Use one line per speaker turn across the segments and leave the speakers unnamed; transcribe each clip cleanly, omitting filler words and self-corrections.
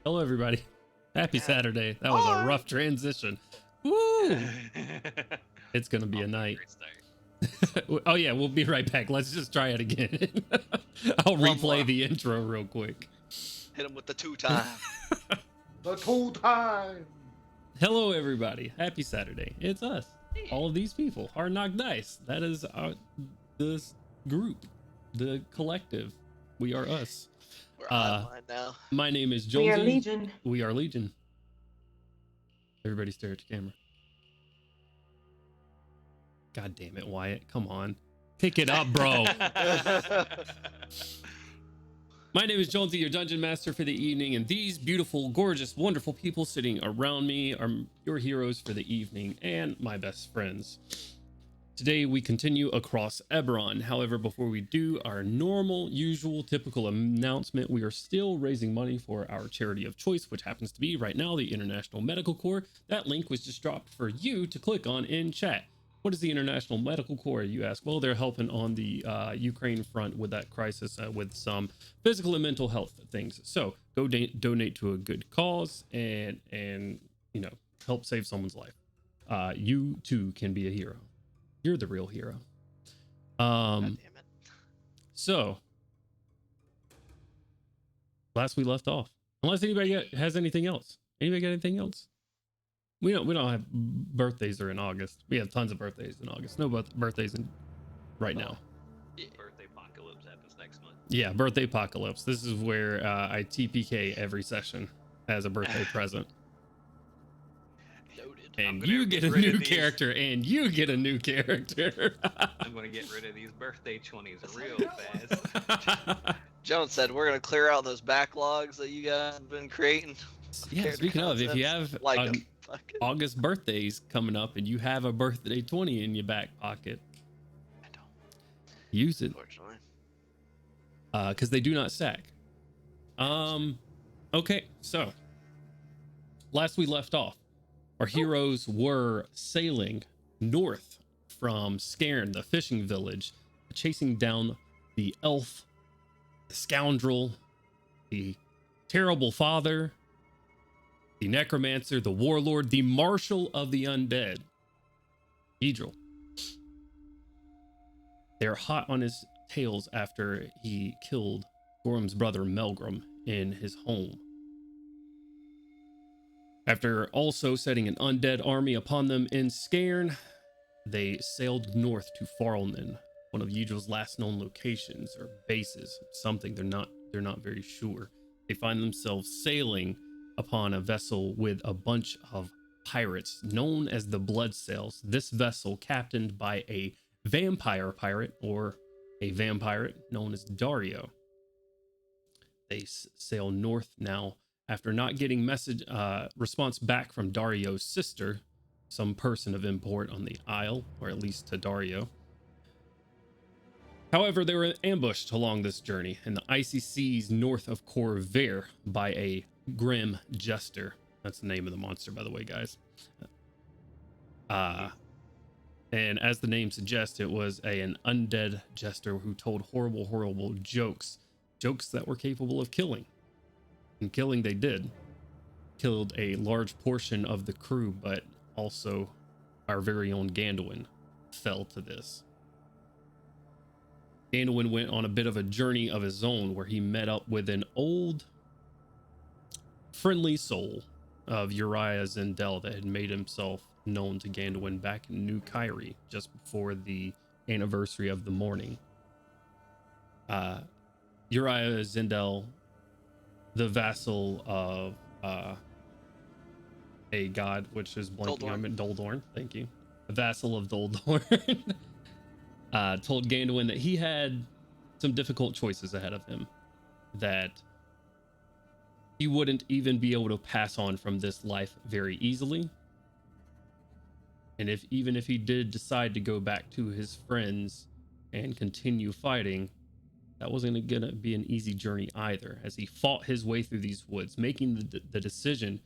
Hello, everybody. Happy
Yeah.
Saturday. That was a rough transition. Woo! It's gonna be a
Off to
night.
great start.
Oh yeah, we'll be right back. Let's just try it again. I'll
One
replay
more.
the intro real quick.
Hit him with the 2-time.
The 2-time.
Hello, everybody. Happy Saturday. It's us. All of these people are Knock Dice. That is this group, the collective. We are us.
We're online now.
My name is Jonesy.
We are Legion.
We are Legion. Everybody stare at your camera. God damn it, Wyatt. Come on. Pick it up, bro. My name is Jonesy, your dungeon master for the evening, and these beautiful, gorgeous, wonderful people sitting around me are your heroes for the evening and my best friends. Today we continue across Eberron. However, before we do our normal, usual, typical announcement, we are still raising money for our charity of choice, which happens to be right now the International Medical Corps. That link was just dropped for you to click on in chat. What is the International Medical Corps, you ask? Well, they're helping on the Ukraine front with that crisis with some physical and mental health things. So go donate to a good cause and you know, help save someone's life. You too can be a hero. You're the real hero.
God damn it.
So last we left off, unless anybody has anything else. Anybody got anything else? We don't have birthdays are in August. We have tons of birthdays in August. No birthdays right now.
Yeah. Birthday apocalypse happens next month.
Yeah, birthday apocalypse. This is where I TPK every session as a birthday present.
Noted.
And you get a new character, and you get a new character.
I'm gonna get rid of these birthday 20s real fast.
Jones said we're gonna clear out those backlogs that you guys have been creating.
Yeah, speaking of, if you have August birthdays coming up and you have a birthday 20 in your back pocket,
I don't.
use it.
Unfortunately.
Because they do not stack. Okay, so last we left off, our heroes were sailing north from Scairn, the fishing village, chasing down the elf, the scoundrel, the terrible father, the necromancer, the warlord, the marshal of the undead, Edril. They're hot on his tails after he killed Gorham's brother Melgrim in his home. After also setting an undead army upon them in Scairn, they sailed north to Farlnen, one of Edril's last known locations or bases, something they're not very sure. They find themselves sailing upon a vessel with a bunch of pirates known as the Bloodsails. This vessel captained by a vampire pirate or a vampire known as Dario. They sail north now after not getting response back from Dario's sister, some person of import on the Isle, or at least to Dario. However, they were ambushed along this journey in the icy seas north of Corvair by a grim jester. That's the name of the monster, by the way, guys. And as the name suggests, it was an undead jester who told horrible jokes that were capable of killing. And killing they did. Killed a large portion of the crew, but also our very own Gandalin fell to this. Gandalin went on a bit of a journey of his own where he met up with an old friendly soul of Uriah Zendel that had made himself known to Gandalin back in New Kyrie just before the anniversary of the morning. Uriah Zendel, the vassal of a god, which is blanking on Doldorn. Thank you. A vassal of Doldorn. Told Gandalin that he had some difficult choices ahead of him, that he wouldn't even be able to pass on from this life very easily. And even if he did decide to go back to his friends and continue fighting, that wasn't gonna be an easy journey either, as he fought his way through these woods, making the decision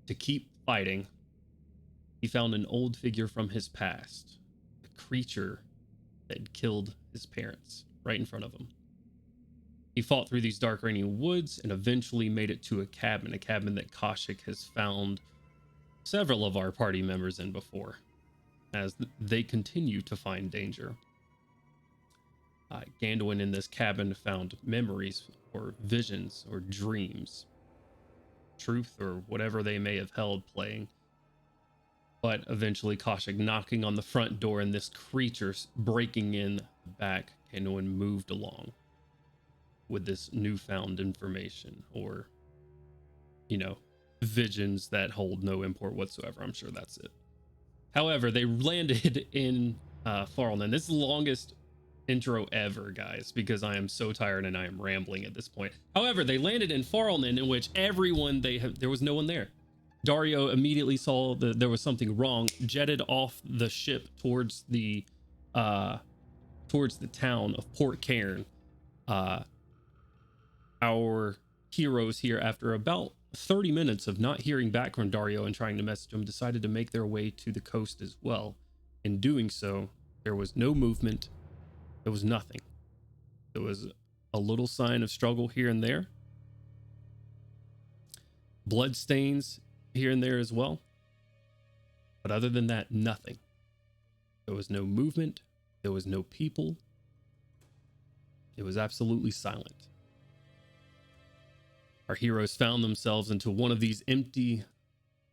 to keep fighting. He found an old figure from his past, a creature that had killed his parents right in front of him. He fought through these dark, rainy woods and eventually made it to a cabin that Koshik has found several of our party members in before, as they continue to find danger. Gandwin in this cabin found memories or visions or dreams, truth or whatever they may have held playing. But eventually Koshik knocking on the front door and this creature breaking in back, Gandwin moved along with this newfound information or, visions that hold no import whatsoever. I'm sure that's it. However, they landed in Farlnen. This is the longest intro ever, guys, because I am so tired and I am rambling at this point. However, they landed in Farlnen, in which there was no one there. Dario immediately saw that there was something wrong, jetted off the ship towards the town of Port Cairn. Our heroes here, after about 30 minutes of not hearing back from Dario and trying to message him, decided to make their way to the coast as well. In doing so, there was no movement. There was nothing. There was a little sign of struggle here and there. Blood stains here and there as well. But other than that, nothing. There was no movement. There was no people. It was absolutely silent. Our heroes found themselves into one of these empty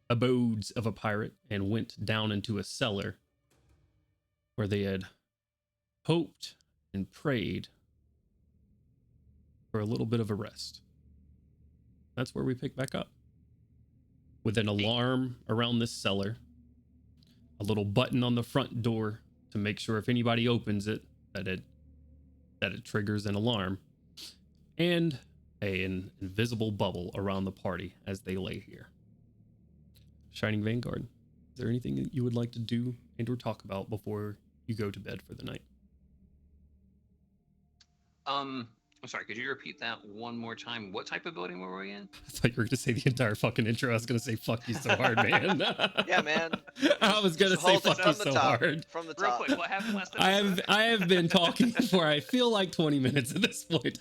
abodes of a pirate and went down into a cellar where they had hoped and prayed for a little bit of a rest. That's where we pick back up. With an alarm around this cellar, a little button on the front door to make sure if anybody opens it, that it triggers an alarm, and an invisible bubble around the party as they lay here. Shining Vanguard, is there anything that you would like to do and or talk about before you go to bed for the night?
I'm sorry, could you repeat that one more time? What type of building were we in?
I thought you were going to say the entire fucking intro. I was going to say fuck you so hard, man.
Yeah, man.
I was going to say fuck you so hard.
From the
Real
top.
quick, what happened last episode?
I have been talking for I feel like 20 minutes at this point.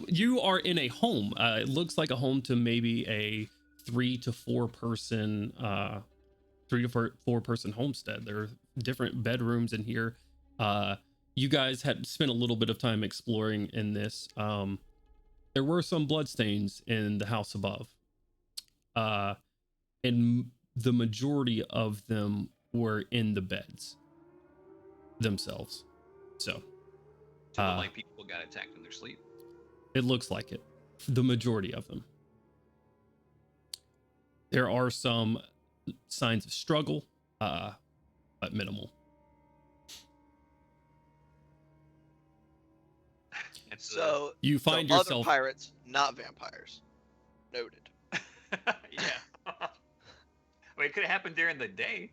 You are in a home. It looks like a home to maybe a 3 to 4 person homestead. There are different bedrooms in here. You guys had spent a little bit of time exploring in this. There were some bloodstains in the house above. And the majority of them were in the beds themselves. So,
like people got attacked in their sleep.
It looks like it. The majority of them. There are some signs of struggle, but minimal.
So
you find
other
yourself
pirates, not vampires. Noted.
Yeah. Well, it could have happened during the day.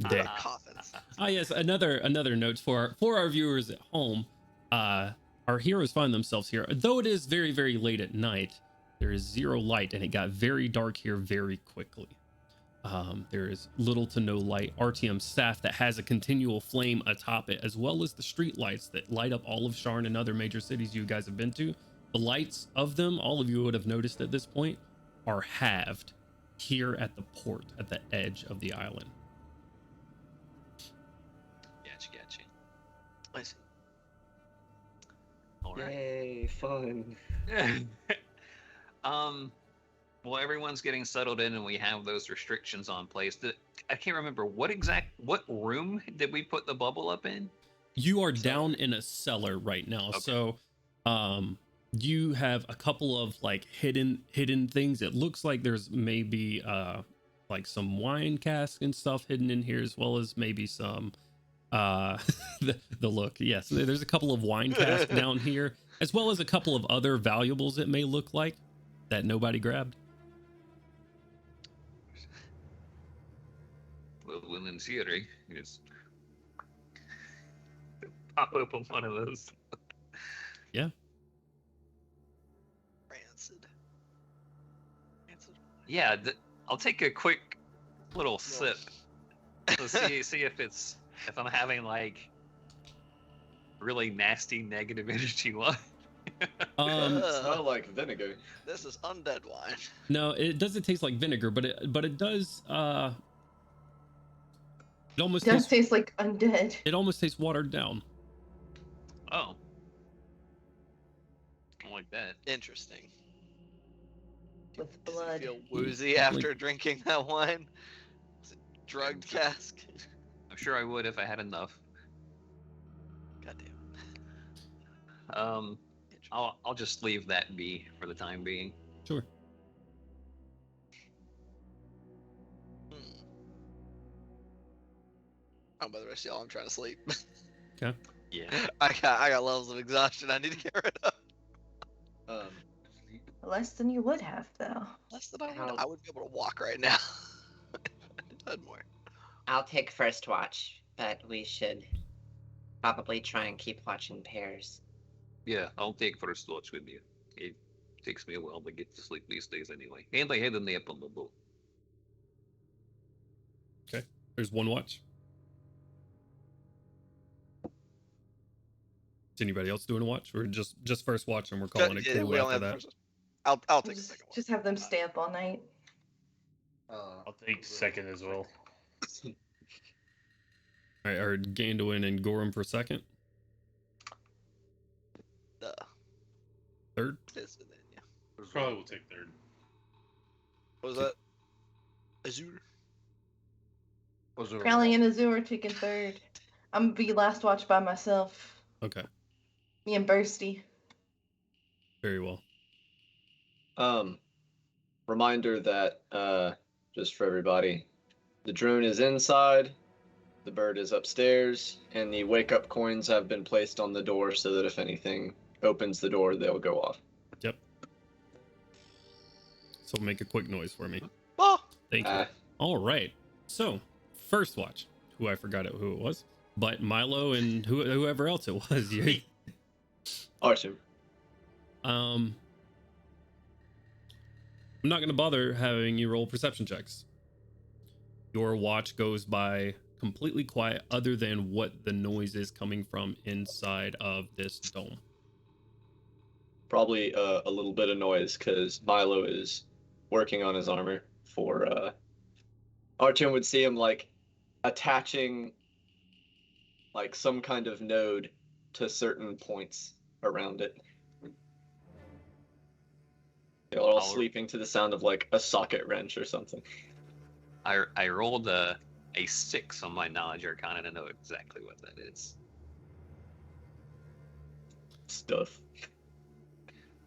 Coffins.
Yes, another note for our viewers at home. Our heroes find themselves here. Though it is very, very late at night, there is zero light, and it got very dark here very quickly. There is little to no light. RTM staff that has a continual flame atop it, as well as the street lights that light up all of Sharn and other major cities you guys have been to. The lights of them, all of you would have noticed at this point, are halved here at the port, at the edge of the island.
Gotcha.
I see.
All right.
Yay, fun.
Well, everyone's getting settled in, and we have those restrictions on place. I can't remember what room did we put the bubble up in?
You are down in a cellar right now. Okay. So, you have a couple of like hidden things. It looks like there's maybe like some wine casks and stuff hidden in here, as well as maybe some the look. Yes, there's a couple of wine casks down here, as well as a couple of other valuables it may look like that nobody grabbed.
Well, in theory, you just pop open one of those.
Yeah.
Rancid.
Yeah, I'll take a quick little sip to see if I'm having like really nasty negative energy wine.
Smell like vinegar.
This is undead wine.
No, it doesn't taste like vinegar, but it does. It almost
It does
tastes.
taste like undead.
It almost tastes watered down.
Oh. I like that.
Interesting.
With
Does
blood.
it feel woozy after drinking that wine? Is it drugged cask?
I'm sure I would if I had enough.
Goddamn.
I'll just leave that be for the time being.
Sure.
Oh, by the rest of y'all, I'm trying to sleep.
Okay.
Yeah.
I got levels of exhaustion I need to get rid of.
Less than you would have, though.
Less than I would be able to walk right now. I had more.
I'll take first watch, but we should probably try and keep watch in pairs.
Yeah, I'll take first watch with you. It takes me a while to get to sleep these days anyway. And I had a nap on the boat.
Okay. There's one watch. Is anybody else doing a watch, or just first watch and we're calling it cool
we
after
only have
that?
first- I'll take a
Just,
second one.
just have them stay up all night.
I'll
take second as well.
All right, are Gandalin and Gorham for second? Third?
This and then, yeah.
Probably will take third.
What was that? Azure.
Crowley and Azu are taking third. I'm gonna be last watch by myself.
Okay.
Me and Bursty.
Very well.
Reminder that, just for everybody, the drone is inside, the bird is upstairs, and the wake-up coins have been placed on the door so that if anything opens the door, they'll go off.
Yep. So make a quick noise for me.
Oh!
Thank you. All right. So, first watch. Who I forgot who it was, but Milo and whoever else it was.
Archer.
I'm not going to bother having you roll perception checks. Your watch goes by completely quiet other than what the noise is coming from inside of this dome.
Probably a little bit of noise because Milo is working on his armor for Archon would see him like attaching like some kind of node to certain points around it. They're all sleeping to the sound of like a socket wrench or something.
I rolled a 6 on my knowledge arcana to know exactly what that is.
Stuff.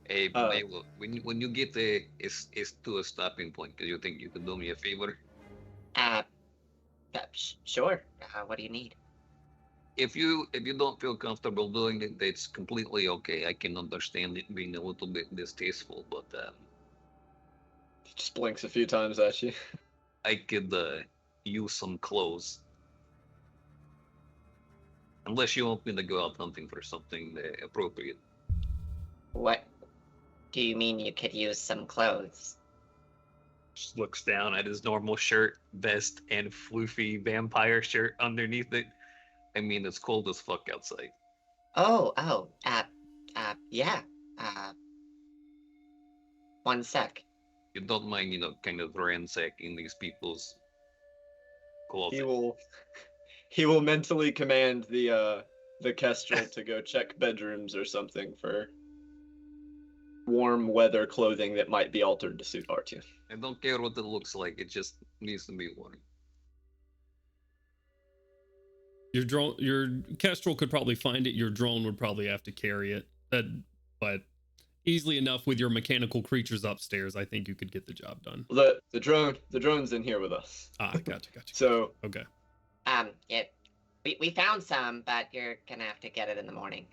Hey, Milo, when you get it's to a stopping point, do you think you could do me a favor?
Sure. What do you need?
If you don't feel comfortable doing it, that's completely okay. I can understand it being a little bit distasteful, but
He just blinks a few times at you.
I could use some clothes. Unless you want me to go out hunting for something appropriate.
What do you mean you could use some clothes?
Just looks down at his normal shirt, vest, and floofy vampire shirt underneath it. I mean, it's cold as fuck outside.
Yeah. One sec.
You don't mind, kind of ransacking these people's clothing.
He will mentally command the Kestrel to go check bedrooms or something for warm weather clothing that might be altered to suit Artyom.
I don't care what it looks like, it just needs to be warm.
Your Kestrel could probably find it. Your drone would probably have to carry it. But easily enough with your mechanical creatures upstairs, I think you could get the job done.
The drone's in here with us.
Gotcha.
So
okay.
We found some, but you're gonna have to get it in the morning.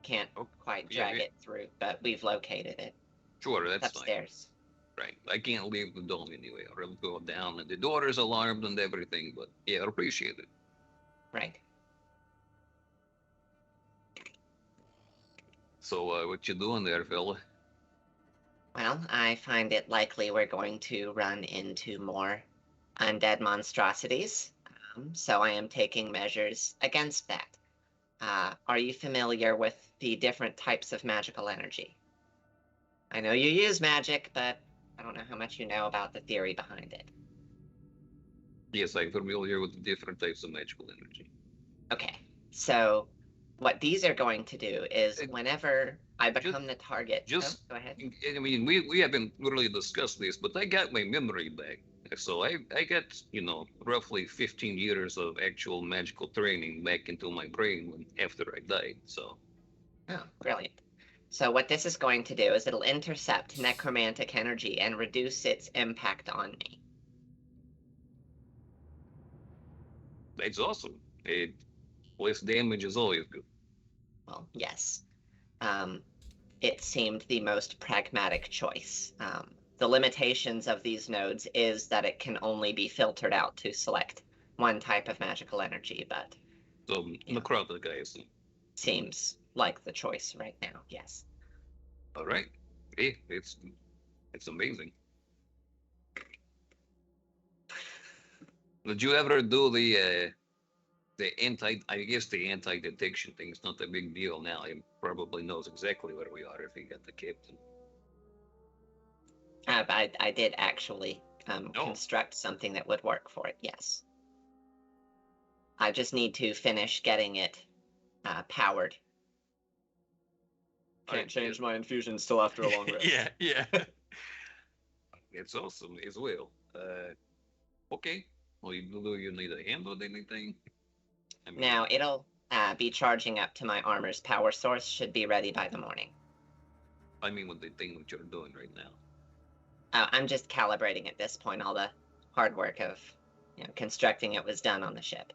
Can't quite drag it through, but we've located it.
Sure, that's
upstairs.
Fine. Right. I can't leave the dome anyway, or it'll go down, and the door is alarmed and everything, but yeah, I appreciate it.
Right.
So, what you doing there, fella?
Well, I find it likely we're going to run into more undead monstrosities, so I am taking measures against that. are you familiar with the different types of magical energy? I know you use magic, but I don't know how much you know about the theory behind it.
Yes, I'm familiar with the different types of magical energy.
Okay, so what these are going to do is whenever I become the target...
Just,
go ahead.
I mean, we haven't really discussed this, but I got my memory back. So I got, roughly 15 years of actual magical training back into my brain after I died, so.
Oh, brilliant. So what this is going to do is it'll intercept necromantic energy and reduce its impact on me.
That's awesome. Less damage is always good.
Well, yes. It seemed the most pragmatic choice. The limitations of these nodes is that it can only be filtered out to select one type of magical energy, but...
So, necrotic, I assume.
Seems like the choice right now, yes.
All right. Hey, it's amazing. Did you ever do the anti-detection thing? It's not a big deal now. He probably knows exactly where we are if he got the captain.
I did actually construct something that would work for it, yes. I just need to finish getting it powered.
Can't change my infusions till after a long rest.
Yeah. It's awesome as well. Okay. Well, do you need a hand with anything? I mean,
Now, it'll be charging up to my armor's power source, should be ready by the morning.
I mean, with the thing that you're doing right now.
I'm just calibrating at this point. All the hard work of constructing it was done on the ship.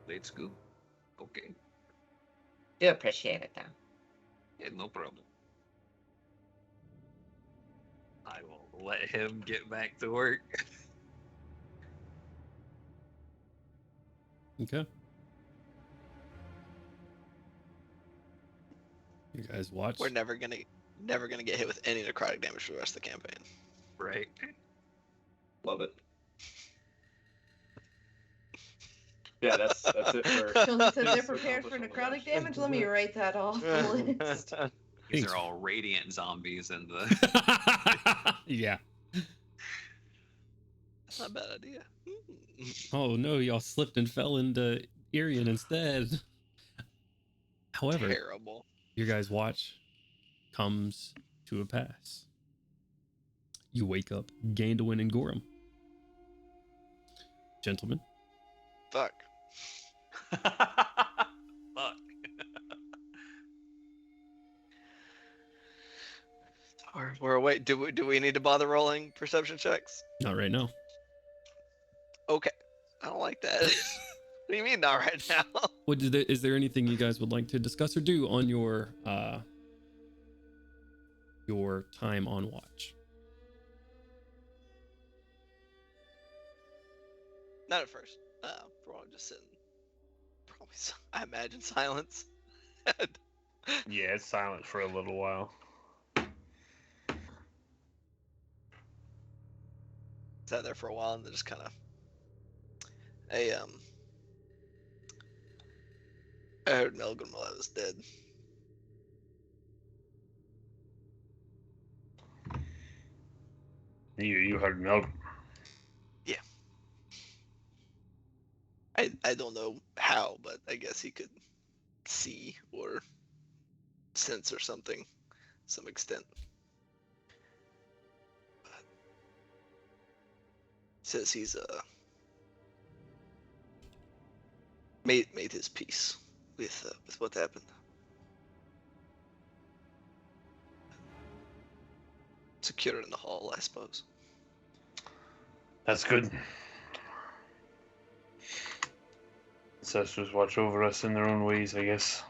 Let's go. Okay.
Do appreciate it, though.
Yeah, no problem. I will let him get back to work.
Okay. You guys watch.
We're never gonna get hit with any necrotic damage for the rest of the campaign.
Right.
Love it. Yeah, that's it for.
Jolie said they're prepared for necrotic damage. Let me write that off the list.
These
Thanks.
are all radiant zombies and the.
Yeah.
That's not a bad idea.
Oh no, y'all slipped and fell into Irian instead. However,
Terrible.
your guys' watch comes to a pass. You wake up Gandalin and Gorham. Gentlemen.
Fuck.
Fuck.
We're awake. Do we need to bother rolling perception checks?
Not right now.
Okay. I don't like that. What do you mean not right now?
Is there anything you guys would like to discuss or do on your time on watch?
Not at first. We're all just sitting. Probably, I imagine silence.
Yeah, it's silent for a little while.
Sat there for a while and then just kind of. I heard Melvin while I was dead.
You heard Mel.
Yeah. I don't know how, but I guess he could see or sense or something, some extent. But says he's made his peace with what happened. Secure in the hall, I suppose.
That's good. Ancestors watch over us in their own ways, I guess.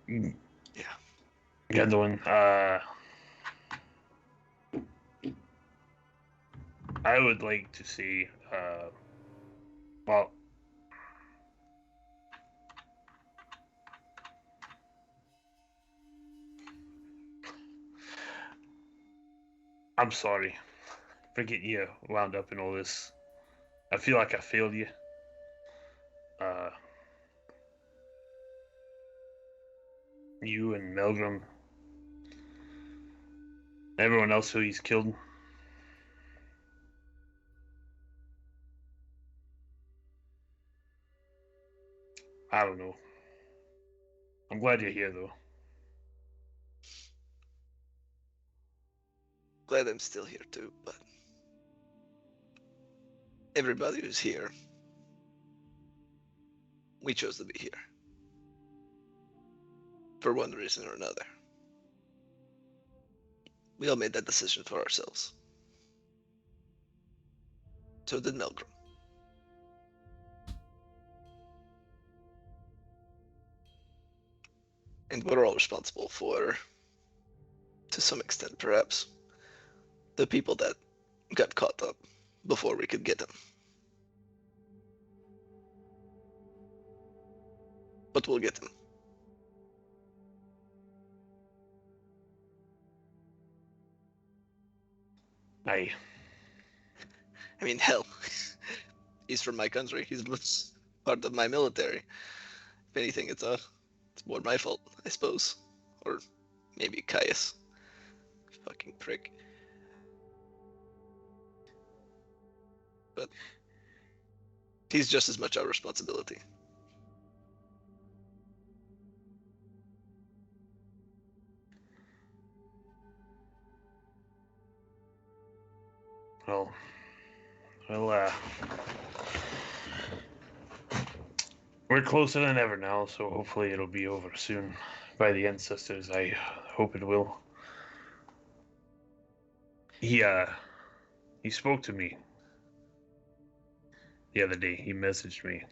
Yeah.
Gandalin, I would like to see, well, I'm sorry. Forget you wound up in all this. I feel like I failed you. You and Melgrim, everyone else who he's killed. I don't know. I'm glad you're here, though.
Glad I'm still here too, but everybody who's here, we chose to be here. For one reason or another. We all made that decision for ourselves. So did Melgrim. And we're all responsible for, to some extent perhaps, the people that got caught up before we could get them. But we'll get them.
Aye.
I mean, hell, he's from my country. He's part of my military. If anything, it's more my fault, I suppose. Or maybe Caius. Fucking prick. But he's just as much our responsibility.
Well, we're closer than ever now, so hopefully it'll be over soon. By the ancestors, I hope it will. He spoke to me the other day. He messaged me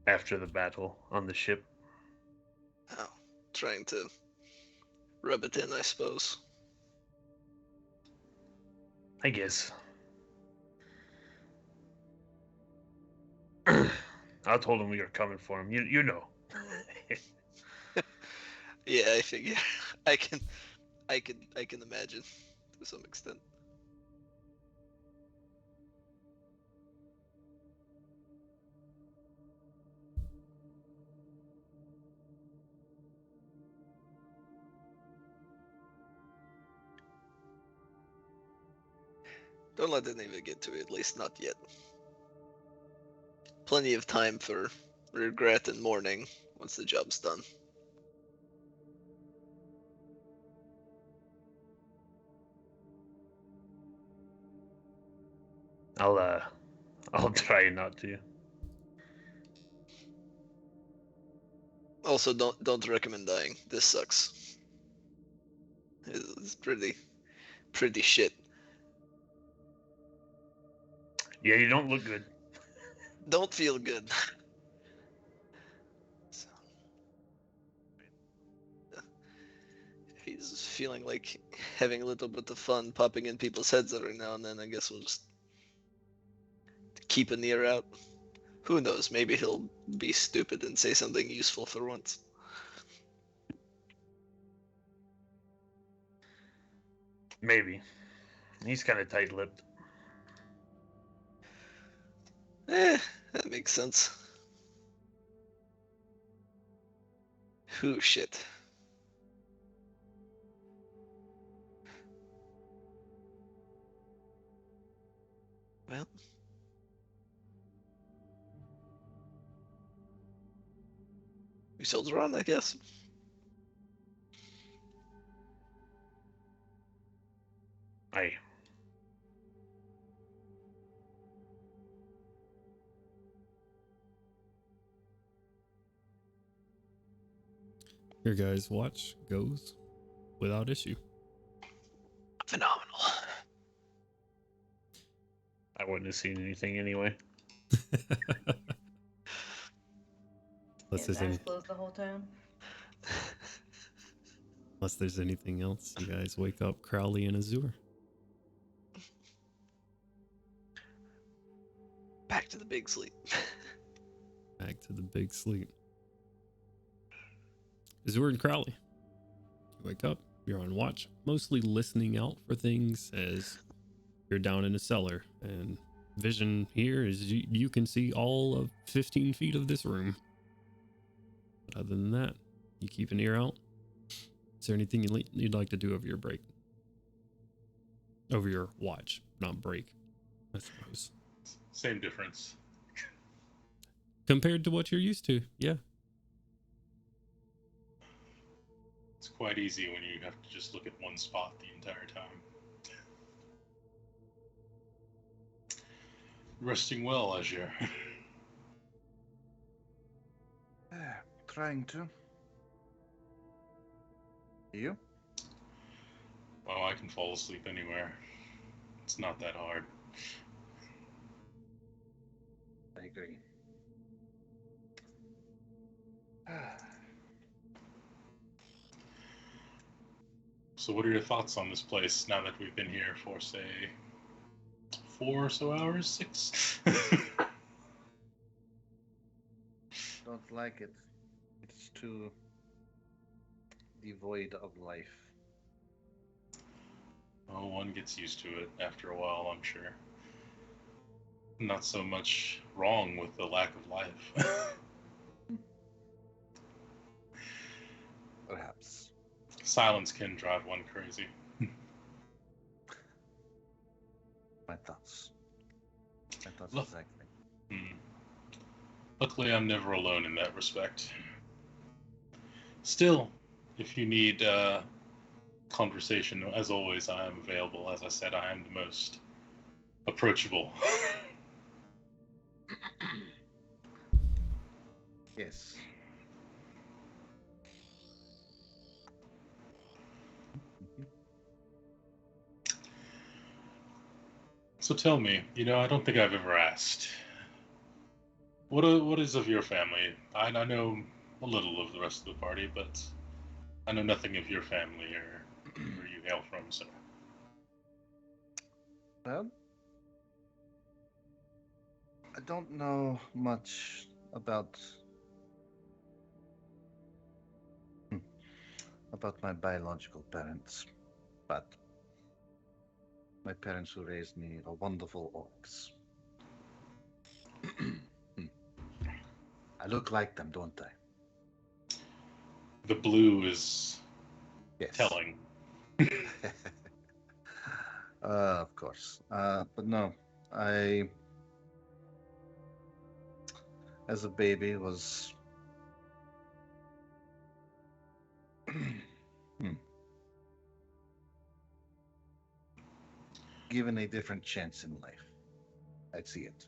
after the battle on the ship.
Oh, trying to rub it in, I suppose.
I guess. I told him we were coming for him. You know.
Yeah, I figure. I can imagine to some extent. Don't let it even get to it, at least not yet. Plenty of time for regret and mourning once the job's done.
I'll try not to.
Also, don't recommend dying. This sucks. It's pretty shit.
Yeah, you don't look good.
Don't feel good. So, if he's feeling like having a little bit of fun popping in people's heads every now and then, I guess we'll just keep an ear out. Who knows? Maybe he'll be stupid and say something useful for once.
Maybe. He's kind of tight-lipped.
That makes sense. Who shit. Well. We soldier on, I guess.
Aye.
Your guys' watch goes without issue.
Phenomenal.
I wouldn't have seen anything anyway.
Unless
His
there's
eyes closed the whole time.
unless there's anything else, you guys wake up Crowley and Azure.
Back to the big sleep.
Back to the big sleep. Azure and Crowley. You wake up. You're on watch, mostly listening out for things as you're down in a cellar, and vision here is you can see all of 15 feet of this room. But other than that, you keep an ear out. Is there anything you'd like to do over your break? Over your watch, not break, I suppose.
Same difference.
Compared to what you're used to, yeah.
It's quite easy when you have to just look at one spot the entire time. Resting well, Azure.
Trying to. You?
Well, I can fall asleep anywhere. It's not that hard.
I agree.
So what are your thoughts on this place now that we've been here for, say, 4 or so hours? 6?
Don't like it. It's too devoid of life.
Oh, one gets used to it after a while, I'm sure. Not so much wrong with the lack of life.
Perhaps.
Silence can drive one crazy.
My thoughts. My thoughts
Look.
exactly.
Luckily, I'm never alone in that respect. Still, if you need conversation, as always, I am available. As I said, I am the most approachable.
Yes.
So tell me, I don't think I've ever asked. What is of your family? I know a little of the rest of the party, but I know nothing of your family or where you hail from, so.
Well, I don't know much about my biological parents, but my parents who raised me are wonderful orcs. I look like them, don't I?
The blue is
Yes.
telling.
Of course. But no, I, as a baby, was given a different chance in life. I'd see it,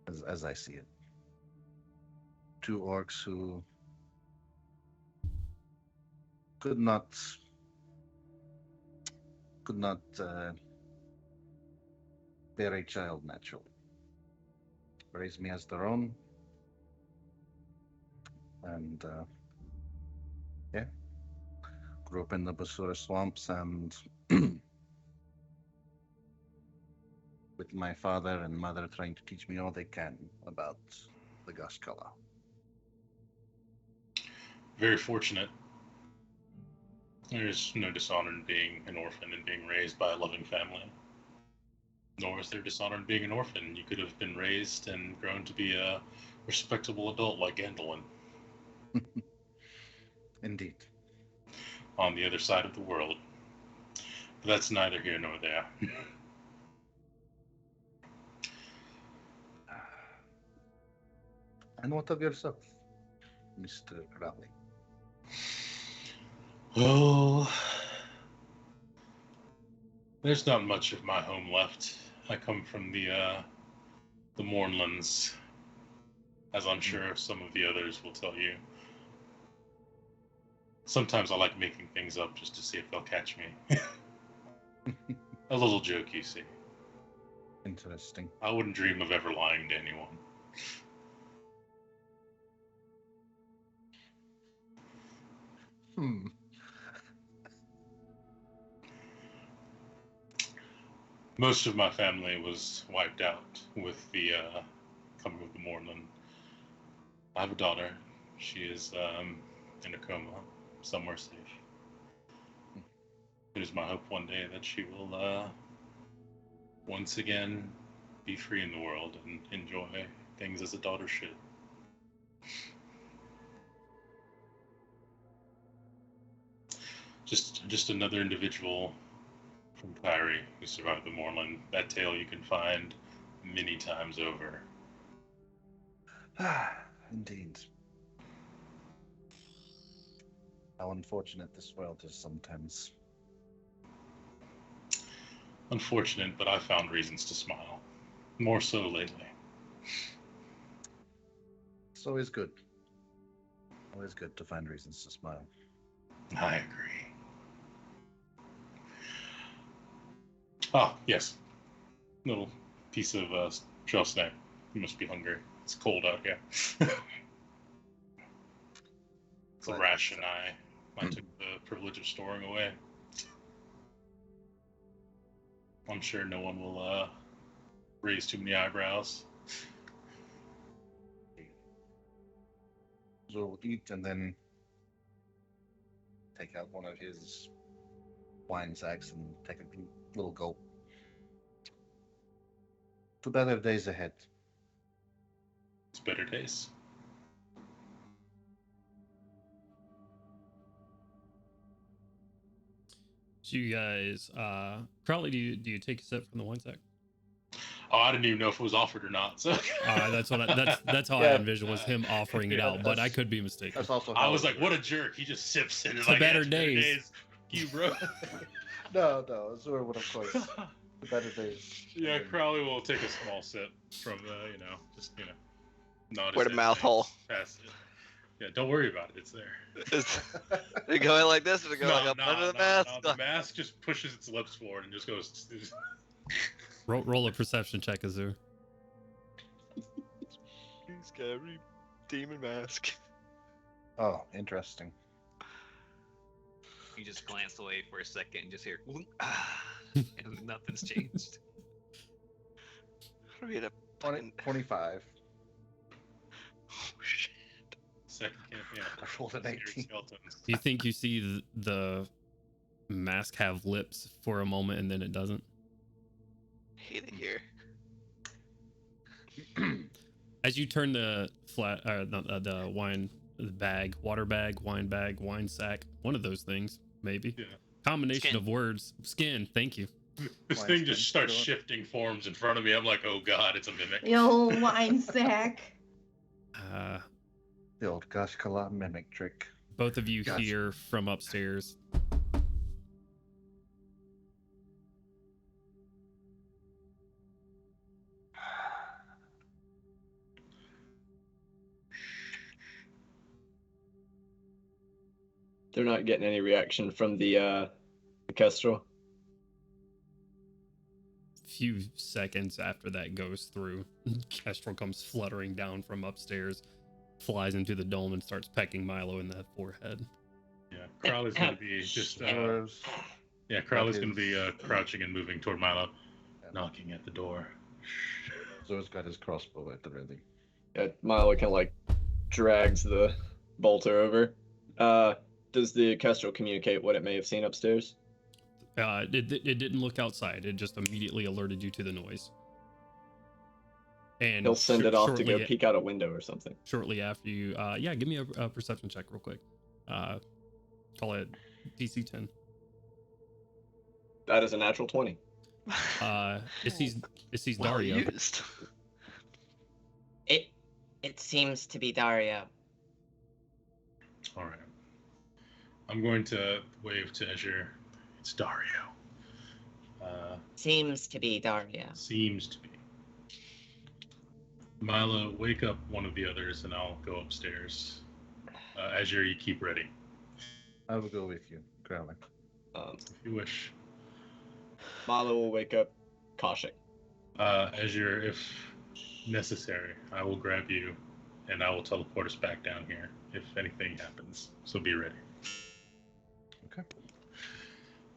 as I see it. 2 orcs who could not bear a child naturally. Raised me as their own, and yeah, grew up in the Basura swamps, and with my father and mother trying to teach me all they can about the Gashkala.
Very fortunate. There's no dishonor in being an orphan and being raised by a loving family. Nor is there dishonor in being an orphan. You could have been raised and grown to be a respectable adult like Gandalin.
Indeed.
On the other side of the world. But that's neither here nor there.
And what of yourself, Mr. Crowley?
Well, there's not much of my home left. I come from the Mornlands, as I'm sure some of the others will tell you. Sometimes I like making things up just to see if they'll catch me. A little joke, you see.
Interesting.
I wouldn't dream of ever lying to anyone. Most of my family was wiped out with the coming of the Mornland. I have a daughter. She is in a coma, somewhere safe. It is my hope one day that she will once again be free in the world and enjoy things as a daughter should. Just another individual from Kyrie who survived the Moorland. That tale you can find many times over.
Indeed. How unfortunate this world is sometimes.
Unfortunate, but I found reasons to smile. More so lately.
It's always good. Always good to find reasons to smile.
I agree. Ah, yes. Little piece of trail snack. You must be hungry. It's cold out here. It's a ration I took the privilege of storing away. I'm sure no one will raise too many eyebrows.
So we'll eat and then take out one of his wine sacks and take a little gulp. To better days ahead.
It's better days.
So you guys, Crowley, do you take a sip from the wine sack?
Oh, I didn't even know if it was offered or not. So
That's how I envisioned was him offering it out, but I could be mistaken.
That's also
I was like, what a jerk. He just sips it.
It's like, better days.
You, bro.
No, it's sort of what, of course. The better days.
Yeah, Crowley will take a small sip from nod his
Where the
head
mouth hole.
past it. Yeah, don't worry about it. It's there.
Are you going like this, or are you going like up under the mask?
No, the mask just pushes its lips forward and just goes.
Roll a perception check, Azur.
Scary demon mask.
Oh, interesting.
You just glance away for a second and just hear, and nothing's changed.
Are we at a
25.
Oh, shit.
Second campaign.
I rolled an 18.
Do you think you see the mask have lips for a moment and then it doesn't?
Hate it here.
As you turn the the wine bag, water bag, wine sack, one of those things, maybe.
Yeah.
Combination
Skin.
of words. Skin, thank you.
This
Wine
thing
skin.
just starts shifting forms in front of me. I'm like, oh god, it's a mimic.
Yo, wine sack.
The old Gashkala mimic trick.
Both of you
Gotcha.
hear from upstairs.
They're not getting any reaction from the Kestrel.
Few seconds after that goes through, Kestrel comes fluttering down from upstairs, flies into the dome, and starts pecking Milo in the forehead.
Yeah, Crowley's gonna be just. Crowley's gonna be crouching and moving toward Milo, knocking at the door.
Zor's got his crossbow at the ready.
Yeah, Milo kind of like drags the bolter over. Does the Kestrel communicate what it may have seen upstairs?
It didn't look outside. It just immediately alerted you to the noise. And
He'll send it off to go
shortly-
peek out a window or something.
Shortly after you, give me a perception check real quick. Call it DC 10.
That is a natural 20.
It sees
Well
Dario.
used.
It seems to be Dario.
All right. I'm going to wave to Azure. It's Dario.
Seems to be Dario.
Seems to be. Milo, wake up one of the others, and I'll go upstairs. Azure, you keep ready,
I will go with you, Crowley.
if you wish.
Milo will wake up Koshik.
Azure, if necessary, I will grab you, and I will teleport us back down here if anything happens. So be ready.
Okay.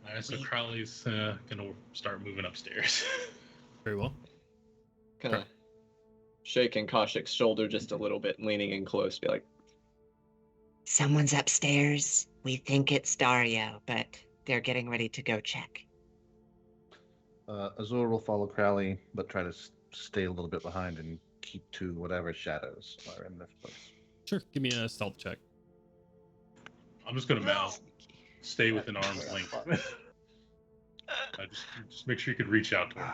All right, so Crowley's gonna start moving upstairs.
Very well.
Kind of shaking Koshik's shoulder just a little bit, leaning in close, be like,
Someone's upstairs. We think it's Dario, but they're getting ready to go check.
Azor will follow Crowley, but try to stay a little bit behind and keep to whatever shadows are in this place.
Sure. Give me a stealth check.
I'm just gonna mouth. Stay within arm's length. Just make sure you can reach out to him.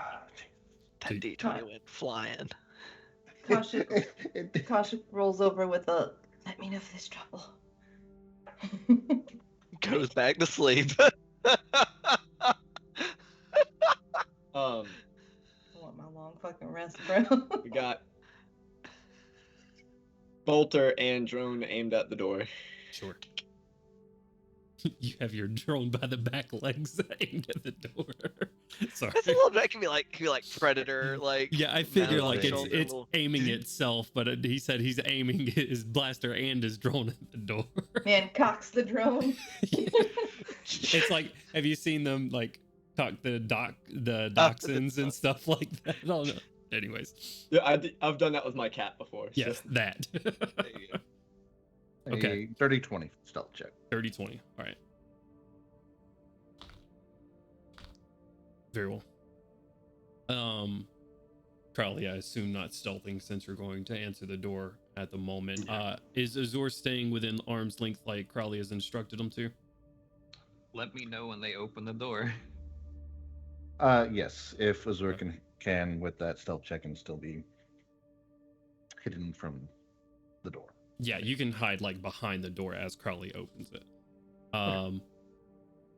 That D20 went flying.
Kasha rolls over with a, let me know if there's trouble.
Goes back to sleep.
I want my long fucking rest, bro.
We got bolter and drone aimed at the door.
Sure. You have your drone by the back legs aimed at the door. Sorry.
That's a little bit. It can be like predator. Like
Yeah, I figure
mounted on
like
his
it's
shoulder.
aiming itself, but he said he's aiming his blaster and his drone at the door.
Man, cocks the drone.
It's like, have you seen them like cock the dachshunds and stuff like that? I don't know. Anyways.
Yeah, I've done that with my cat before. So.
Yes, that.
There you go.
Okay.
30-20 stealth check.
30-20. All right. Very well. Crowley, I assume not stealthing since you're going to answer the door at the moment. Is Azor staying within arm's length like Crowley has instructed him to?
Let me know when they open the door.
Yes, if Azor can with that stealth check and still be hidden from the door.
Yeah, you can hide like behind the door as Crowley opens it.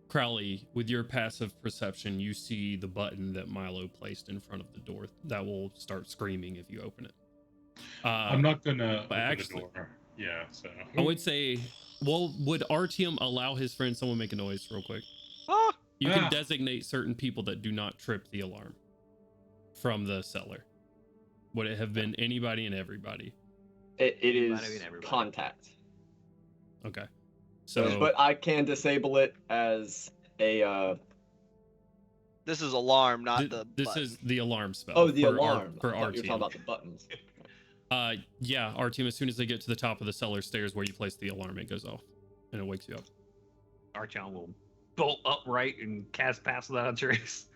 Crowley, with your passive perception, you see the button that Milo placed in front of the door that will start screaming if you open it.
I'm not gonna open
actually,
the door. Yeah, so
I would say, well, would Artyom allow his friend? Someone make a noise real quick. You can designate certain people that do not trip the alarm from the cellar. Would it have been anybody and everybody?
It is contact.
Okay. So,
but I can disable it as a.
This is alarm, not the.
This
button.
is the alarm spell.
Oh, the alarm.
For
I thought you were
Artyom.
talking about the buttons.
Yeah, Artyom. As soon as they get to the top of the cellar stairs where you place the alarm, it goes off, and it wakes you up.
Artyom will bolt upright and cast Pass Without a Trace,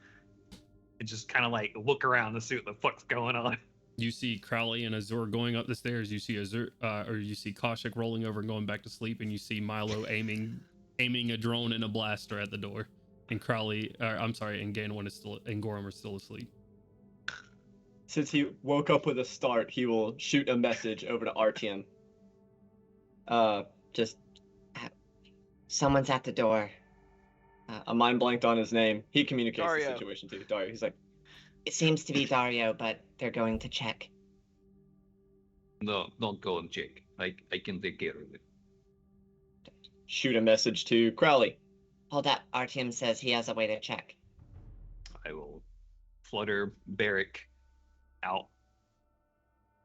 and just kind of like look around to see what the fuck's going on.
You see Crowley and Azor going up the stairs. You see Azor, or you see Kaushik rolling over and going back to sleep, and you see Milo aiming a drone and a blaster at the door. And Crowley, and Gainwon and Gorham are still asleep.
Since he woke up with a start, he will shoot a message over to Artyom.
Someone's at the door.
A mind blanked on his name. He communicates
Dario.
the situation to Dario. He's like,
It seems to be Dario, but they're going to check.
No, don't go and check. I can take care of it.
shoot a message to Crowley.
Hold up. Artyom says he has a way to check.
I will flutter Barrick out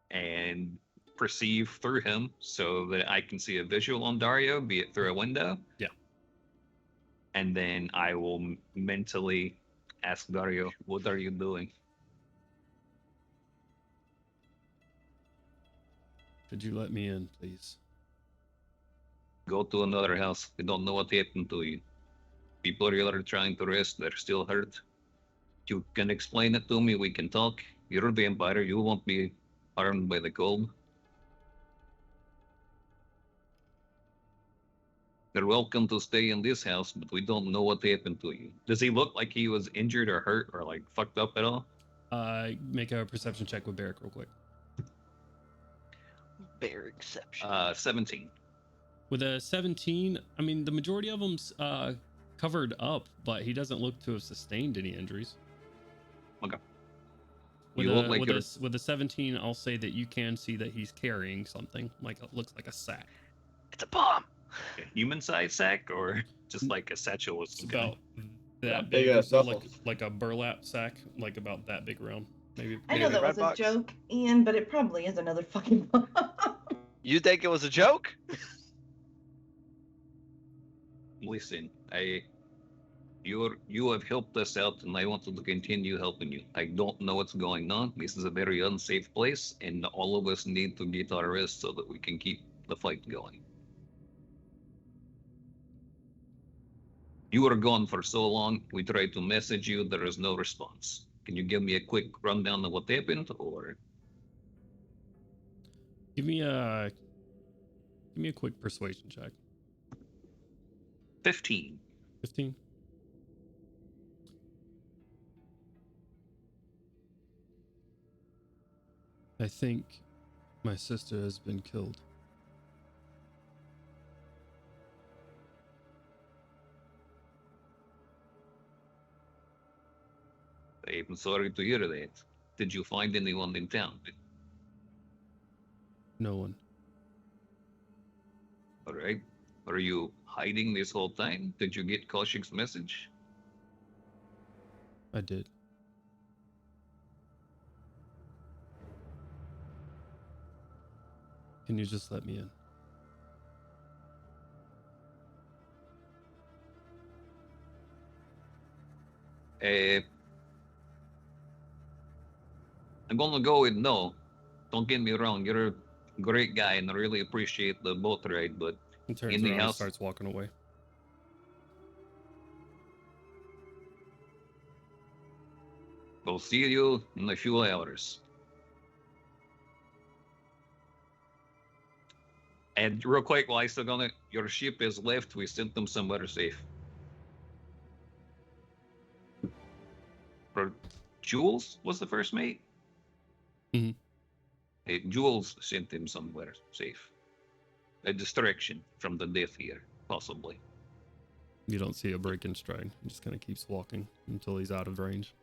and perceive through him so that I can see a visual on Dario, be it through a window.
Yeah.
And then I will mentally ask Dario, what are you doing?
Could you let me in, please?
Go to another house. We don't know what happened to you. People are trying to rest. They're still hurt. You can explain it to me. We can talk. You're a vampire. You won't be harmed by the cold. You're welcome to stay in this house, but we don't know what happened to you. Does he look like he was injured or hurt or like fucked up at all?
Make a perception check with Barrick real quick.
Bear exception.
17.
With a 17, I mean, the majority of them's covered up, but he doesn't look to have sustained any injuries.
Okay.
With,
You look like you're-
with a 17, I'll say that you can see that he's carrying something, like it looks like a sack.
It's a bomb.
A human-sized sack or just like a satchel with some
About that
Yeah,
big,
big
or
ass
so,
duffel.
like a burlap sack, like about that big around. Maybe.
I know
the
that
red
was
box?
a joke, Ian, but it probably is another fucking bomb.
You think it was a joke?
Listen, you have helped us out, and I wanted to continue helping you. I don't know what's going on. This is a very unsafe place, and all of us need to get our rest so that we can keep the fight going. You were gone for so long, we tried to message you, there is no response. Can you give me a quick rundown of what happened, or?
Give me a quick persuasion check.
15.
15. I think my sister has been killed.
I'm sorry to hear that. Did you find anyone in town?
No one.
All right. Are you hiding this whole time? Did you get Kaushik's message?
I did. Can you just let me in?
I'm gonna go with no. Don't get me wrong, you're a great guy and I really appreciate the boat ride, but
He turns
in the
around and
house,
starts walking away.
I'll see you in a few hours. And real quick, while I still gonna, your ship is left, we sent them somewhere safe. For Jules was the first mate?
Mm-hmm.
Hey, Jules sent him somewhere safe. A distraction from the death here, possibly.
You don't see a break in stride. He just kind of keeps walking until he's out of range.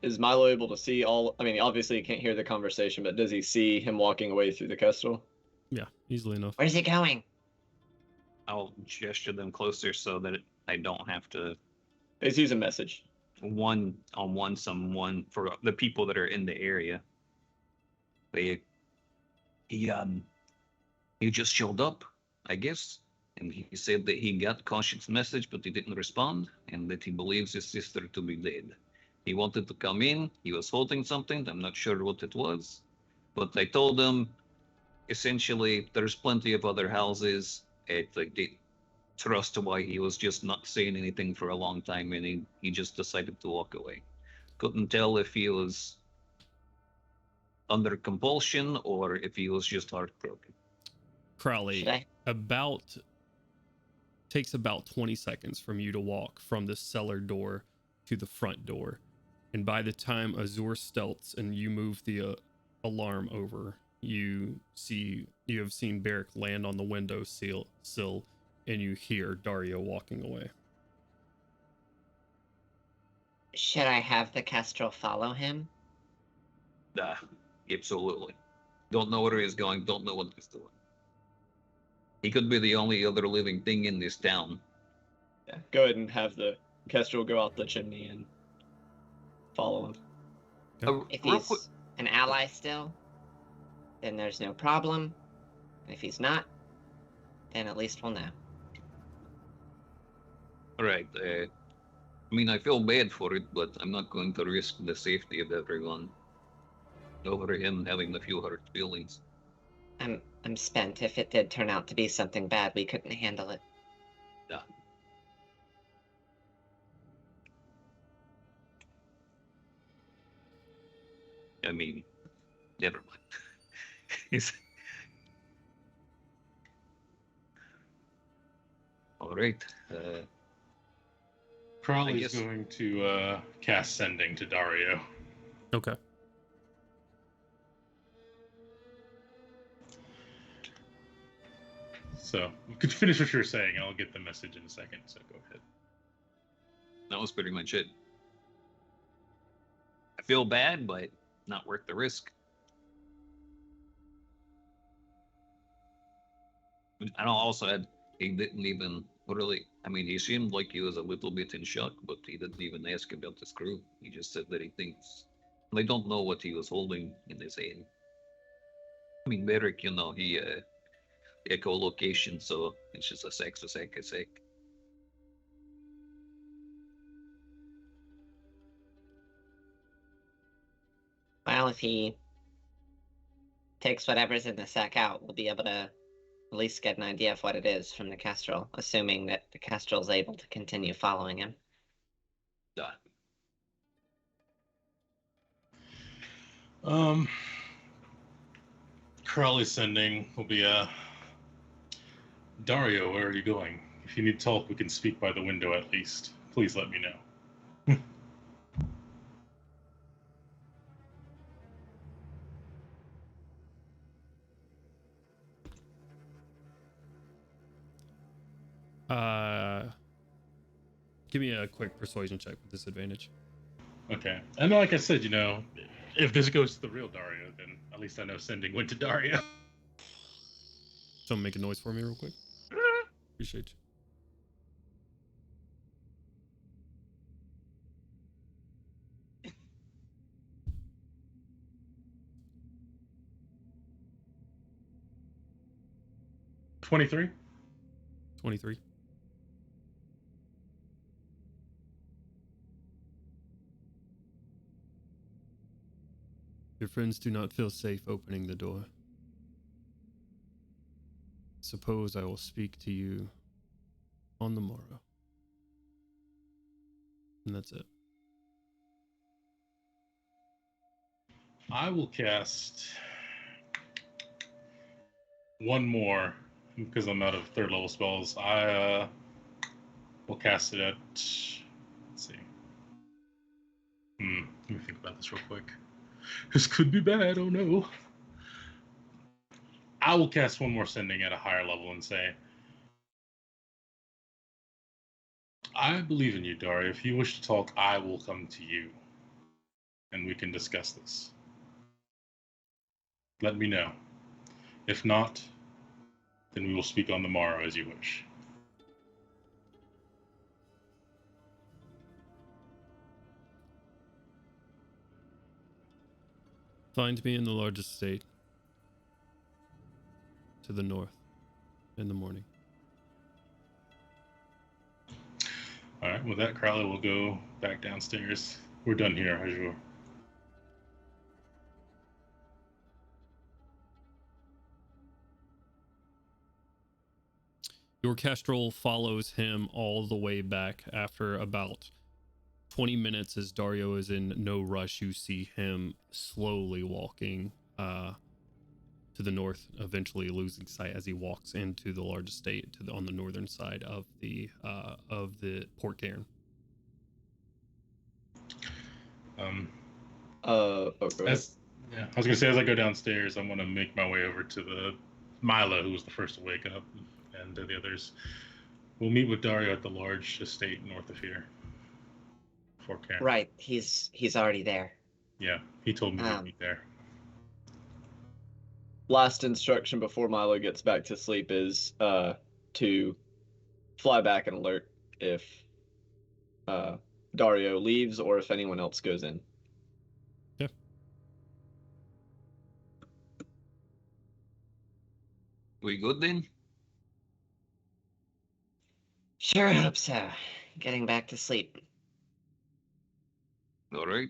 Is Milo able to see all? I mean, obviously he can't hear the conversation, but does he see him walking away through the Kestrel?
Yeah, easily enough.
Where's he going?
I'll gesture them closer so that I don't have to
He's using message.
one-on-one someone for the people that are in the area. He just showed up, I guess, and he said that he got Kaushik's message, but he didn't respond, and that he believes his sister to be dead. He wanted to come in. He was holding something. I'm not sure what it was, but I told him, essentially, there's plenty of other houses. They trust why he was just not saying anything for a long time, and he just decided to walk away. Couldn't tell if he was under compulsion or if he was just heartbroken.
Crowley, takes about 20 seconds from you to walk from the cellar door to the front door. And by the time Azur stealths and you move the alarm over, you have seen Beric land on the window sill, and you hear Dario walking away.
Should I have the Kestrel follow him?
Absolutely. Don't know where he's going, don't know what he's doing. He could be the only other living thing in this town.
Yeah, go ahead and have the Kestrel go out the chimney and follow him.
If he's an ally still, then there's no problem. And if he's not, then at least we'll know.
All right. I mean, I feel bad for it, but I'm not going to risk the safety of everyone over him having a few hurt feelings.
I'm spent. If it did turn out to be something bad, we couldn't handle it.
Yeah. I mean, never mind. All right.
Crowley's going to cast Sending to Dario.
Okay.
So, you could finish what you're saying, and I'll get the message in a second, so go ahead.
That was pretty much it. I feel bad, but not worth the risk. I know also he didn't even really, I mean, he seemed like he was a little bit in shock, but he didn't even ask about his crew. He just said that he thinks, they don't know what he was holding in his hand. I mean, Beric, he echolocation, so it's just a sec.
Well, if he takes whatever's in the sack out, we'll be able to at least get an idea of what it is from the Kestrel, assuming that the Kestrel's able to continue following him.
Crowley's sending will be Dario, where are you going? If you need to talk, we can speak by the window at least. Please let me know.
Give me a quick persuasion check with disadvantage.
Okay. And like I said, if this goes to the real Dario, then at least I know sending went to Dario.
Someone make a noise for me real quick. Appreciate you.
$23.
23. Your friends do not feel safe opening the door. Suppose I will speak to you on the morrow. And that's it.
I will cast one more because I'm out of third level spells. I will cast it at. Let's see. Let me think about this real quick. This could be bad. Oh no. I will cast one more sending at a higher level and say, I believe in you, Dario. If you wish to talk, I will come to you, and we can discuss this. Let me know. If not, then we will speak on the morrow as you wish.
Find me in the largest state to the north in the morning.
All right, with that, Crowley will go back downstairs. We're done here, Azure.
Your Kestrel follows him all the way back. After about 20 minutes, as Dario is in no rush, you see him slowly walking to the north, eventually losing sight as he walks into the large estate on the northern side of the port cairn.
I was gonna say, as I go downstairs, I'm gonna make my way over to the Milo, who was the first to wake up, and the others. We'll meet with Dario at the large estate north of here. Fort Cairn.
Right, he's already there.
Yeah, he told me to meet there.
Last instruction before Milo gets back to sleep is to fly back and alert if Dario leaves or if anyone else goes in.
Yeah.
We good then?
Sure hope so. Getting back to sleep.
All right.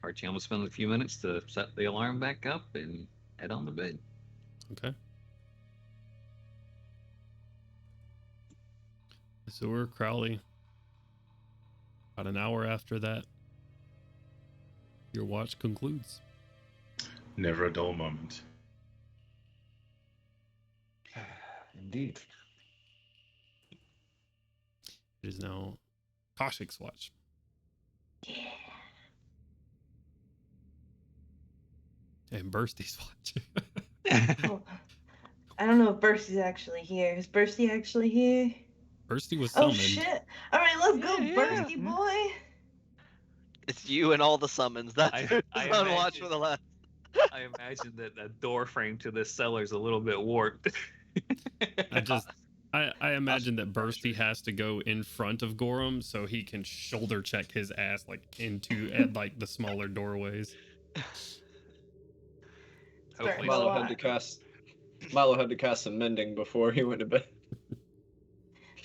Archie, I'm gonna spend a few minutes to set the alarm back up and head on to bed.
Okay. Azure, Crowley. About an hour after that, your watch concludes.
Never a dull moment.
Indeed.
It is now Kaushik's watch.
Yeah.
And Bursty's watch.
Well, I don't know if Bursty's actually here. Is Bursty actually here?
Bursty was
Oh
summoned.
shit! All right, let's go,
Yeah.
Bursty boy.
It's you and all the summons. That's who's on watch for the last.
I imagine that the door frame to this cellar is a little bit warped.
I imagine that Bursty has to go in front of Gorham so he can shoulder check his ass into at like the smaller doorways.
Hopefully,
Milo had to cast some mending before he went to bed.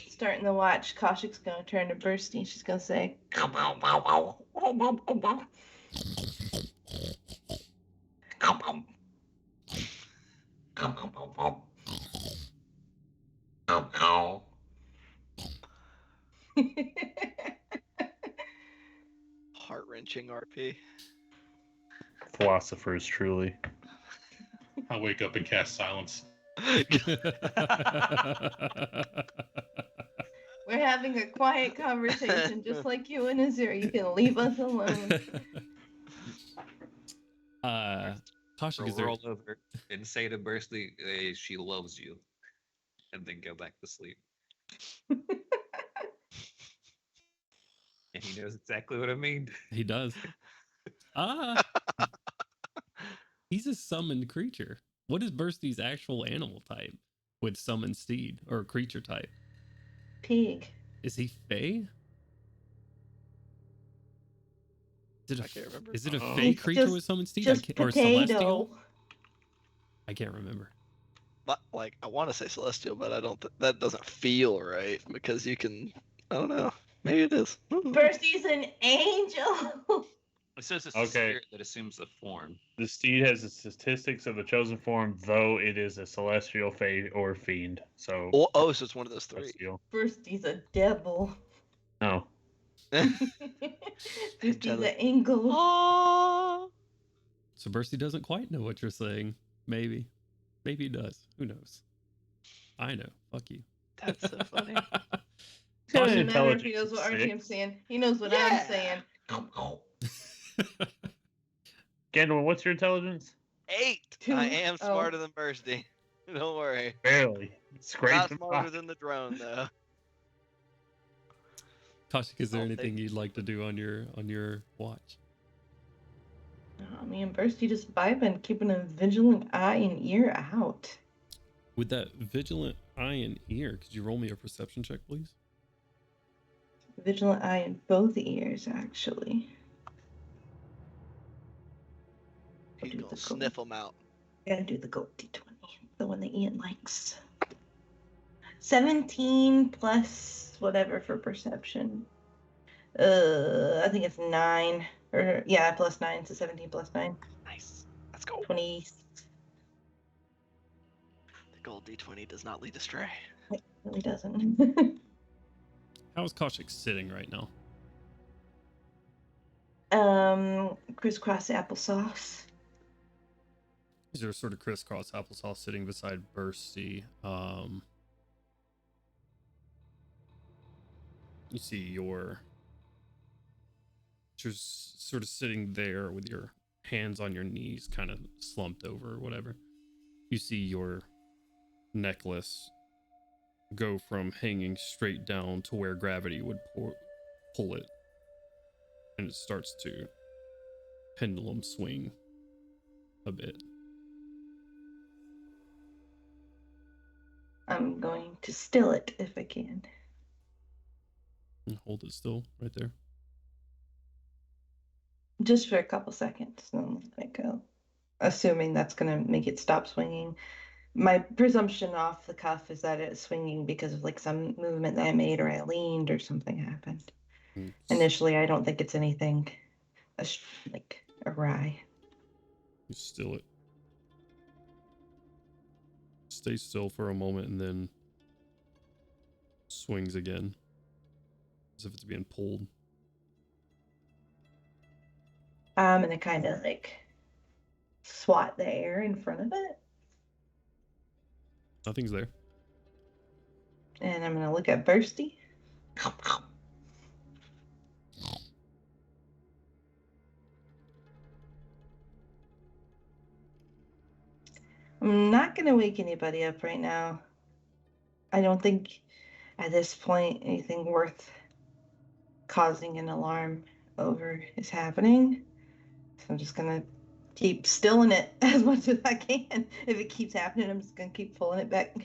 Starting the watch, Kaushik's gonna turn to Bursty and she's gonna say,
heart-wrenching RP.
Philosophers, truly.
I wake up and cast silence.
We're having a quiet conversation, just like you and Azure. You can leave us alone.
Toshik, is there...
roll over and say to Bursty, she loves you, and then go back to sleep. And he knows exactly what I mean.
He does. He's a summoned creature. What is Bursty's actual animal type with summoned steed or creature type?
Pig.
Is he Fey?
I can't remember.
Is it a
Uh-oh.
Fey
It's
creature
just-
with summoned steed?
Just
Or celestial?
potato.
I can't remember.
But, like, I want to say celestial, but I don't. That doesn't feel right because you can. I don't know. Maybe it is.
Bursty's an angel.
It says it's
Okay.
a spirit that assumes the form.
The steed has the statistics of a chosen form, though it is a celestial, fey, or fiend. So
Oh, so it's one of those three.
celestial.
Bursty's a devil.
No.
Bursty's an
Angelic.
angel.
Oh.
So Bursty doesn't quite know what you're saying. Maybe. Maybe he does. Who knows? I know. Fuck you.
That's so funny.
Doesn't
Toshik
matter if he
intelligence
knows
is
what
six.
RTM's saying. He knows what
Yeah.
I'm saying.
Gandalf, what's your intelligence?
8.
Two.
I am
Oh.
smarter than Bursty. Don't worry.
Barely. Scrape
Not
the
smarter
five.
than the drone though.
Toshik, is there
I'll take
anything you'd like to do on your watch?
Me and Bursty just vibing, keeping a vigilant eye and ear out.
With that vigilant eye and ear, could you roll me a perception check, please?
Vigilant eye in both ears, actually. I'll
He's
do
gonna
the
sniff them out.
Gotta do the gold D20, the one that Ian likes. 17 plus whatever for perception. I think it's 9. Or yeah, plus 9, so 17 plus 9.
Nice. Let's go.
20.
The gold D20 does not lead astray.
It really doesn't.
How is Koshik sitting right now?
Crisscross applesauce.
Is there a sort of crisscross applesauce sitting beside Bursty? You see you're sort of sitting there with your hands on your knees, kind of slumped over or whatever. You see your necklace go from hanging straight down to where gravity would pull it, and it starts to pendulum swing a bit.
I'm going to still it if I can.
And hold it still right there.
Just for a couple seconds, and then let it go. Assuming that's going to make it stop swinging. My presumption off the cuff is that it's swinging because of like some movement that I made or I leaned or something happened. Initially, I don't think it's anything like awry.
You still it. Stay still for a moment and then swings again. As if it's being pulled.
I'm gonna kind of like swat the air in front of it.
Nothing's there.
And I'm gonna look at Bursty. I'm not gonna wake anybody up right now. I don't think at this point anything worth causing an alarm over is happening. So I'm just gonna keep stilling it as much as I can. If it keeps happening, I'm just gonna keep pulling it back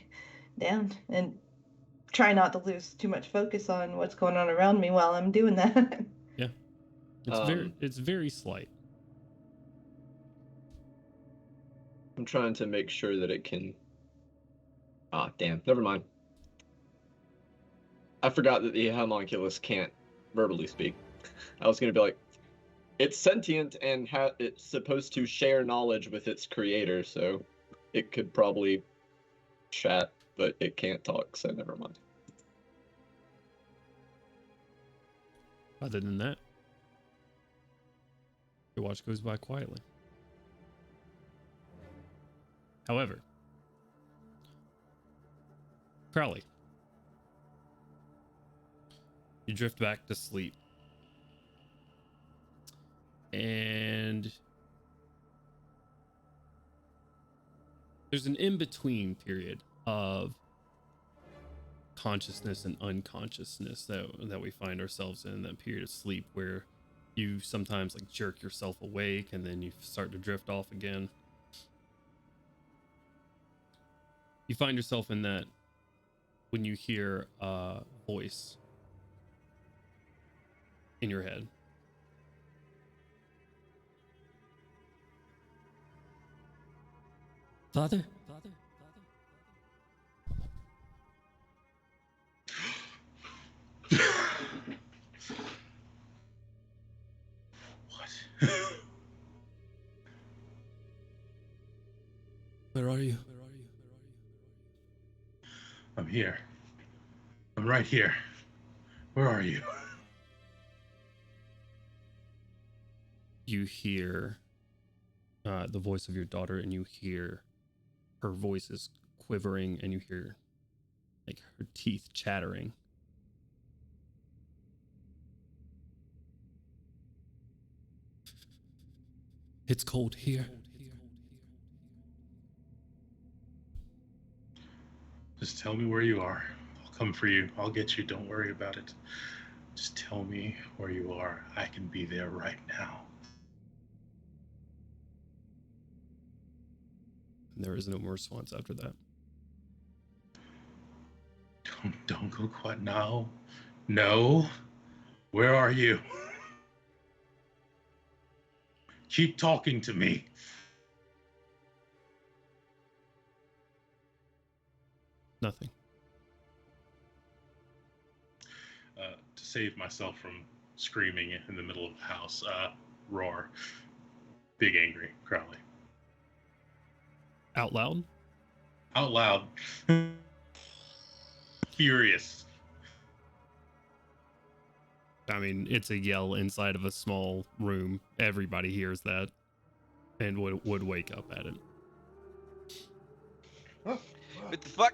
down and try not to lose too much focus on what's going on around me while I'm doing that.
Yeah. It's very slight.
I'm trying to make sure that it can. Ah, damn. Never mind. I forgot that the homunculus can't verbally speak. I was gonna be like, it's sentient and it's supposed to share knowledge with its creator, so it could probably chat, but it can't talk, so never mind.
Other than that, watch goes by quietly. However, Crowley, you drift back to sleep. And there's an in-between period of consciousness and unconsciousness that we find ourselves in that period of sleep where you sometimes like jerk yourself awake and then you start to drift off again. You find yourself in that when you hear a voice in your head. Father?
What?
Where are you?
I'm here. I'm right here. Where are you?
You hear the voice of your daughter, and you hear her voice is quivering, and you hear like her teeth chattering. It's cold here.
Just tell me where you are. I'll come for you. I'll get you. Don't worry about it. Just tell me where you are. I can be there right now.
And there is no more response after that.
Don't go quite now. No. Where are you? Keep talking to me.
Nothing.
To save myself from screaming in the middle of the house, roar. Big angry Crowley.
Out loud?
Out loud. Furious.
I mean, it's a yell inside of a small room. Everybody hears that and would wake up at it.
What the fuck?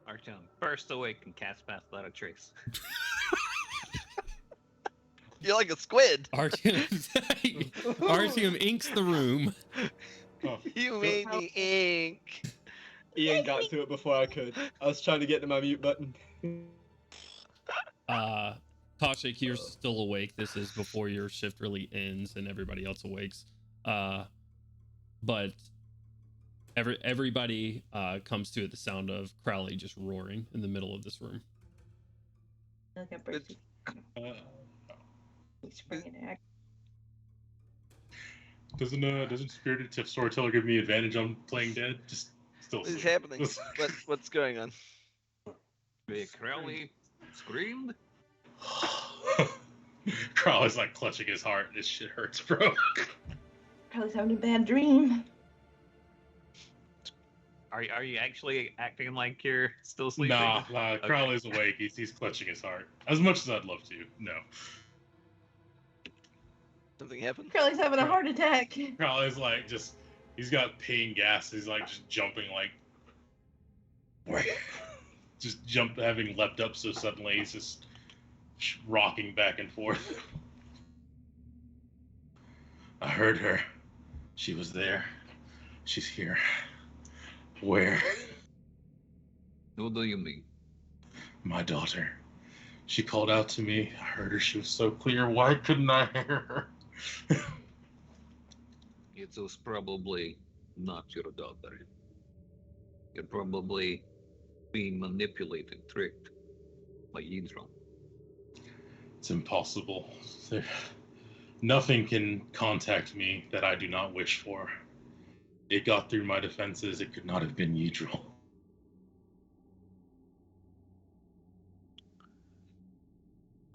Artyom burst awake and cast Pass Without a Trace.
You're like a squid.
Artyom inks the room.
Oh.
You made me ink.
Ian got to it before I could. I was trying to get to my mute button.
Toshik, you're still awake. This is before your shift really ends and everybody else awakes. But everybody comes to at the sound of Crowley just roaring in the middle of this room.
Look at Percy. He's bringing it.
Doesn't Spirited Storyteller give me advantage on playing dead? Just still.
What is happening? What's going on?
Crowley screamed.
Crowley's like clutching his heart. This shit hurts, bro.
Crowley's having a bad dream.
Are you actually acting like you're still sleeping?
Nah,
Okay.
Crowley's awake. He's clutching his heart. As much as I'd love to, no.
Something happened?
Crowley's having a heart attack.
Crowley's like he's got pain gas. He's like just jumping like, just having leapt up so suddenly. He's just rocking back and forth. I heard her. She was there. She's here. Where?
What do you mean?
My daughter. She called out to me. I heard her. She was so clear. Why couldn't I hear her?
It was probably not your daughter. You're probably being manipulated, tricked by Eberron.
It's impossible. Nothing can contact me that I do not wish for. It got through my defenses. It could not have been Eberron.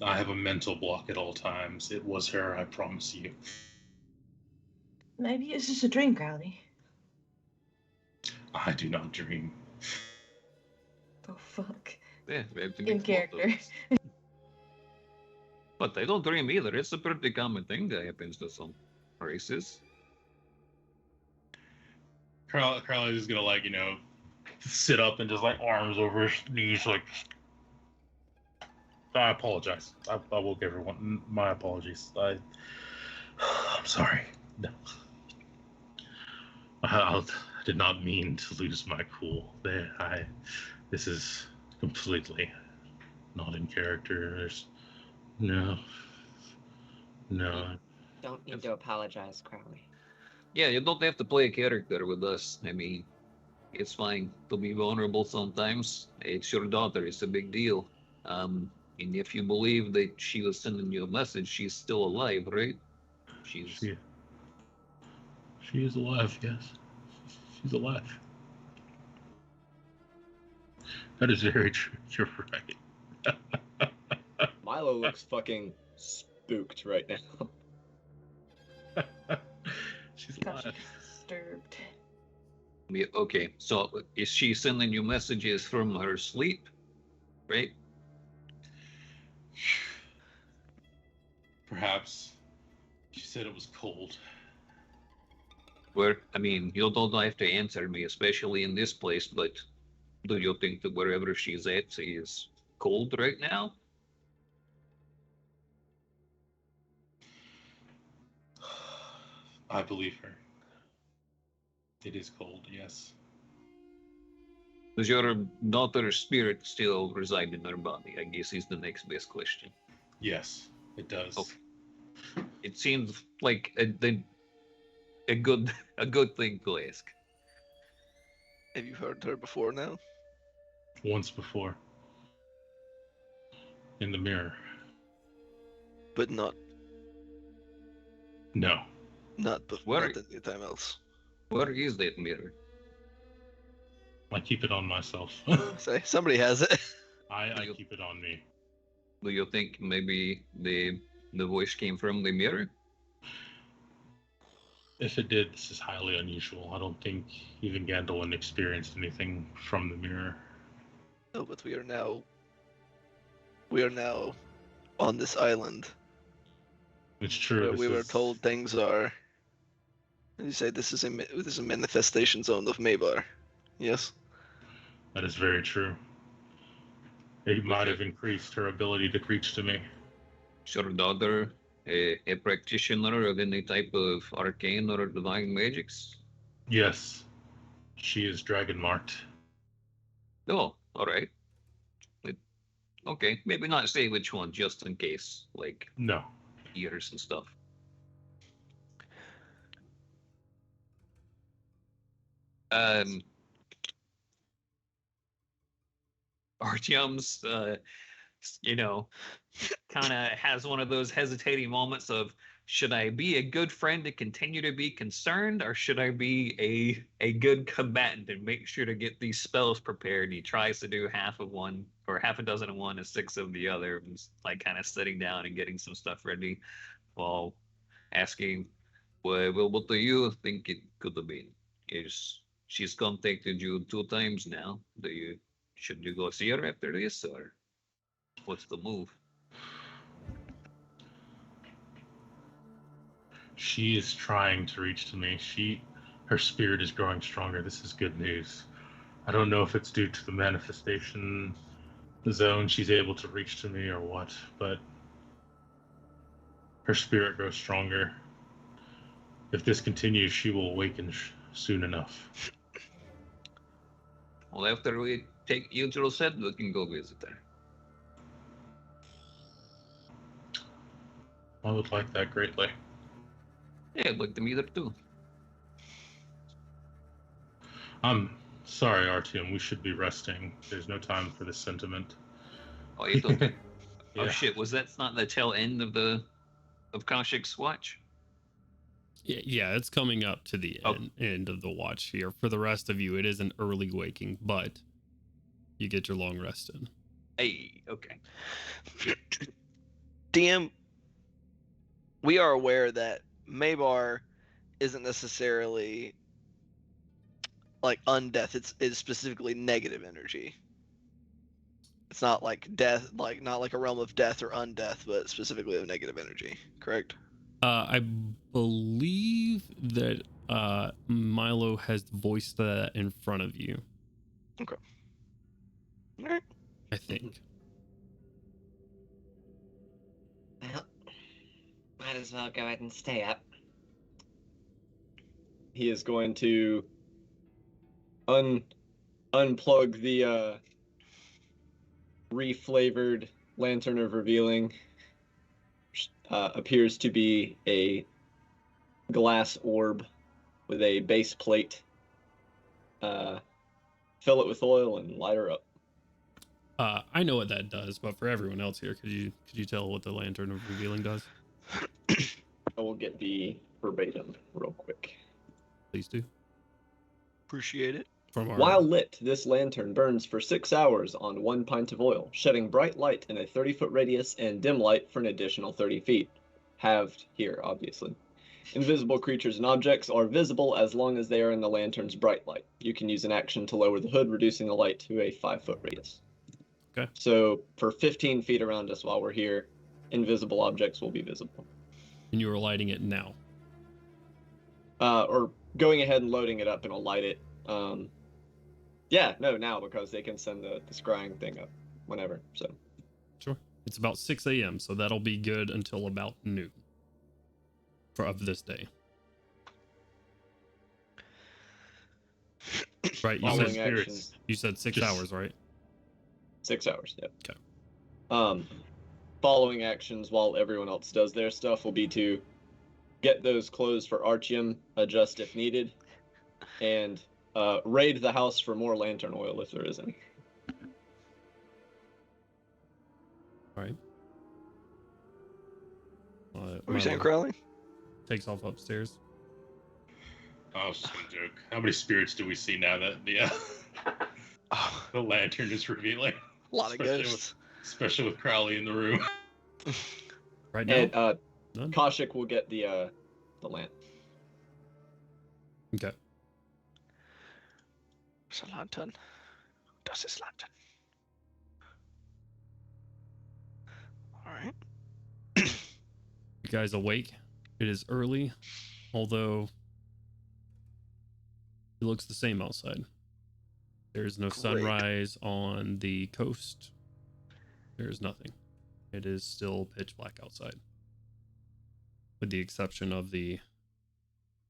I have a mental block at all times. It was her, I promise you.
Maybe it's just a dream, Crowley.
I do not dream.
Oh, fuck.
Yeah, we have to
In
get
character.
But I don't dream either. It's a pretty common thing that happens to some races.
Carly is gonna like, sit up and just like arms over his knees, like. I apologize. I will give everyone my apologies. I'm sorry. No. I did not mean to lose my cool. This is completely not in character. There's no.
Don't need to apologize, Crowley.
Yeah, you don't have to play a character with us. I mean, it's fine to be vulnerable sometimes. It's your daughter. It's a big deal. And if you believe that she was sending you a message, she's still alive, right?
She is alive. Yes, she's alive. That is very true. You're right.
Milo looks fucking spooked right now.
She's
Gosh,
alive.
disturbed.
Yeah, okay, so is she sending you messages from her sleep, right?
Perhaps. She said it was cold.
Where, I mean, you don't have to answer me, especially in this place, but do you think that wherever she's at is cold right now?
I believe her. It is cold, yes.
Does your daughter's spirit still reside in her body? I guess is the next best question.
Yes, it does.
Okay. It seems like a good thing to ask.
Have you heard her before now?
Once before. In the mirror.
But not
No.
not any time else.
Where is that mirror?
I keep it on myself.
Say somebody has it.
I keep it on me.
Do you think maybe the voice came from the mirror?
If it did, this is highly unusual. I don't think even Gandalf experienced anything from the mirror.
No, but we are now on this island.
It's true.
Where we were told things are. You say this is a manifestation zone of Maybar. Yes.
That is very true. It might have increased her ability to reach to me.
Is your daughter a practitioner of any type of arcane or divine magics?
Yes. She is dragon marked.
Oh, all right. Okay, maybe not say which one, just in case, like
No.
ears and stuff. Artyom's, kind of has one of those hesitating moments of, should I be a good friend to continue to be concerned, or should I be a good combatant and make sure to get these spells prepared? He tries to do half of one, or half a dozen of one and 6 of the other, like kind of sitting down and getting some stuff ready while asking, well, what do you think it could have been? She's contacted you 2 times now. Should you go see her after this, or what's the move?
She is trying to reach to me. Her spirit is growing stronger. This is good news. I don't know if it's due to the manifestation zone she's able to reach to me or what, but her spirit grows stronger. If this continues, she will awaken soon enough.
Well, after we take Yujiro said, we can go visit her.
I would like that greatly.
Yeah, I'd like to meet her too.
I'm sorry, Artyom. We should be resting. There's no time for this sentiment.
Oh, you don't?
Yeah.
Oh shit! Was that not the tail end of Kaushik's watch?
Yeah, it's coming up to the end of the watch here. For the rest of you, it is an early waking, but you get your long rest in.
Hey, okay.
DM, we are aware that Maybar isn't necessarily like undeath. It's specifically negative energy. It's not like death, like not like a realm of death or undeath, but specifically of negative energy. Correct?
I believe that Milo has voiced that in front of you.
Okay. All right.
I think.
Well, might as well go ahead and stay up.
He is going to unplug the reflavored Lantern of Revealing. Appears to be a glass orb with a base plate. Fill it with oil and light her up.
I know what that does, but for everyone else here, could you tell what the Lantern of Revealing does?
I will get the verbatim real quick.
Please do.
Appreciate it.
From our
While lit, this lantern burns for 6 hours on 1 pint of oil, shedding bright light in a 30-foot radius and dim light for an additional 30 feet. Halved here, obviously. Invisible creatures and objects are visible as long as they are in the lantern's bright light. You can use an action to lower the hood, reducing the light to a 5-foot radius.
Okay.
So for 15 feet around us while we're here, invisible objects will be visible.
and you are lighting it now.
Or going ahead and loading it up and I'll light it. Yeah, no, now, because they can send the scrying thing up whenever, so.
Sure. It's about 6 a.m., so that'll be good until about noon of this day. Right,
Following actions.
you said 6 hours, right?
6 hours, yeah.
Okay.
Following actions while everyone else does their stuff will be to get those closed for Archium, adjust if needed, and raid the house for more lantern oil if there is any.
All right.
What were you saying, Crowley?
Takes off upstairs.
Oh, I was just gonna joke. How many spirits do we see now that the lantern is revealing?
A lot of ghosts.
Especially with Crowley in the room.
Right now?
And
None?
Kaushik will get the lamp.
Okay.
There's a lantern. Das ist lantern. All right.
You guys awake? It is early, although it looks the same outside. There's no sunrise on the coast. There's nothing. It is still pitch black outside, with the exception of the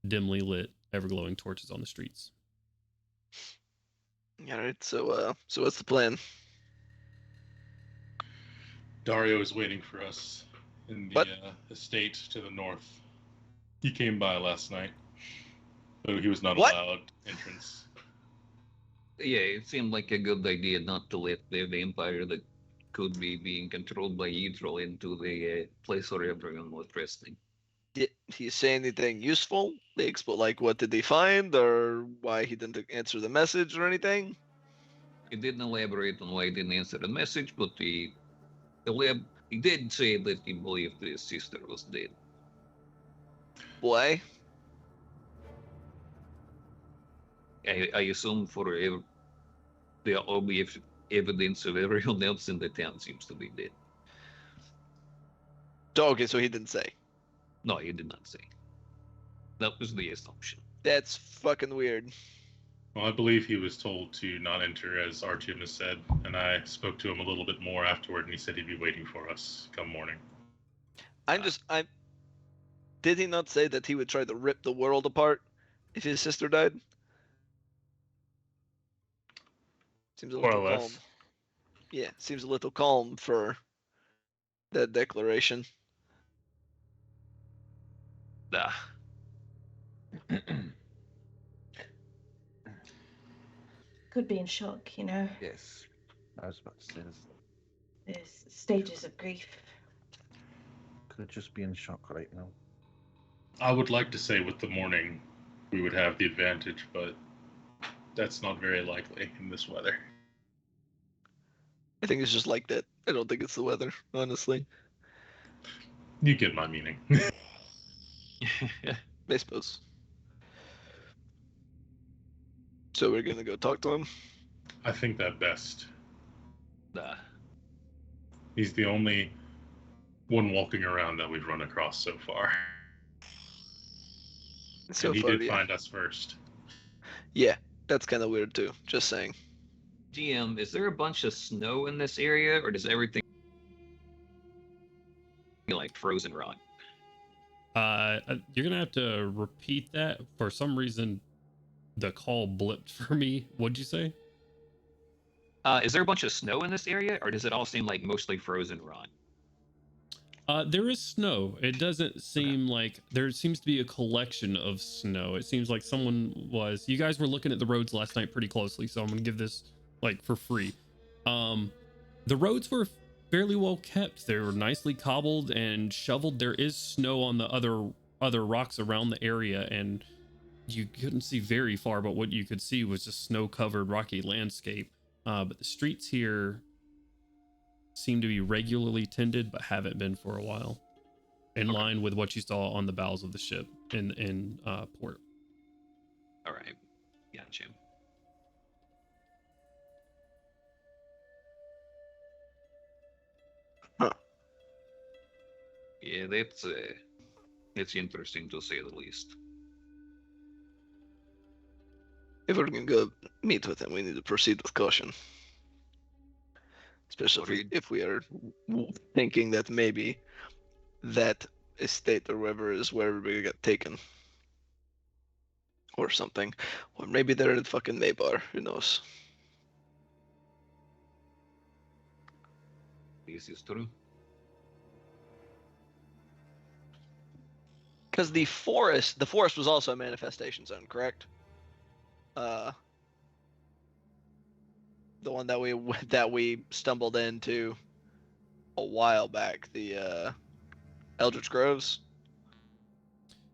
dimly lit, ever-glowing torches on the streets.
All right. So what's the plan?
Dario is waiting for us in the estate to the north. He came by last night, but he was not allowed entrance.
Yeah, it seemed like a good idea not to let the vampire that could be being controlled by Yidril into the place where everyone was resting.
Did he say anything useful? They like, what did they find, or why he didn't answer the message or anything?
He didn't elaborate on why he didn't answer the message, but he did say that he believed his sister was dead.
Why?
I assume for the obvious evidence of everyone else in the town seems to be dead.
Oh, okay, so he didn't say.
No, he did not say. That was the assumption.
That's fucking weird.
Well, I believe he was told to not enter, as Artyom has said, and I spoke to him a little bit more afterward, and he said he'd be waiting for us come morning.
Did he not say that he would try to rip the world apart if his sister died? Seems a little calm. Yeah, seems a little calm for that declaration.
Nah.
Could be in shock, you know.
Yes, I was about to say this.
There's stages of grief.
Could just be in shock right now.
I would like to say with the morning we would have the advantage, but that's not very likely in this weather.
I think it's just like that. I don't think it's the weather, honestly.
You get my meaning.
I suppose. So we're gonna go talk to him?
I think that best.
Nah.
He's the only one walking around that we've run across so far.
So
and he
far,
did
yeah.
find us first.
Yeah, that's kind of weird too. Just saying.
GM, is there a bunch of snow in this area, or does everything feel like frozen rock?
You're gonna have to repeat that. For some reason, the call blipped for me. What'd you say?
Is there a bunch of snow in this area, or does it all seem like mostly frozen rock?
There is snow. It doesn't seem like there seems to be a collection of snow. It seems like someone was. You guys were looking at the roads last night pretty closely, so I'm gonna give this like for free. The roads were fairly well kept. They were nicely cobbled and shoveled. There is snow on the other rocks around the area, and you couldn't see very far, but what you could see was just snow-covered rocky landscape. But the streets here seem to be regularly tended, but haven't been for a while, in line with what you saw on the bows of the ship in port.
All right, gotcha.
Huh.
Yeah, that's interesting to say the least.
If we're gonna go meet with him, we need to proceed with caution. Especially if we are thinking that maybe that estate or wherever is where everybody got taken. Or something. Or maybe they're in fucking Maybar. Who knows?
This is true.
Because the forest was also a manifestation zone, correct? The one that we stumbled into a while back, the Eldritch Groves.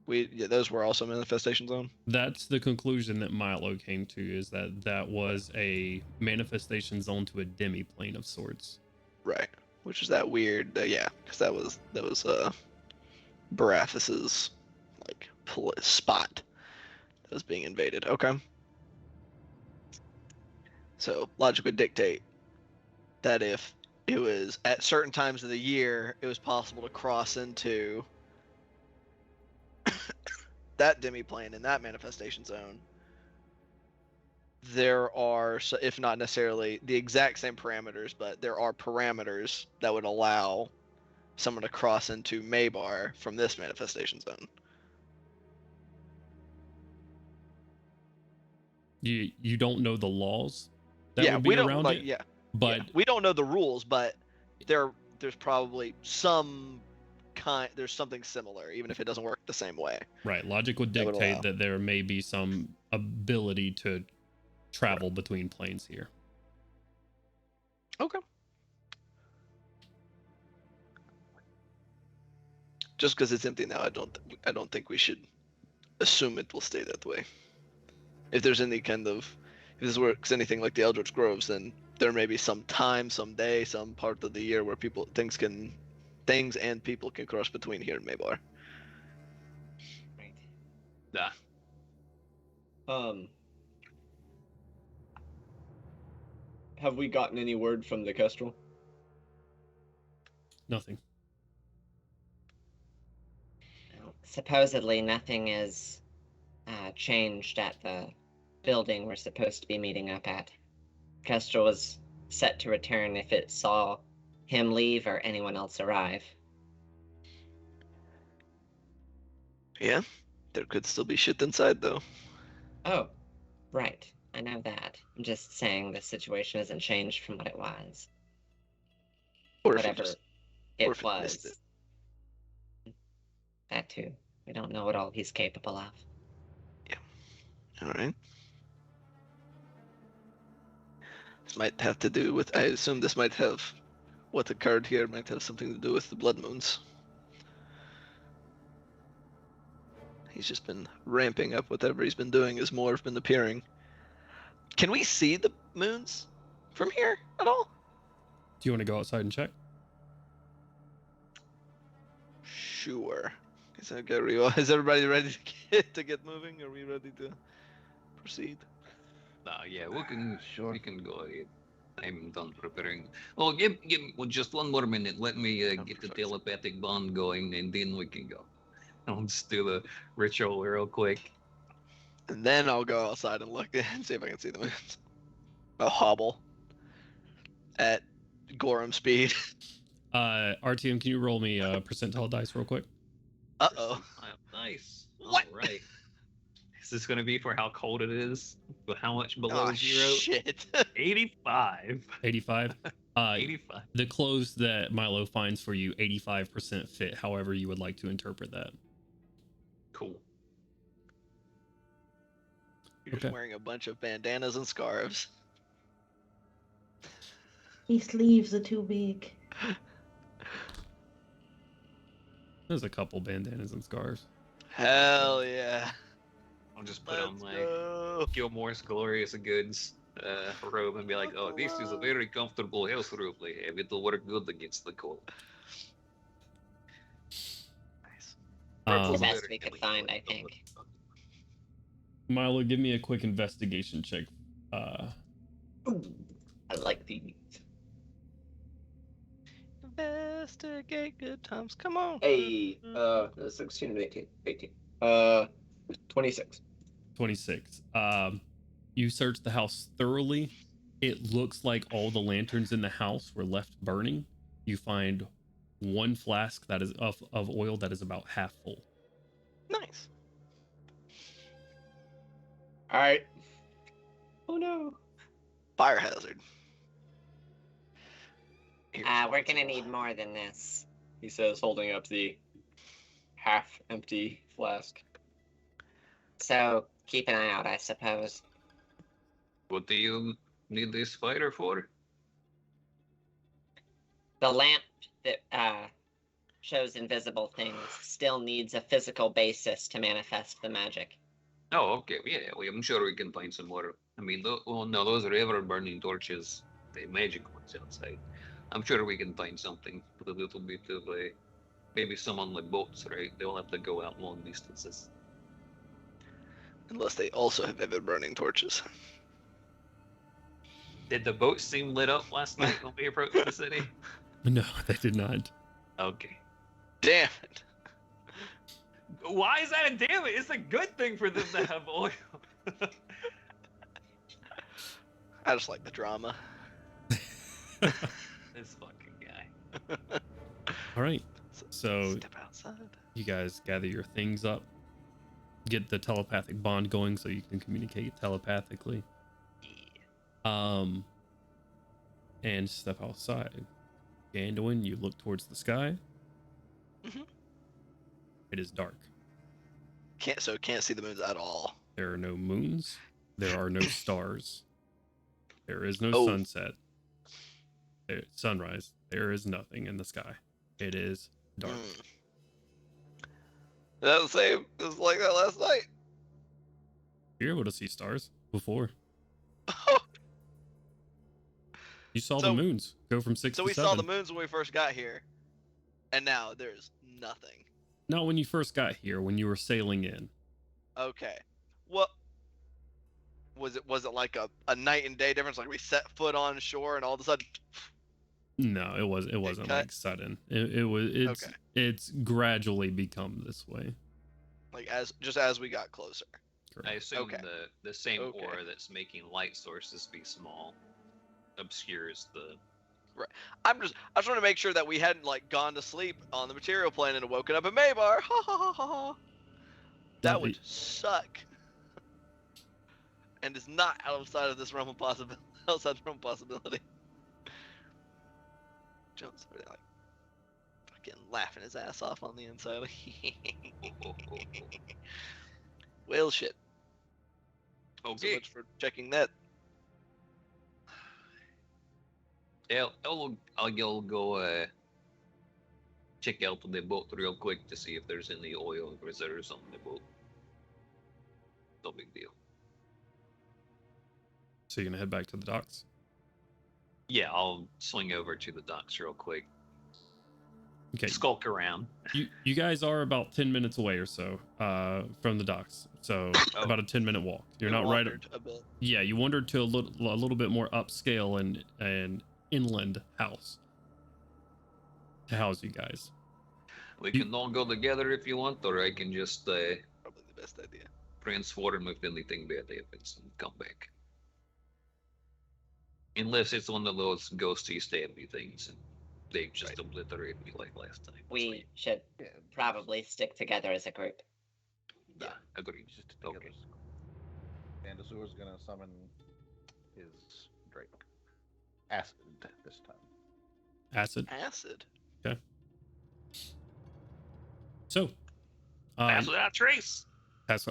Those were also manifestation zone.
That's the conclusion that Milo came to, is that was a manifestation zone to a demi-plane of sorts.
Right, which is that weird, because that was Barathus's like spot that was being invaded. Okay. So logic would dictate that if it was at certain times of the year, it was possible to cross into that demi-plane in that manifestation zone. There are, if not necessarily the exact same parameters, but there are parameters that would allow someone to cross into Maybar from this manifestation zone.
You don't know the laws that would be
we don't
around
like
it, but
we don't know the rules, but there's probably some kind. There's something similar, even if it doesn't work the same way.
right, logic would dictate that there may be some ability to travel between planes here.
Okay. Just because it's empty now, I don't think we should assume it will stay that way. If there's any kind of, if this works anything like the Eldritch Groves, then there may be some time, some day, some part of the year where things and people can cross between here and Maybar.
Right.
Yeah.
Have we gotten any word from the Kestrel?
Nothing.
Supposedly nothing is changed at the building we're supposed to be meeting up at. Kestrel was set to return if it saw him leave or anyone else arrive.
Yeah, there could still be shit inside though.
Oh, right. I know that. I'm just saying the situation hasn't changed from what it was.
Or
Whatever
if
it was. It. That too. We don't know what all he's capable of.
Yeah. All right. This might have to do with. I assume this might have. What occurred here might have something to do with the blood moons. He's just been ramping up whatever he's been doing as more have been appearing. Can we see the moons from here at all?
Do you want to go outside and check?
Sure. Is everybody ready to get moving? Are we ready to proceed?
Yeah, we can go ahead. I'm done preparing. Oh, give well, just one more minute. Let me get the
perfect.
telepathic bond going, and then we can go. I'll just do the ritual real quick.
And then I'll go outside and look and see if I can see the moons. I'll hobble at Gorham speed.
RTM, can you roll me percentile dice real quick?
Uh-oh.
Nice.
What?
All right. Is this going to be for how cold it is? But how much below
Oh,
zero?
shit.
85.
85.
85.
The clothes that Milo finds for you, 85% fit however you would like to interpret that.
Cool.
You're
Okay.
just wearing a bunch of bandanas and scarves.
His sleeves are too big.
There's a couple bandanas and scarves.
Hell yeah.
I'll just put
Let's
on my
go.
Gilmore's Glorious Goods robe and be like, oh, this is a very comfortable house robe I have. It'll work good against the cold.
Nice.
That's the
Um,
best we could find, I think.
Milo, give me a quick investigation check.
Ooh, I like these.
Investigate good times. Come on.
Hey, 16 and 18. 26.
26. You search the house thoroughly. It looks like all the lanterns in the house were left burning. You find one flask that is of oil that is about half full.
Nice.
All right. Oh no.
Fire hazard.
We're gonna need more than this.
He says, holding up the half-empty flask.
So keep an eye out, I suppose.
What do you need this fighter for?
The lamp that shows invisible things still needs a physical basis to manifest the magic.
Oh, okay. Yeah, I'm sure we can find some more. I mean, no, those are ever-burning torches. The magic ones outside. I'm sure we can find something with a little bit of maybe some on the boats, right? They'll have to go out long distances.
Unless they also have vivid burning torches.
Did the boat seem lit up last night when we approached the city?
No, they did not.
Okay.
Damn it.
Why is that a damn it? It's a good thing for them to have oil.
I just like the drama.
This fucking guy.
All right. So
Step outside.
you guys gather your things up, get the telepathic bond going so you can communicate telepathically. And step outside. Gandolin, you look towards the sky.
Mhm.
It is dark.
Can't see the moons at all.
There are no moons. There are no stars. There is no
Oh.
sunset. Sunrise. There is nothing in the sky. It is dark.
That was the same. It was like that last night.
You're able to see stars before.
Oh,
You saw
So-
the moons go from 6
so
to
we
7.
saw the moons when we first got here, and now there's nothing.
Not when you first got here, when you were sailing in.
Okay. What was it? Was it like a night and day difference? Like we set foot on shore and all of a sudden,
No, it wasn't
cut?
like sudden. It's gradually become this way.
like as we got closer.
I
Correct.
assume
Okay.
the same
Okay.
aura that's making light sources be small obscures the.
I just want to make sure that we hadn't like gone to sleep on the material plane and woken up in Maybar. Ha ha ha ha ha. That
That'd
would
be-
suck. And it's not outside of this realm of possibility. Outside the realm of possibility. Jones really like fucking laughing his ass off on the inside. Well, shit. So
Okay.
much for checking that.
I'll go check out the boat real quick to see if there's any oil reserves on the boat. No big deal.
So you're gonna head back to the docks.
Yeah, I'll swing over to the docks real quick.
Okay.
skulk around.
You guys are about 10 minutes away or so from the docks. So about a 10-minute walk. You're not right.
A bit.
Yeah, you wandered to a little bit more upscale and inland house to house you guys.
We can all go together if you want, or I can just
Probably the best idea.
transform if anything bad happens and come back. Unless it's one of those ghosty stabby things and they just obliterate me like last time.
We should probably stick together as a group.
Yeah, agreed.
Just
Okay.
together. And Azur's gonna summon his Drake. Acid this time.
Acid.
Acid.
Okay. So,
Pass without trace.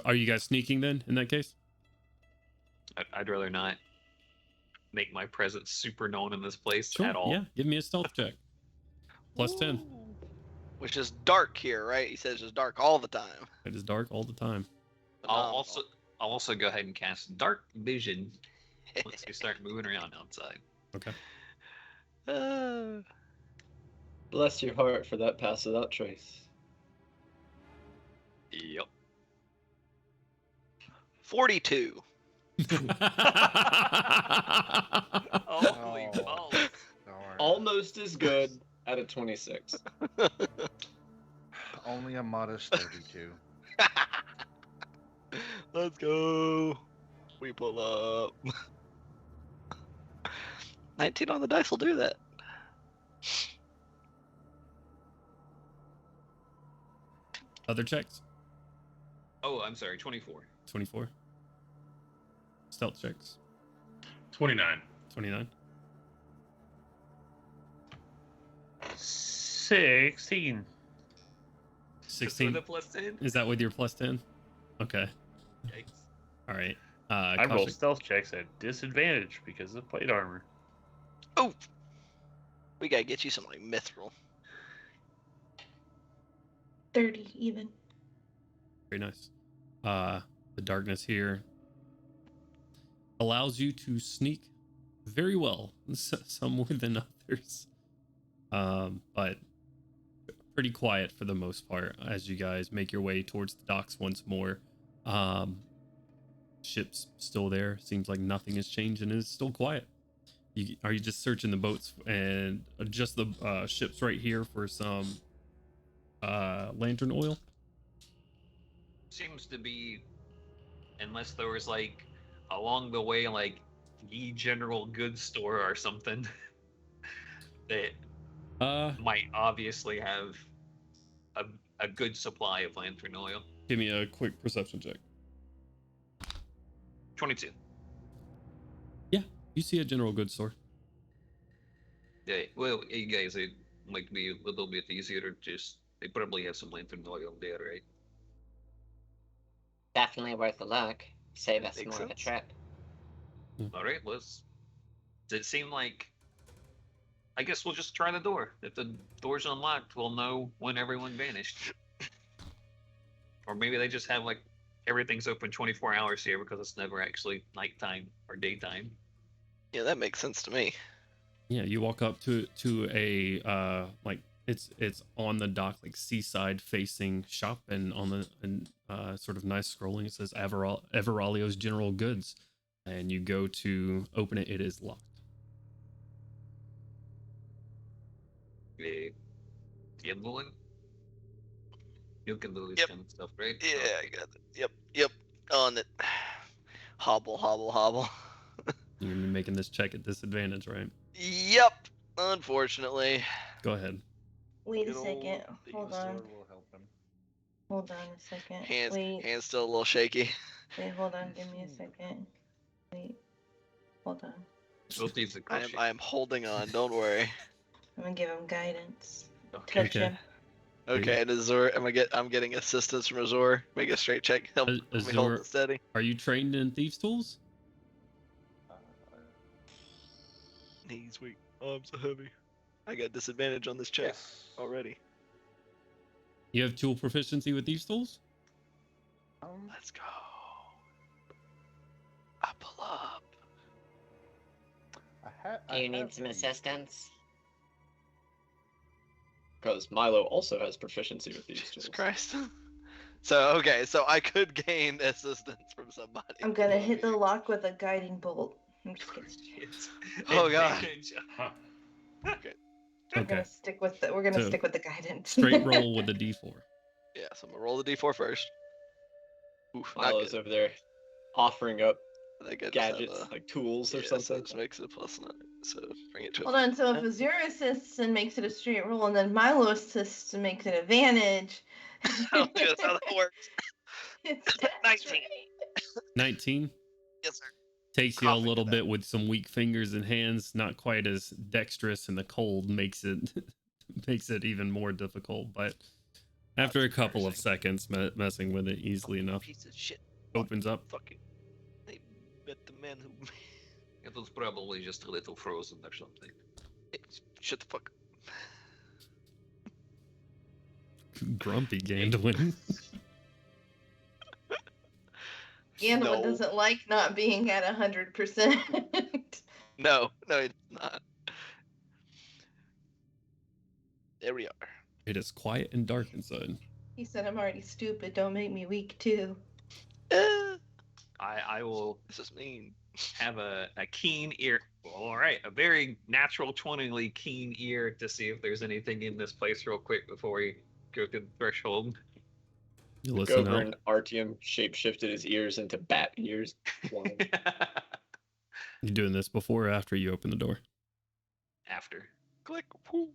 are you guys sneaking then? In that case,
I'd rather not make my presence super known in this place
sure.
at all.
Yeah, give me a stealth check. +10.
Which is dark here, right? He says it's dark all the time.
It is dark all the time.
I'll also go ahead and cast Dark Vision once we start moving around outside.
Okay.
Bless your heart for that pass without trace.
Yep.
42.
Holy balls.
Almost as good at a 26.
Only a modest 32.
Let's go. We pull up. 19 on the dice will do that.
Other checks?
Oh, I'm sorry, 24.
24. Stealth checks.
29.
29.
16.
16.
With a +10?
Is that with your +10? Okay.
Yikes.
All right.
I roll
Kaushik.
stealth checks at disadvantage because of plate armor.
Oh! We gotta get you some like mithril.
30 even.
Very nice. The darkness here allows you to sneak very well, some more than others. But pretty quiet for the most part as you guys make your way towards the docks once more. Ship's still there. Seems like nothing has changed and it's still quiet. Are you just searching the boats and just the ships right here for some lantern oil?
Seems to be, unless there was like along the way like Ye General Goods Store or something that might obviously have a good supply of lantern oil.
Give me a quick perception check.
22.
Yeah, you see a general goods store.
Yeah, well, you guys, it might be a little bit easier to just, they probably have some lantern oil there, right?
Definitely worth a look. Save us
Makes
more of a
sense.
trip.
All right, does it seem like, I guess we'll just try the door. If the door's unlocked, we'll know when everyone vanished. Or maybe they just have like, everything's open 24 hours here because it's never actually nighttime or daytime.
Yeah, that makes sense to me.
Yeah, you walk up to a like it's on the dock, like seaside facing shop, and on the sort of nice scrolling it says Everalio's General Goods, and you go to open it. It is locked.
Yeah, Mullen? You can do this
Yep.
kind of stuff, right?
Yeah, I got it. Yep. On it. Hobble, hobble, hobble.
You're gonna be making this check at disadvantage, right?
Yep. Unfortunately.
Go ahead.
Wait a
Good old
second. Hold on.
Azur will help him.
Hold on a second.
Hands still a little shaky.
Wait, hold on. Give me a second. Wait. Hold on.
Both these are
I am holding on. Don't worry.
I'm gonna give him guidance.
Okay.
Touch
Okay.
him.
Okay, and Azur, I'm getting assistance from Azur. Make a straight check. Help me hold
Azur,
it steady.
are you trained in thieves' tools?
Knees weak. Arms are heavy. I got disadvantage on this check
Yes.
already.
You have tool proficiency with thieves' tools?
Let's go. I pull up.
Do you need some assistance?
because Milo also has proficiency with these
Jesus
tools.
Christ. So I could gain assistance from somebody.
I'm gonna hit the lock with a guiding bolt. I'm just kidding.
Oh, God.
Advantage.
Huh.
Okay.
We're
Okay.
gonna stick with the guidance.
Straight roll with a d4.
Yeah, so I'm gonna roll the d4 first. Oof, not
Milo's
good.
over there offering up
I think I just have
gadgets,
a,
like tools or
yeah, so
something.
it just makes it a +9. So bring it to
Hold on, so if Azura assists and makes it a straight roll, and then Milo assists and makes it advantage.
Oh, that's how that works.
It's
19.
19
Yes, sir.
takes you a
Coughing
little
to
bit
that.
with some weak fingers and hands. Not quite as dexterous, and the cold makes it makes it even more difficult. But after a
That's
couple of
embarrassing.
seconds messing with it easily enough,
Piece of shit.
opens up.
Fucking. They bet the man who.
It was probably just a little frozen or something.
Shut the fuck
Grumpy Gandolin.
Gandalf
No.
doesn't like not being at 100%.
No, it's not. There we are.
It is quiet and dark inside.
He said, "I'm already stupid. Don't make me weak too."
I will
This is mean.
have a keen ear. All right, a very natural 20-ly keen ear to see if there's anything in this place real quick before we go through the threshold.
You
Look
listen
over
out.
and Artyom shapeshifted his ears into bat ears. Flying.
You doing this before or after you open the door?
After.
Click. Whoo.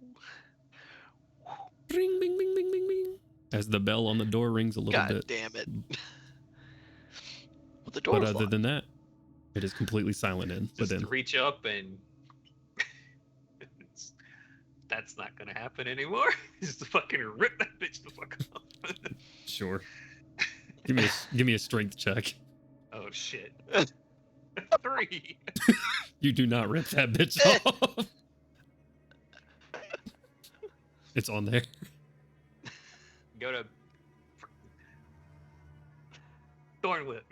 Ring, bing, bing, bing, bing, bing. As the bell on the door rings a little
God
bit.
damn it. Well, the door
But
was
other
locked.
than that, it is completely silent
Just
within.
reach up and that's not gonna happen anymore. Just fucking rip that bitch the fuck off.
Sure. Give me a strength check.
Oh shit. 3.
You do not rip that bitch off. It's on there.
Go to Thorn Whip.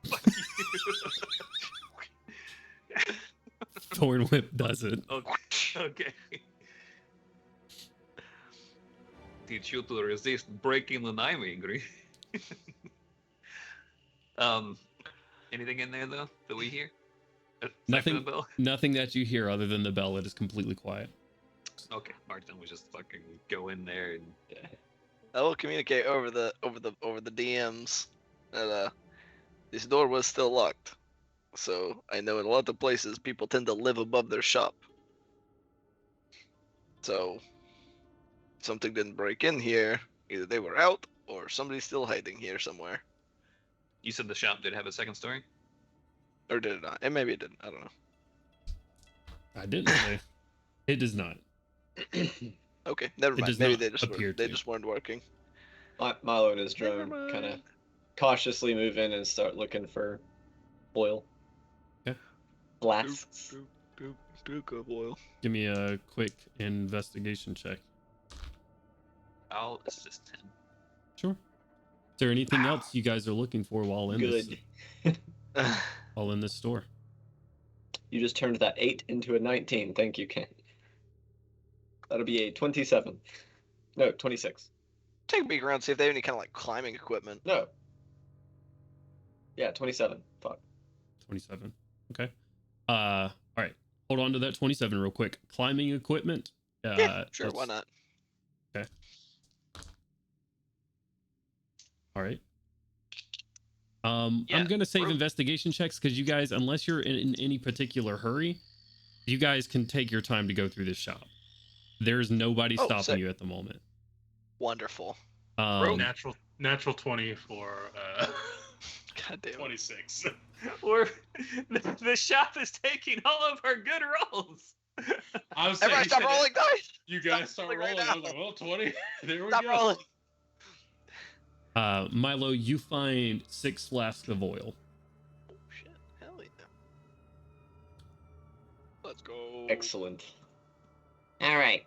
Fuck you.
Thorn Whip does it.
Okay. Teach you to resist breaking when I'm angry. Anything in there though that we hear? Aside from
Nothing.
the bell?
Nothing that you hear other than the bell. It is completely quiet.
Okay, Martin was just fucking go in there and
I will communicate over the DMs that this door was still locked. So I know in a lot of places people tend to live above their shop. So if something didn't break in here, either they were out or somebody's still hiding here somewhere.
you said the shop did have a second story?
Or did it not? And maybe it didn't. I don't know.
I didn't say. It does not.
Okay, never
It
mind.
does
Maybe
not
they just
appear
they
to.
just weren't working.
Milo and his
Never
drone kind of
mind.
cautiously move in and start looking for oil.
Okay.
Blasts.
Duke of oil.
Give me a quick investigation check.
Oh, it's just 10.
Sure. Is there anything else you guys are looking for while in
Good.
this store?
You just turned that 8 into a 19. Thank you, Ken. That'll be a 27. No, 26.
Take a peek around, see if they have any kind of like climbing equipment.
No. Yeah, 27. Fuck.
27. Okay. All right. Hold on to that 27 real quick. Climbing equipment.
Yeah, sure, why not?
Okay. All right. I'm
Yeah,
gonna save
bro.
investigation checks because you guys, unless you're in any particular hurry, you guys can take your time to go through this shop. There's nobody
Oh,
stopping
sick.
you at the moment.
Wonderful.
Natural 20 for
God damn it.
26.
Or the shop is taking all of our good rolls.
I was saying,
Everybody stop rolling dice!
you guys
stop
start
rolling
rolling.
right
I was like, well, 20. There we
Stop
go.
rolling!
Milo, you find 6 flasks of oil.
Oh shit, hell yeah. Let's go.
Excellent.
All right,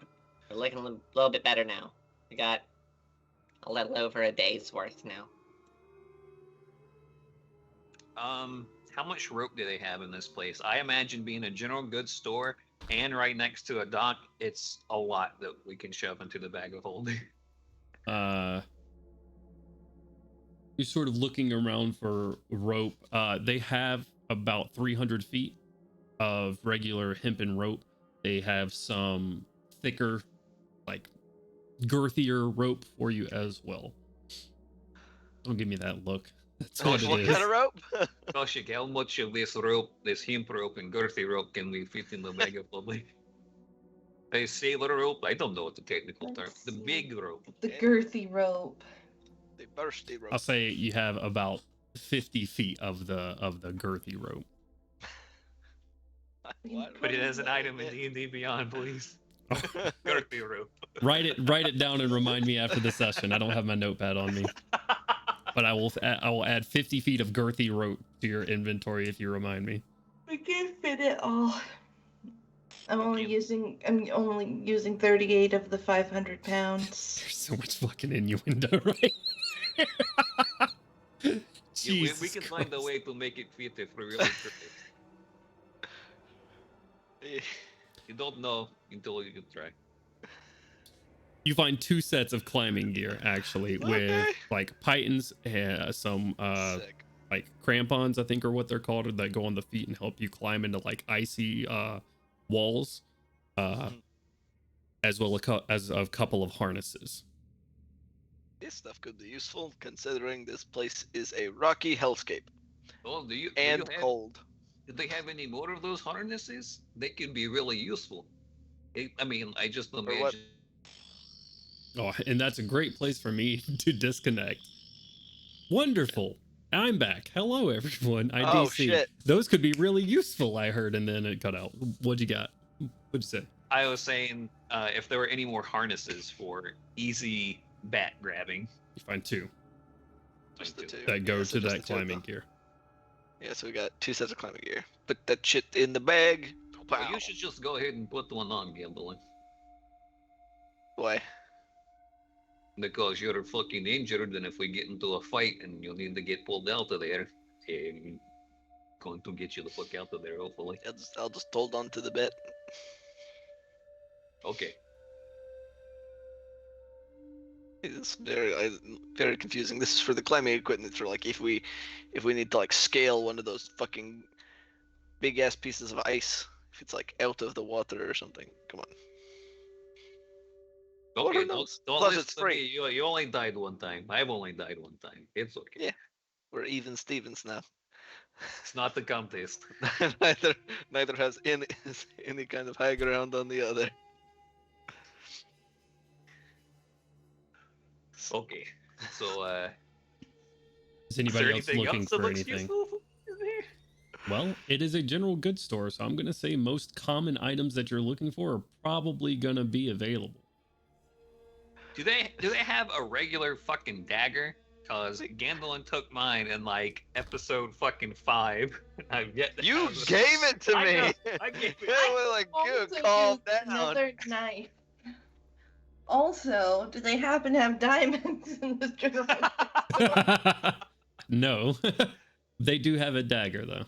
we're looking a little bit better now. We got a little over a day's worth now.
How much rope do they have in this place? I imagine being a general goods store, and right next to a dock, it's a lot that we can shove into the bag of holding.
You're sort of looking around for rope. They have about 300 feet of regular hempen rope. They have some thicker, like girthier rope for you as well. Don't give me that look. That's what it
What
is.
kind of rope?
Koshik, how much of this rope, this hemp rope and girthy rope, can we fit in the bag of holding? A sailor rope? I don't know what the technical term.
Let's
The
see.
big rope.
The girthy rope.
The bursty rope.
I'll say you have about 50 feet of the girthy rope.
Put it as an item in D&D Beyond, please. Girthy rope.
Write it down and remind me after the session. I don't have my notepad on me, but I will add 50 feet of girthy rope to your inventory if you remind me.
We can fit it all. I'm only
Okay.
using 38 of the 500 pounds.
There's so much fucking innuendo right here.
Yeah, we
Jesus
can find a
Christ.
way to make it fit if we really try. You don't know until you try.
You find 2 sets of climbing gear actually, with
Okay.
like pythons and some
Sick.
like crampons, I think are what they're called, that go on the feet and help you climb into like icy walls,
Mhm.
as well as a couple of harnesses.
This stuff could be useful considering this place is a rocky hellscape
Oh, do you
and
have,
cold.
do they have any more of those harnesses? They could be really useful. I just
what?
imagine.
Oh, and that's a great place for me to disconnect. Wonderful. I'm back. Hello, everyone. IDC.
Oh, shit.
Those could be really useful, I heard, and then it cut out. What'd you got? What'd you say?
I was saying, if there were any more harnesses for easy bat grabbing.
You find 2
Just the two.
that go
Yeah, so
to
just
that
the two,
climbing
though.
gear.
Yeah, so we got 2 sets of climbing gear. Put that shit in the bag. Wow.
Well, you should just go ahead and put one on, Gambling.
Why?
Because you're fucking injured, and if we get into a fight and you need to get pulled out of there, I'm going to get you the fuck out of there, hopefully.
I'll just hold on to the bit.
Okay.
It's very confusing. This is for the climbing equipment. For like if we need to like scale one of those fucking big ass pieces of ice, if it's like out of the water or something. Come on. Well,
Okay,
who
don't
knows?
don't
Plus
listen
it's
to
free.
me. You only died one time. I've only died one time. It's okay.
Yeah. We're even Stevens now.
It's not the contest.
neither has any kind of high ground on the other.
Okay. So,
Is anybody else
anything
looking
else that
for
looks
anything?
useful in here?
Well, it is a general goods store, so I'm going to say most common items that you're looking for are probably going to be available.
Do they have a regular fucking dagger? Cause Gandalf took mine in like episode fucking 5. I've yet to
You
have it.
gave it to
I
me.
know, I gave it.
Yeah, we're like, good,
Also
calm
used
down.
Another knife. Also, do they happen to have diamonds in this general?
No. They do have a dagger, though.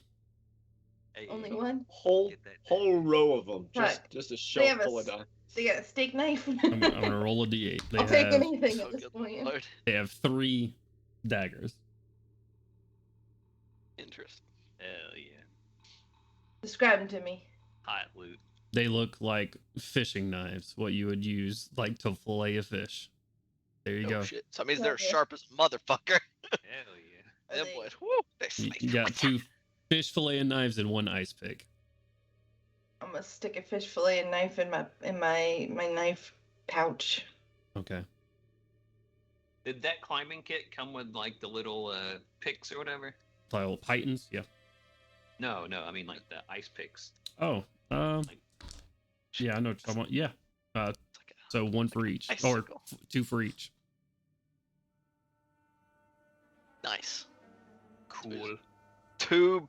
Hey,
Only one?
Whole
Get that
whole row of them.
Right.
Just a
They
shelf
have a
full of
s-
diamonds.
They got a steak knife.
I'm going to roll a d8.
I'll take anything
Oh,
at this
good
point.
Lord.
They have 3 daggers.
Interesting.
Hell yeah.
Describe them to me.
Hot loot.
They look like fishing knives, what you would use like to fillet a fish. There you
Oh
go.
shit. So that means they're
Okay.
sharp as a motherfucker.
Hell yeah.
Are
Them
they-
boys. Woo, they
You
slice.
got 2 fish fillet knives and 1 ice pick.
I'm gonna stick a fish fillet and knife in my knife pouch.
Okay.
Did that climbing kit come with like the little picks or whatever?
Little pythons, yeah.
No, I mean like the ice picks.
Oh, yeah, I know what you're talking about. Yeah.
It's like
So 1 for each, or
icicle.
2 for each.
nice.
Cool.
Two,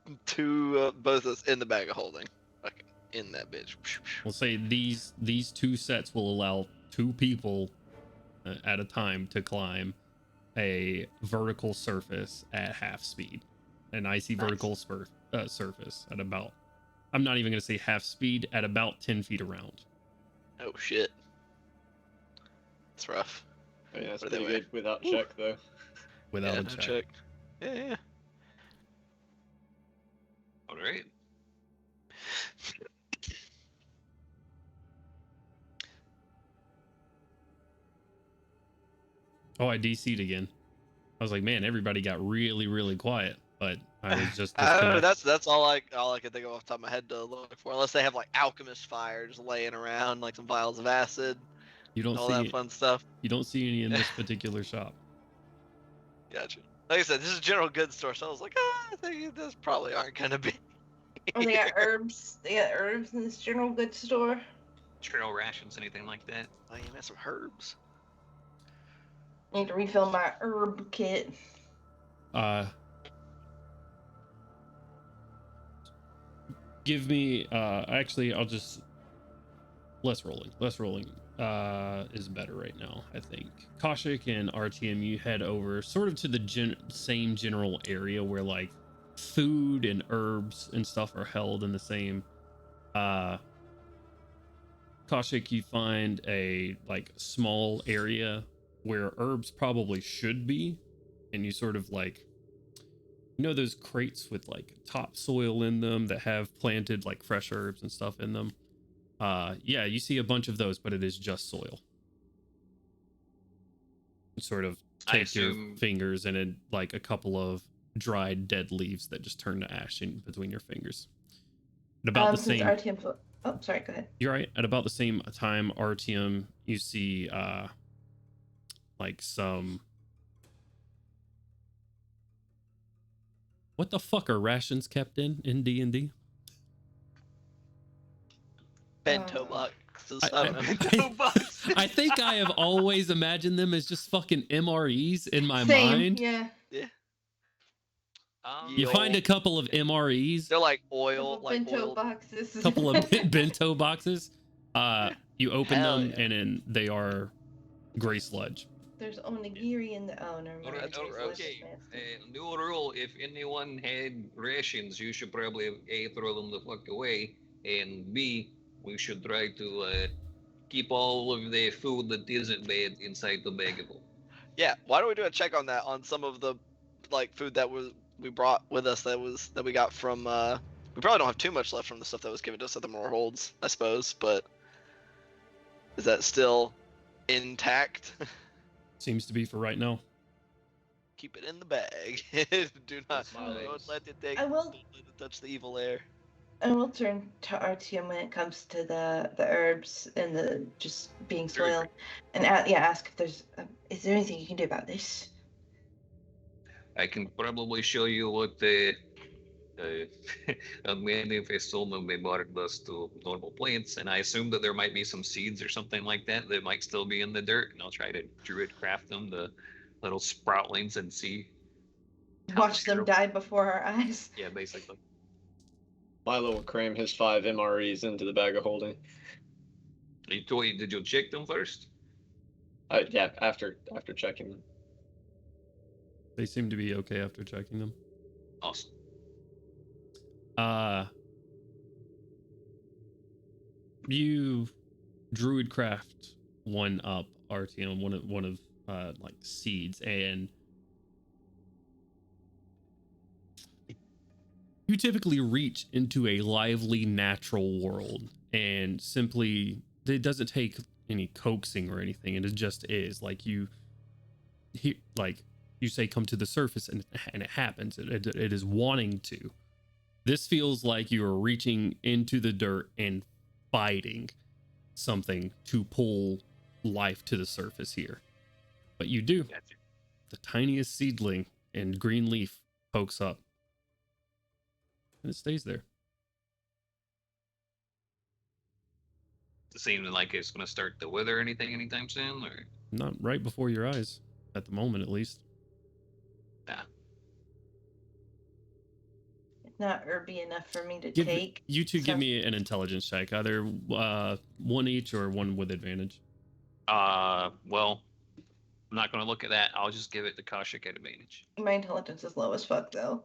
both of us in the bag of holding. Fucking in that bitch.
We'll say these 2 sets will allow 2 people at a time to climb a vertical surface at half speed, an icy
Nice.
vertical surface at about I'm not even going to say half speed, at about 10 feet around.
Oh shit. It's rough.
Oh, yeah, that's
What do they
pretty
weigh?
good without
Ooh.
check, though.
Without
Yeah,
a
no
check.
Yeah.
All right.
Oh, I DC'd again. I was like, man, everybody got really, really quiet. But I was just
I don't know,
disconnected.
that's all I can think of off the top of my head to look for, unless they have like alchemist fire just laying around, like some vials of acid,
You don't
all
see
that fun stuff.
You don't see any in this particular shop.
Gotcha. Like I said, this is a general goods store, so I was like, I think this probably aren't gonna be.
Oh, they got herbs. They got herbs in this general goods store.
Trail rations, anything like that?
Oh, you got some herbs.
Need to refill my herb kit.
Give me actually I'll just less rolling is better right now. I think Kaushik and RTM, you head over sort of to the same general area where like food and herbs and stuff are held in the same. Kaushik, you find a like small area where herbs probably should be, and you sort of like, you know, those crates with like topsoil in them that have planted like fresh herbs and stuff in them. Yeah, you see a bunch of those, but it is just soil. You sort of take your fingers and it like a couple of dried dead leaves that just turn to ash in between your fingers. At about the same.
RTM. Oh, sorry. Go ahead.
You're right. At about the same time, RTM, you see like some. What the fuck are rations kept in D&D?
Bento boxes. I don't know.
Bento boxes.
I think I have always imagined them as just fucking MREs in my
Same,
mind.
yeah.
You find a couple of MREs.
They're like oil, like
bento
oil.
boxes.
Couple of bento boxes. You open
Hell
them
yeah.
and then they are gray sludge.
There's onigiri in the owner.
Okay. New rule: if anyone had rations, you should probably A, throw them the fuck away, and B, we should try to keep all of the food that isn't bad inside the bag of them.
Yeah. Why don't we do a check on that, on some of the like food that we brought with us that we got from. We probably don't have too much left from the stuff that was given to us at the more holds, I suppose. But is that still intact?
Seems to be for right now.
Keep it in the bag. Do not don't let it take.
I will-
Don't let it touch the evil air.
I will turn to RTM when it comes to the herbs and the just being soil, and ask if there's is there anything you can do about this?
I can probably show you what the manifesto they brought us to normal plants, and I assume that there might be some seeds or something like that that might still be in the dirt, and I'll try to druid craft them, the little sproutlings, and see.
Watch them die before our eyes.
Yeah, basically.
Milo will cram his 5 MREs into the bag of holding.
Did you check them first?
Yeah, after checking them.
They seem to be okay after checking them.
Awesome.
You druid craft one up, RTM, one of like seeds, and you typically reach into a lively natural world, and simply it doesn't take any coaxing or anything, and it just is like you say come to the surface, and it happens. It is wanting to. This feels like you are reaching into the dirt and fighting something to pull life to the surface here. But you do.
Gotcha.
The tiniest seedling and green leaf pokes up. And it stays there.
Does it seem like it's going to start to wither or anything anytime soon, or?
Not right before your eyes. At the moment, at least.
Nah.
Not herby enough for me to take.
You two give me an intelligence check. Either one each or one with advantage.
Well, I'm not going to look at that. I'll just give it to Kaushik at advantage.
My intelligence is low as fuck, though.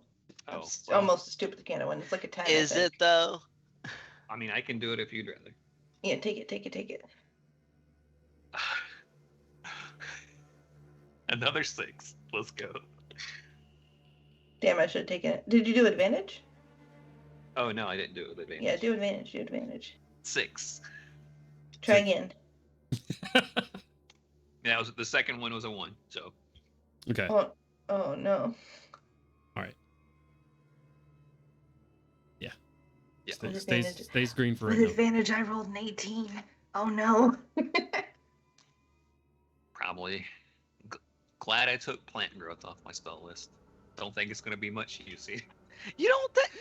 I'm
Oh, well.
almost as stupid as Canada when it's like a 10.
Is it though?
I mean, I can do it if you'd rather.
Yeah, take it.
Another 6. Let's go.
Damn, I should have taken it. Did you do advantage?
Oh no, I didn't do it with advantage.
Yeah, do advantage.
6.
Try again.
Yeah, the second one was a 1. So.
Okay.
Oh no.
All right. Yeah.
Yeah.
Stays green for
With
right now.
advantage, I rolled an 18. Oh no.
Probably. Glad I took plant growth off my spell list. Don't think it's gonna be much use.
You don't think?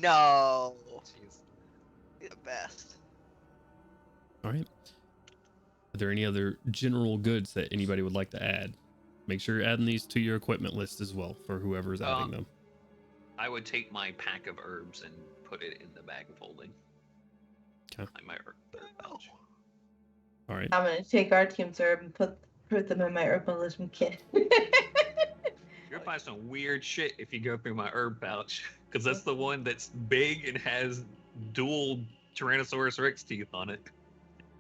No.
Jeez.
You're the best.
All right. Are there any other general goods that anybody would like to add? Make sure you're adding these to your equipment list as well for whoever's adding them.
I would take my pack of herbs and put it in the bag of holding.
Okay.
Like my herb pouch.
All right.
I'm gonna take our team's herb and put them in my herbalism kit.
You're gonna find some weird shit if you go through my herb pouch, because that's the one that's big and has dual Tyrannosaurus Rex teeth on it.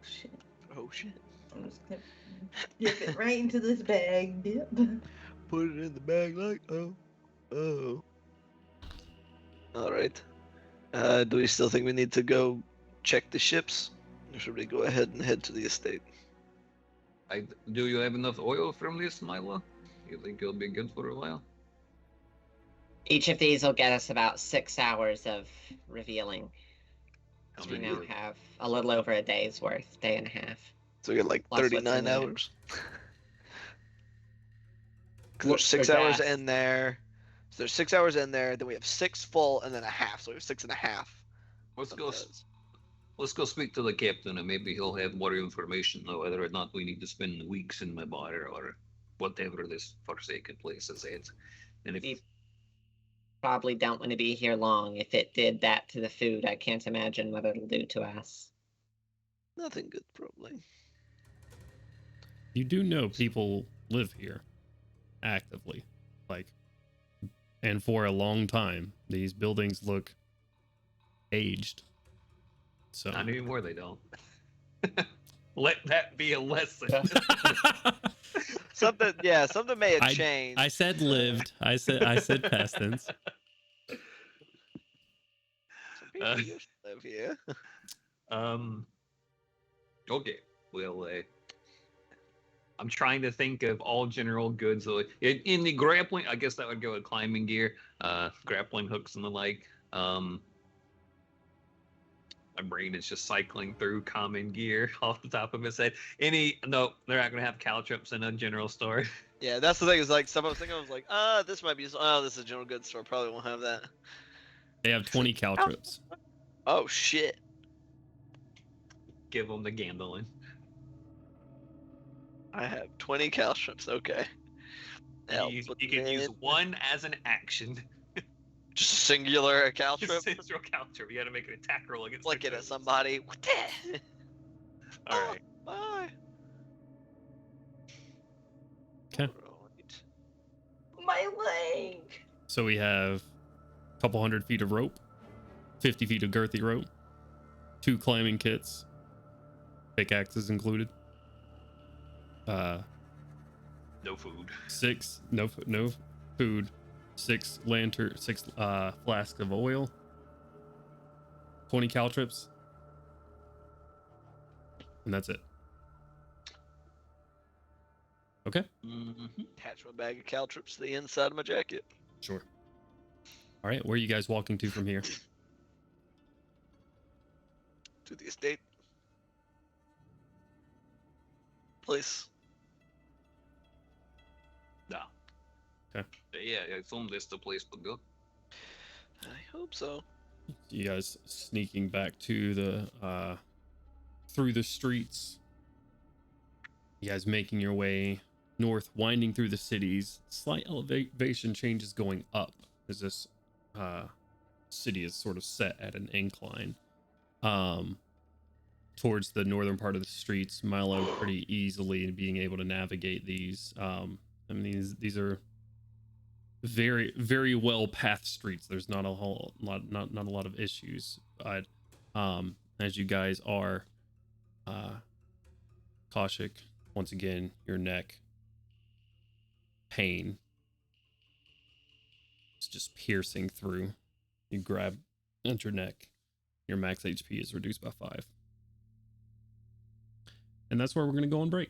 Shit.
Oh shit.
I'm just gonna dip it right into this bag. Dip.
Put it in the bag like oh. All right. Do we still think we need to go check the ships, or should we go ahead and head to the estate?
Do you have enough oil from this, Milo? You think it'll be good for a while?
Each of these will get us about 6 hours of revealing.
How
We
many
now have a little over a day's worth, day and a half.
So we get like
Plus what's
39
in there.
hours. Because there's 6 hours
gas.
in there. So there's 6 hours in there. Then we have 6 full and then a half. So we have 6.5.
Let's go speak to the captain, and maybe he'll have more information on whether or not we need to spend weeks in my bar or whatever this forsaken place is at. And if
We probably don't want to be here long. If it did that to the food, I can't imagine what it'll do to us.
Nothing good, probably.
You do know people live here actively, and for a long time. These buildings look aged. So
not anymore, they don't. Let that be a lesson.
Something may have changed.
I said lived. I said past tense.
Some people used to live here.
Okay. Well, I'm trying to think of all general goods. In the grappling, I guess that would go with climbing gear, grappling hooks and the like. My brain is just cycling through common gear off the top of its head. No, they're not gonna have caltrops in a general store.
Yeah, that's the thing. Is like some I was thinking, I was like, this might be. Oh, this is a general goods store. Probably won't have that.
They have 20 caltrops.
Oh shit.
Give them the Gandolin.
I have 20 caltrops. Okay.
You can use one as an action.
Just singular caltrop.
Just singular caltrop. You got to make an attack roll against.
Flick it at somebody. What the?
All right.
Bye.
Okay.
Right.
My leg.
So we have a couple 100 feet of rope, 50 feet of girthy rope, 2 climbing kits, pickaxes included.
No food.
6 no food, 6 flasks of oil, 20 caltrops, and that's it. Okay.
Attach my bag of caltrops to the inside of my jacket.
Sure. All right, where are you guys walking to from here?
To the estate. Place.
No.
Okay.
Yeah, I assume that's the place to go.
I hope so.
You guys sneaking back to the through the streets. You guys making your way north, winding through the cities. Slight elevation changes going up as this city is sort of set at an incline. Towards the northern part of the streets, Milo pretty easily in being able to navigate these. I mean, these are very, very well pathed streets. There's not a whole lot, not a lot of issues. But As you guys are, Kaushik, once again, your neck pain is just piercing through. You grab at your neck. Your max HP is reduced by 5. And that's where we're going to go on break.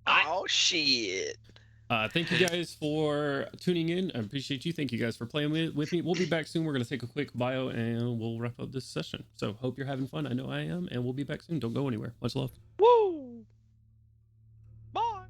Oh, shit.
Thank you guys for tuning in. I appreciate you. Thank you guys for playing with me. We'll be back soon. We're going to take a quick bio and we'll wrap up this session. So hope you're having fun. I know I am. And we'll be back soon. Don't go anywhere. Much love.
Woo! Bye.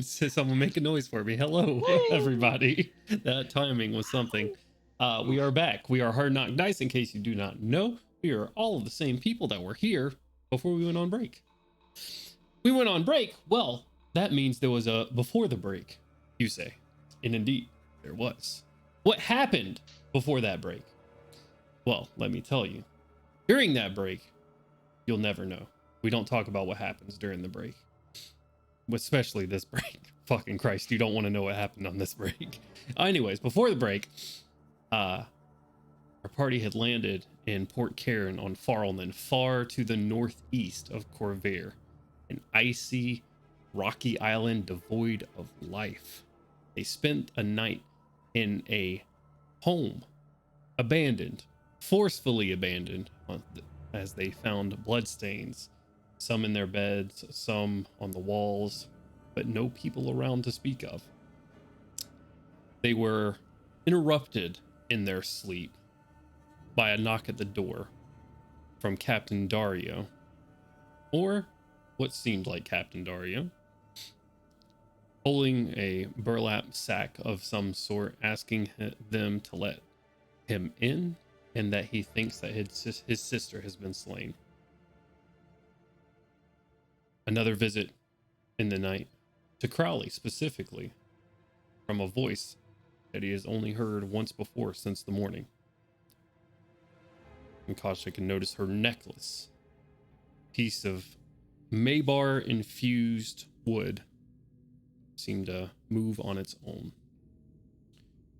Someone make a noise for me. Hello, everybody. That timing was something. We are back. We are Hard Knock Dice. In case you do not know, we are all of the same people that were here before we went on break. We went on break. Well, that means there was a before the break, you say. And indeed, there was. What happened before that break? Well, let me tell you. During that break, you'll never know. We don't talk about what happens during the break. Especially this break. Fucking Christ, you don't want to know what happened on this break. Anyways, before the break, our party had landed in Port Cairn on Farlman, far to the northeast of Corvair, an icy, rocky island devoid of life. They spent a night in a home, abandoned, forcefully abandoned, as they found bloodstains, some in their beds, some on the walls, but no people around to speak of. They were interrupted in their sleep by a knock at the door from Captain Dario, or what seemed like Captain Dario, holding a burlap sack of some sort, asking them to let him in and that he thinks that his sister has been slain. Another visit in the night to Crowley specifically, from a voice that he has only heard once before since the morning. And Kasha can notice her necklace, piece of Maybar infused wood, seemed to move on its own.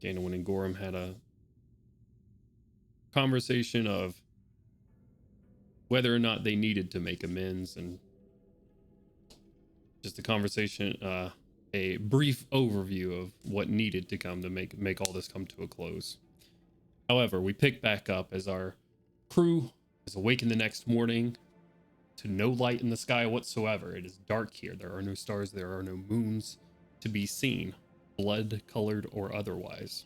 Ganowin and Gorham had a conversation of whether or not they needed to make amends, and just a conversation, a brief overview of what needed to come to make all this come to a close. However, we pick back up as our crew is awakened the next morning to no light in the sky whatsoever. It is dark here. There are no stars. There are no moons to be seen, blood-colored or otherwise.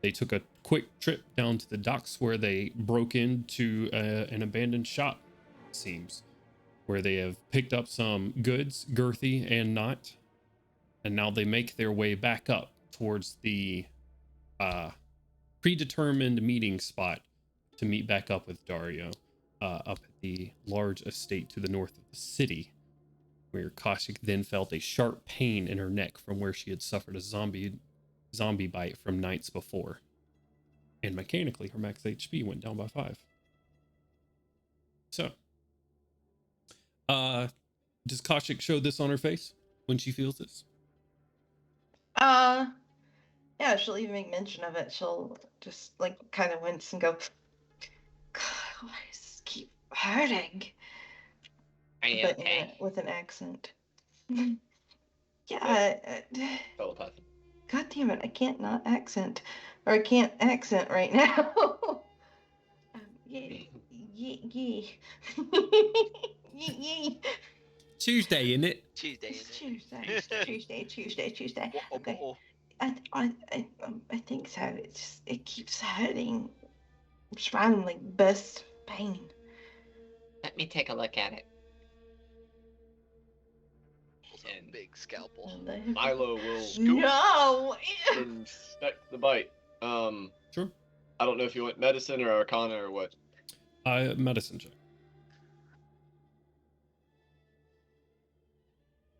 They took a quick trip down to the docks where they broke into an abandoned shop, it seems, where they have picked up some goods, girthy and not, and now they make their way back up towards the predetermined meeting spot to meet back up with Dario, up at the large estate to the north of the city, where Koshik then felt a sharp pain in her neck from where she had suffered a zombie bite from nights before. And mechanically, her max HP went down by 5. So, does Koshik show this on her face when she feels this?
Yeah, she'll even make mention of it. She'll just like kind of wince and go, God, why does this keep hurting?
Are you
But
okay?
with an accent. Yeah.
Telepathy.
God damn it, I can't not accent. Or I can't accent right now. Yeah.
Tuesday, isn't it?
Tuesday,
It's
isn't it?
Tuesday.
Oh,
Okay.
oh,
I think so. It keeps hurting. It's around like burst pain.
Let me take a look at it.
And big scalpel.
Milo will
No.
inspect the bite.
Sure.
I don't know if you want medicine or arcana or what.
Medicine check.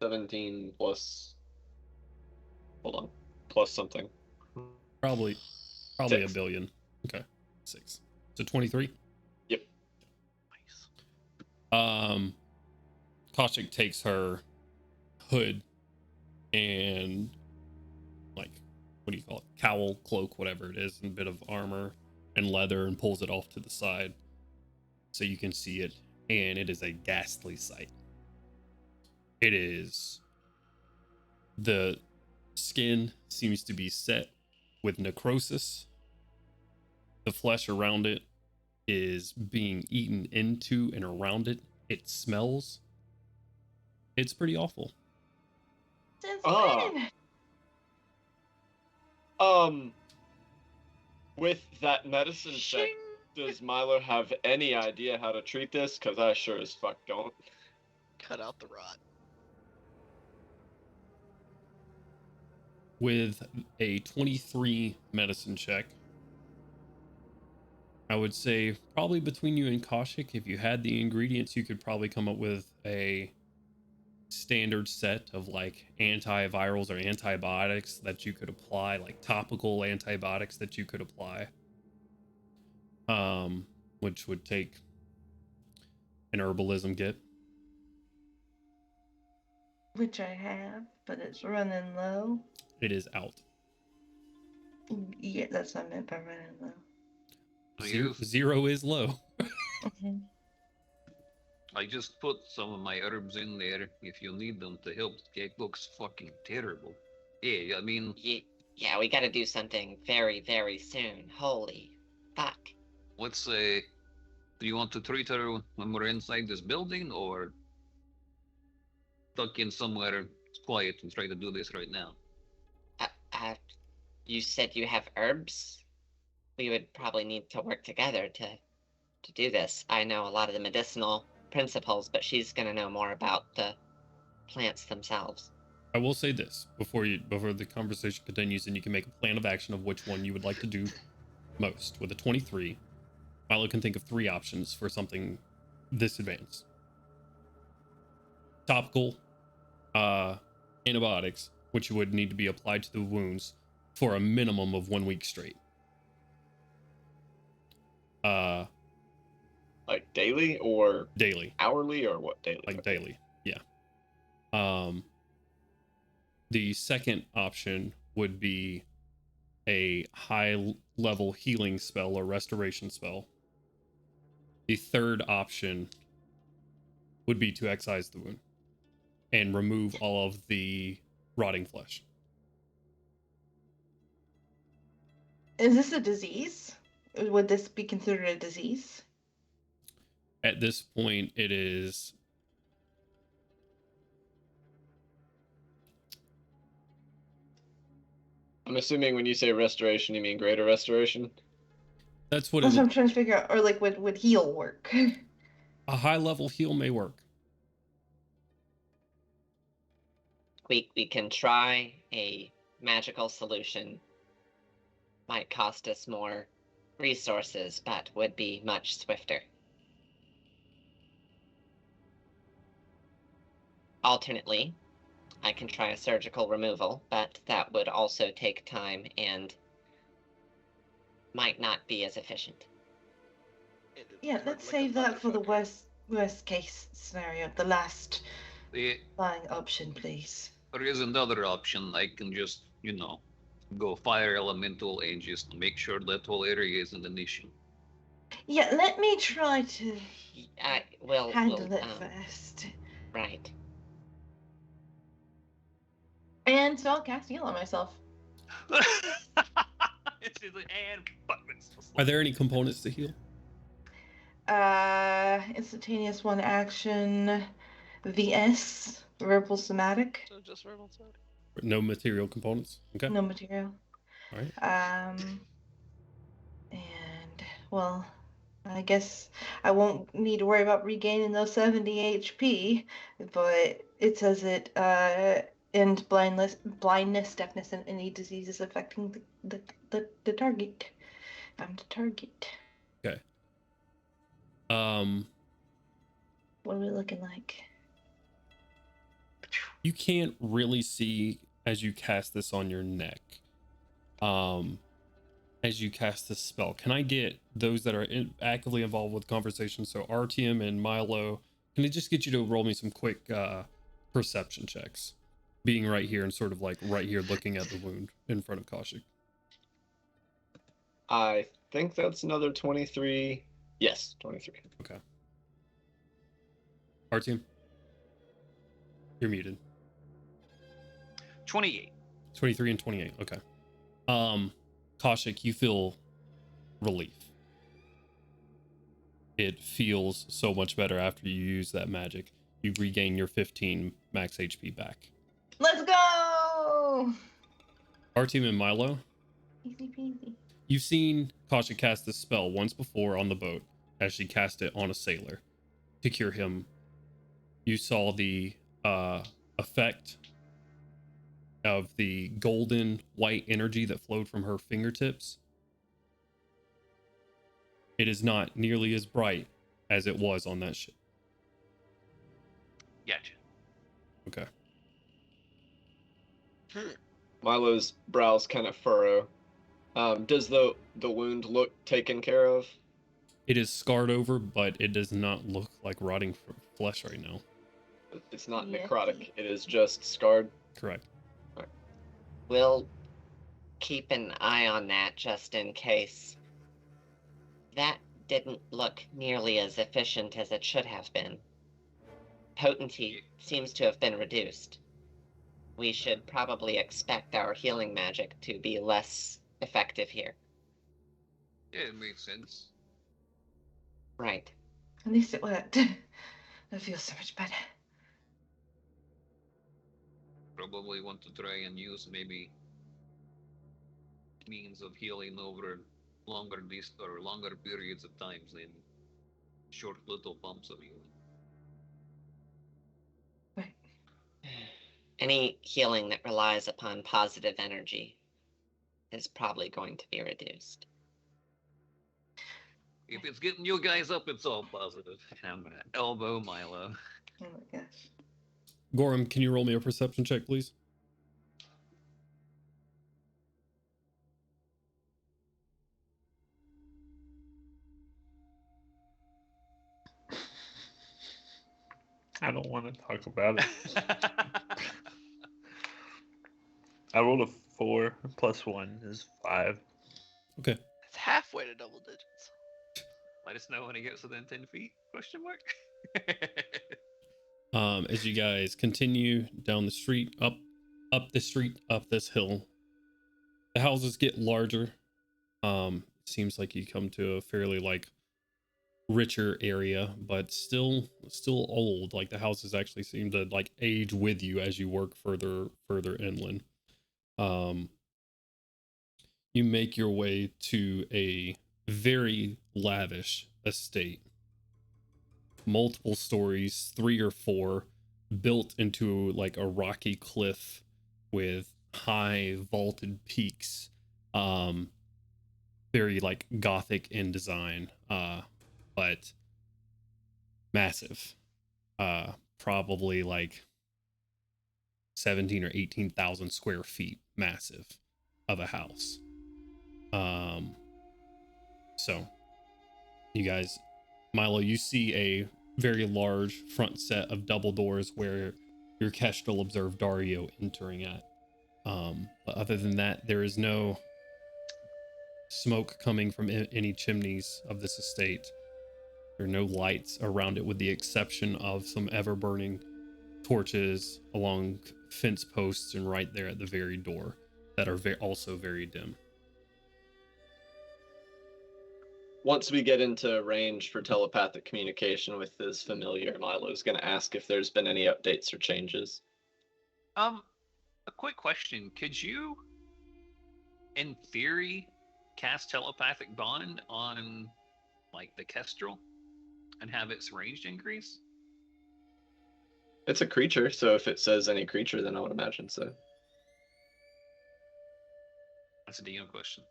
17 plus. Hold on. Plus something.
Probably
6.
$1 billion. Okay. 6. So 23?
Yep.
Nice.
Koshik takes her hood and, like, what do you call it? Cowl, cloak, whatever it is, and a bit of armor and leather, and pulls it off to the side so you can see it. And it is a ghastly sight. It is, the skin seems to be set with necrosis. The flesh around it is being eaten into and around it. It smells. It's pretty awful.
Since
Ah.
when?
With that medicine check, does Milo have any idea how to treat this? Because I sure as fuck don't.
Cut out the rot.
with a 23 medicine check. I would say probably between you and Kaushik, if you had the ingredients, you could probably come up with a standard set of like antivirals or antibiotics that you could apply, like topical antibiotics that you could apply. Which would take an herbalism kit.
Which I have, but it's running low.
It is out.
Yeah, that's what I meant by running low.
Zero is low.
I just put some of my herbs in there if you need them to help. The cake looks fucking terrible. Yeah, I mean...
Yeah, we gotta do something very, very soon. Holy fuck.
Let's say... Do you want to treat her when we're inside this building, or... tuck in somewhere quiet and try to do this right now?
You said you have herbs? We would probably need to work together to do this. I know a lot of the medicinal principles, but she's gonna know more about the plants themselves.
I will say this before the conversation continues, and you can make a plan of action of which one you would like to do most. With a 23, Milo can think of 3 options for something this advanced. Topical antibiotics, which would need to be applied to the wounds for a minimum of 1 week straight.
Like daily or
Daily.
hourly or what daily?
Like daily, yeah. The second option would be a high level healing spell or restoration spell. The third option would be to excise the wound and remove all of the rotting flesh.
Is this a disease? Would this be considered a disease?
At this point, it is...
I'm assuming when you say restoration, you mean greater restoration?
That's what
That's
it
what I'm
is.
trying to figure out. Or like, would heal work?
A high level heal may work.
We can try a magical solution. Might cost us more resources, but would be much swifter. Alternately, I can try a surgical removal, but that would also take time and might not be as efficient.
Yeah, let's save that for the worst case scenario. The last flying option, please.
There is another option. I can just, go fire elemental and just make sure that whole area isn't an issue.
Yeah, let me try to handle it
we'll
first.
Right.
And so I'll cast heal on myself.
Are there any components to heal?
Instantaneous 1 action, VS, verbal somatic.
So just verbal somatic.
No material components? Okay.
No material.
All right.
And, well, I guess I won't need to worry about regaining those 70 HP, but it says it ends blindness, deafness, and any diseases affecting the target. I'm the target.
Okay.
What are we looking like?
You can't really see as you cast this on your neck. As you cast this spell, can I get those that are actively involved with conversation? So RTM and Milo, can I just get you to roll me some quick perception checks, being right here and sort of like right here looking at the wound in front of Kaushik?
I think that's another 23. Yes, 23.
Okay. RTM, you're muted.
28.
23 and 28. Okay. Kaushik, you feel relief. It feels so much better after you use that magic. You regain your 15 max HP back.
Let's go!
Artem and Milo,
Easy peasy.
you've seen Kaushik cast this spell once before on the boat, as she cast it on a sailor to cure him. You saw the effect of the golden white energy that flowed from her fingertips. It is not nearly as bright as it was on that ship.
Gotcha.
Okay.
Milo's brows kind of furrow. Does the wound look taken care of?
It is scarred over, but it does not look like rotting flesh right now.
It's not
Yucky.
necrotic. It is just scarred.
Correct.
We'll keep an eye on that just in case. That didn't look nearly as efficient as it should have been. Potency seems to have been reduced. We should probably expect our healing magic to be less effective here.
Yeah, it makes sense.
Right.
At least it worked. That feels so much better.
Probably want to try and use maybe means of healing over longer periods of times than short little bumps of healing.
Right.
Any healing that relies upon positive energy is probably going to be reduced.
If it's getting you guys up, it's all positive. And I'm gonna elbow Milo.
Oh my gosh.
Gorham, can you roll me a perception check, please?
I don't want to talk about it. I rolled a 4 plus 1 is 5.
Okay.
It's halfway to double digits.
Let us know when it gets within 10 feet? Question mark.
As you guys continue down the street, up this hill, the houses get larger. Seems like you come to a fairly like richer area, but still old. Like the houses actually seem to like age with you as you work further inland. You make your way to a very lavish estate. Multiple stories, 3 or 4, built into like a rocky cliff with high vaulted peaks. Very like gothic in design, but massive. Probably like 17 or 18,000 square feet massive of a house. So you guys, Milo, you see a very large front set of double doors where your Kestrel observed Dario entering at. But other than that, there is no smoke coming from any chimneys of this estate. There are no lights around it with the exception of some ever-burning torches along fence posts and right there at the very door that are also very dim.
Once we get into range for telepathic communication with this familiar, Milo's going to ask if there's been any updates or changes.
A quick question. Could you, in theory, cast telepathic bond on, like, the Kestrel and have its range increase?
It's a creature, so if it says any creature, then I would imagine so.
That's a DM question.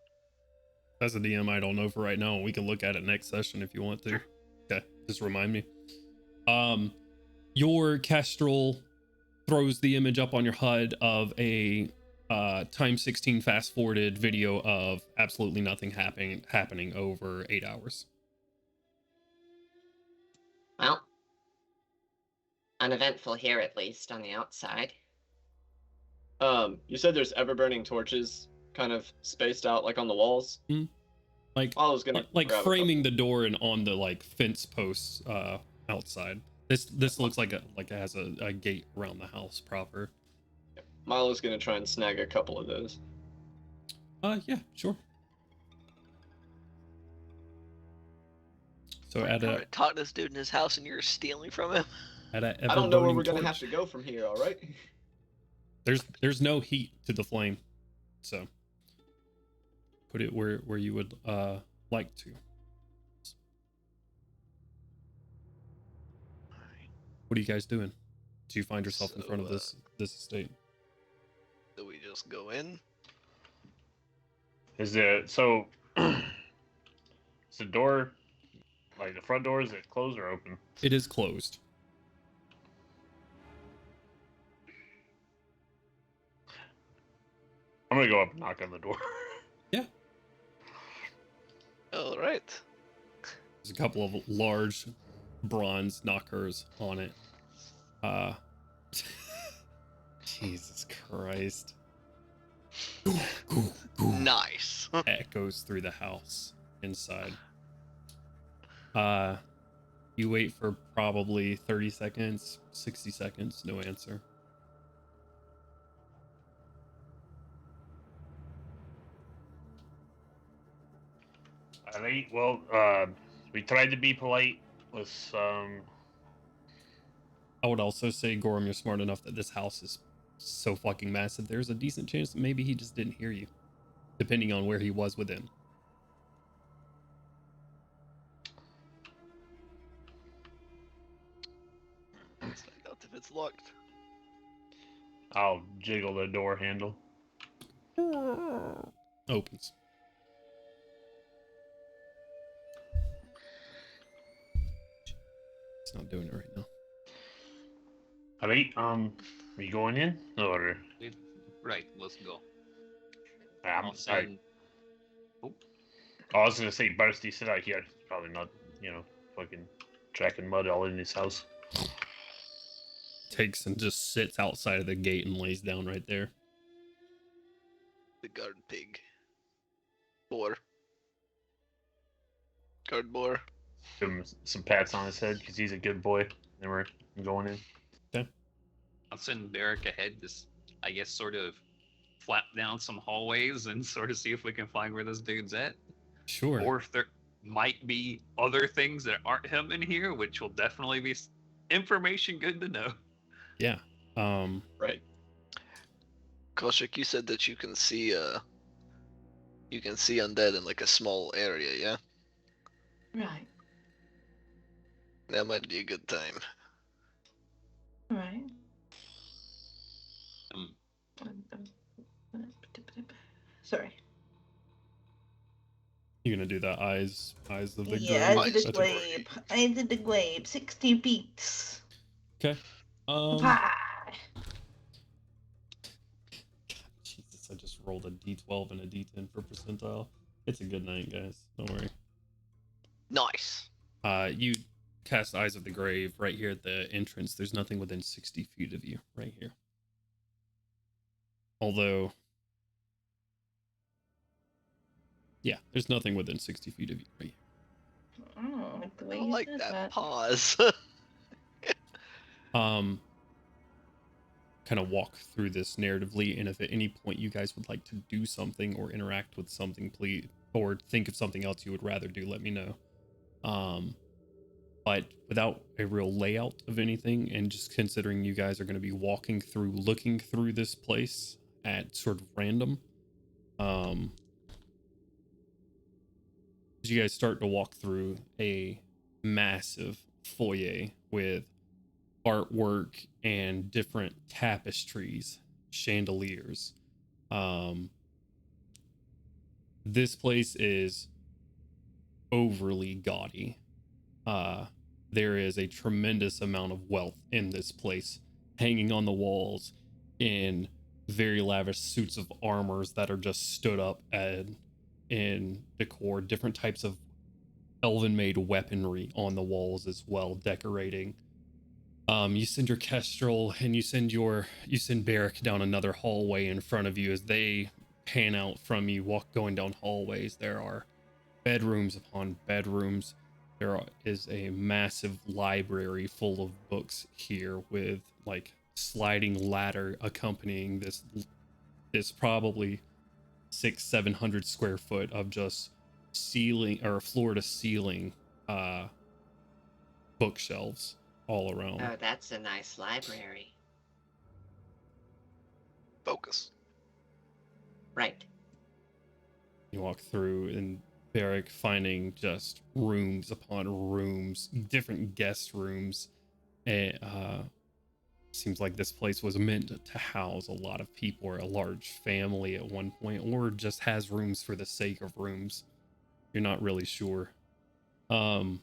As a DM, I don't know for right now. We can look at it next session if you want to. Okay, just remind me. Your Kestrel throws the image up on your HUD of a times 16 fast forwarded video of absolutely nothing happening over 8 hours.
Well, uneventful here at least on the outside.
You said there's ever-burning torches kind of spaced out like on the walls?
Like,
I was gonna
like
grab a
framing the door and on the like fence posts outside. This looks like it has a gate around the house proper.
Milo's gonna try and snag a couple of those.
Yeah, sure. So
I'm gonna talk to this dude in his house and you're stealing from him.
I don't know where we're gonna have to go from here, all right?
There's no heat to the flame, so put it where you would like to. What are you guys doing? Do you find yourself in front of this estate?
So just go in?
Is it so? Is the door, like the front door, is it closed or open?
It is closed.
I'm gonna go up and knock on the door.
Yeah.
All right.
There's a couple of large bronze knockers on it. Jesus Christ.
Nice.
Echoes through the house inside. You wait for probably 30 seconds, 60 seconds, no answer.
Alright, well, we tried to be polite. Let's,
I would also say, Gorham, you're smart enough that this house is so fucking massive. There's a decent chance that maybe he just didn't hear you, depending on where he was within.
Let's find out if it's locked.
I'll jiggle the door handle.
Opens. It's not doing it right now.
Alright, are you going in? Or
Right, let's go.
I'm
I'll
sorry.
send. Oh,
I was gonna say, Bursty, sit out here. Probably not, fucking tracking mud all in his house.
Takes and just sits outside of the gate and lays down right there.
The guard pig. Boar. Guard boar.
Give him some pats on his head because he's a good boy. And we're going in.
I'll send Barrick ahead. Just, I guess, sort of flap down some hallways and sort of see if we can find where this dude's at,
Sure.
or if there might be other things that aren't him in here, which will definitely be information good to know.
Yeah.
Right.
Koshik, you said that you can see undead in like a small area, yeah?
Right.
That might be a good time.
Right.
Um,
Sorry.
You're gonna do that eyes of the
Yeah,
grave?
I did a
That's
glaive. I did a glaive. 60 feet.
Okay.
Pie.
Jesus, I just rolled a d12 and a d10 for percentile. It's a good night, guys. Don't worry.
Nice.
You cast Eyes of the Grave right here at the entrance. There's nothing within 60 feet of you right here. Although, yeah, there's nothing within 60 feet of you right here.
I don't like the way
I
you
like
said
that pause.
Kind of walk through this narratively, and if at any point you guys would like to do something or interact with something, please, or think of something else you would rather do, let me know. But without a real layout of anything, and just considering you guys are going to be walking through, looking through this place at sort of random, you guys start to walk through a massive foyer with artwork and different tapestries, chandeliers. This place is overly gaudy. There is a tremendous amount of wealth in this place, hanging on the walls in very lavish suits of armors that are just stood up in decor, different types of elven-made weaponry on the walls as well, decorating. You send your Kestrel and you send Barrick down another hallway in front of you. As they pan out from you, going down hallways, there are bedrooms upon bedrooms. There is a massive library full of books here, with like sliding ladder accompanying this probably 600-700 square foot of just ceiling or floor to ceiling bookshelves all around.
Oh, that's a nice library.
Focus.
Right.
You walk through, and Barrick finding just rooms upon rooms, different guest rooms, Seems like this place was meant to house a lot of people or a large family at one point, or just has rooms for the sake of rooms. You're not really sure. You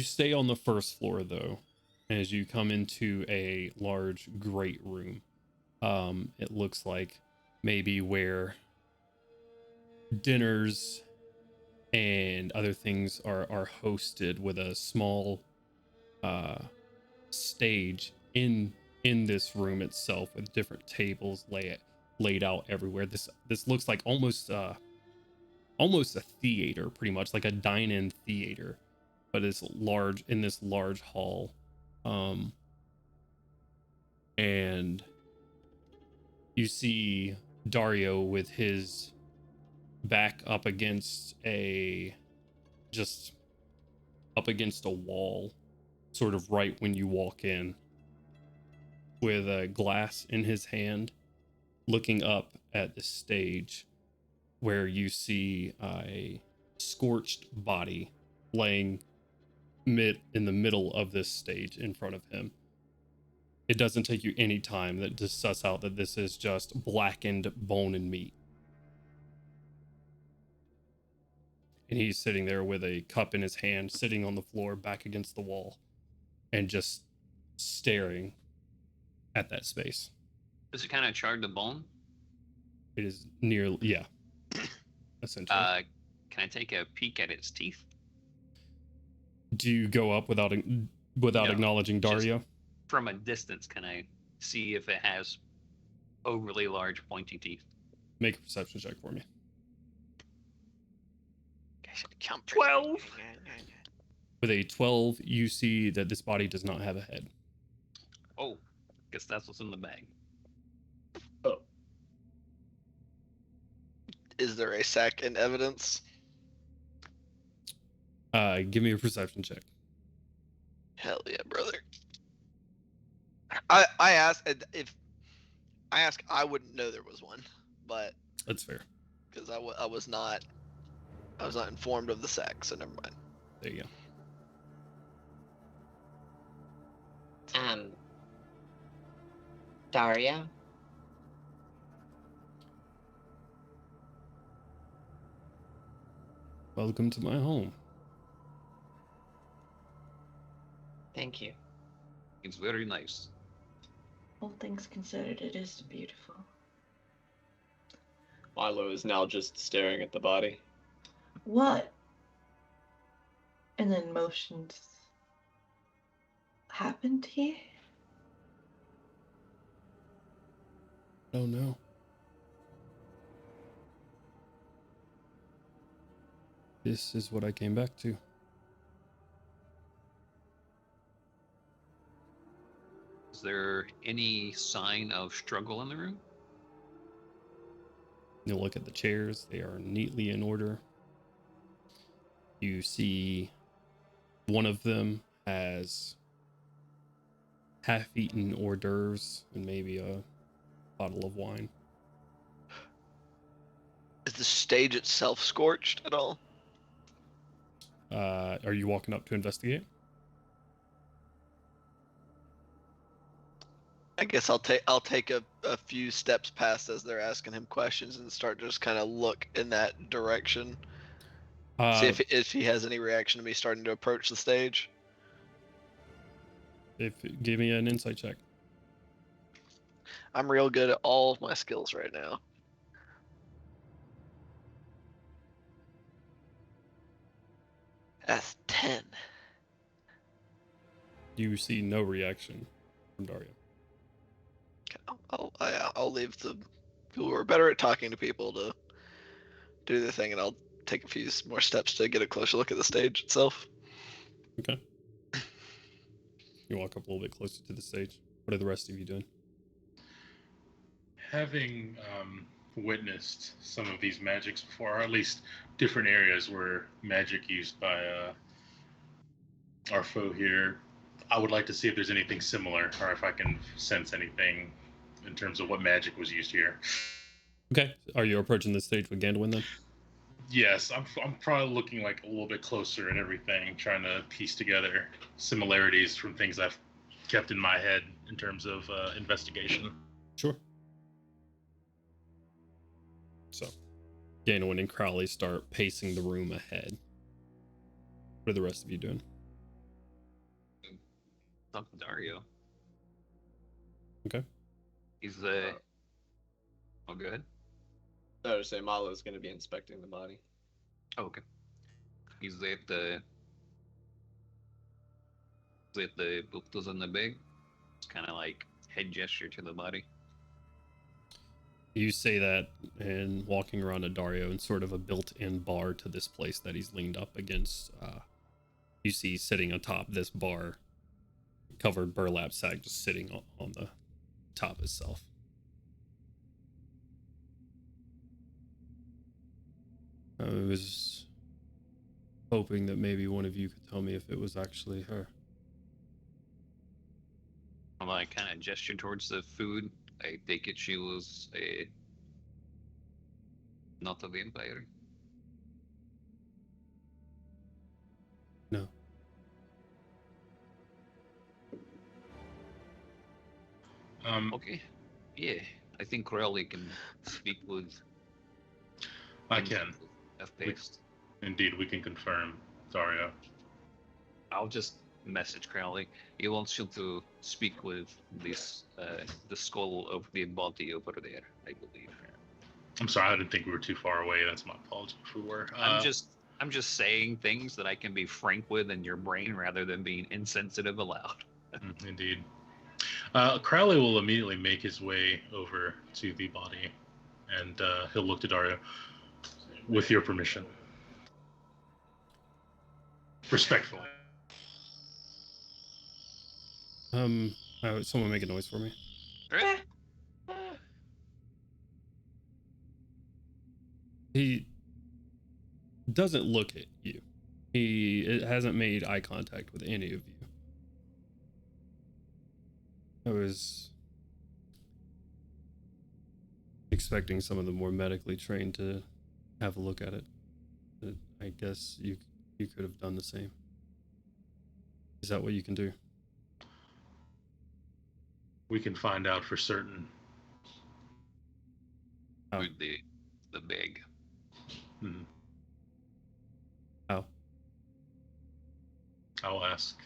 stay on the first floor though, as you come into a large great room. It looks like maybe where dinners and other things are hosted, with a small stage in this room itself, with different tables laid out everywhere. This looks like almost a theater, pretty much like a dine-in theater, but it's large, in this large hall. And you see Dario with his back up against a wall, sort of right when you walk in, with a glass in his hand, looking up at the stage, where you see a scorched body laying in the middle of this stage in front of him. It doesn't take you any time to suss out that this is just blackened bone and meat. And he's sitting there with a cup in his hand, sitting on the floor back against the wall, and just staring at that space.
Is it kind of charred to bone?
It is nearly, yeah, essentially.
Can I take a peek at its teeth?
Do you go up without
No,
acknowledging Dario?
From a distance, can I see if it has overly large pointy teeth?
Make a perception check for me.
Count
12.
With a 12, you see that this body does not have a head.
Oh, guess that's what's in the bag.
Oh,
Is there a sack in evidence?
Give me a perception check.
Hell yeah, brother. I asked I wouldn't know there was one, but
That's fair.
because I was not informed of the sack, so never mind.
There you go.
Dario?
Welcome to my home.
Thank you.
It's very nice.
All things considered, it is beautiful.
Milo is now just staring at the body.
What? And then motions happened here?
Oh no. This is what I came back to.
Is there any sign of struggle in the room?
You look at the chairs, they are neatly in order. You see one of them has half-eaten hors d'oeuvres and maybe a bottle of wine.
Is the stage itself scorched at all?
Are you walking up to investigate?
I guess I'll take a few steps past as they're asking him questions and start just kind of look in that direction. See if he has any reaction to me starting to approach the stage.
Give me an insight check.
I'm real good at all of my skills right now. That's 10.
You see no reaction from Dario.
I'll leave the people who are better at talking to people to do their thing, and I'll take a few more steps to get a closer look at the stage itself.
Okay. You walk up a little bit closer to the stage. What are the rest of you doing?
Having witnessed some of these magics before, or at least different areas where magic used by our foe here, I would like to see if there's anything similar, or if I can sense anything in terms of what magic was used here.
Okay. Are you approaching the stage with Gandalf then?
Yes, I'm probably looking like a little bit closer at everything, trying to piece together similarities from things I've kept in my head in terms of investigation.
Sure. So, Ganowin and Crowley start pacing the room ahead. What are the rest of you doing?
Talk to Dario.
Okay.
He's Oh, go ahead.
I would say Malo's going to be inspecting the body.
Oh, okay. He's at the book on the bag. It's kind of like head gesture to the body.
You say that and walking around to Dario and sort of a built-in bar to this place that he's leaned up against. You see sitting atop this bar, covered burlap sack just sitting on the top itself. I was hoping that maybe one of you could tell me if it was actually her.
I kind of gesture towards the food. I take it she was not a vampire.
No.
Okay. Yeah, I think Crowley can speak with.
I can.
F-paced.
Indeed, we can confirm, Dario.
I'll just message Crowley. He wants you to speak with this the skull of the body over there, I believe.
I'm sorry, I didn't think we were too far away. That's my apology if we were.
I'm just saying things that I can be frank with in your brain rather than being insensitive aloud.
Indeed. Crowley will immediately make his way over to the body, and he'll look to Dario. With your permission. Respectfully.
Someone make a noise for me.
Right?
He doesn't look at you. He hasn't made eye contact with any of you. I was expecting some of the more medically trained to have a look at it. But I guess you could have done the same. Is that what you can do?
We can find out for certain.
How?
With the bag.
Mm-hmm.
How?
I'll ask.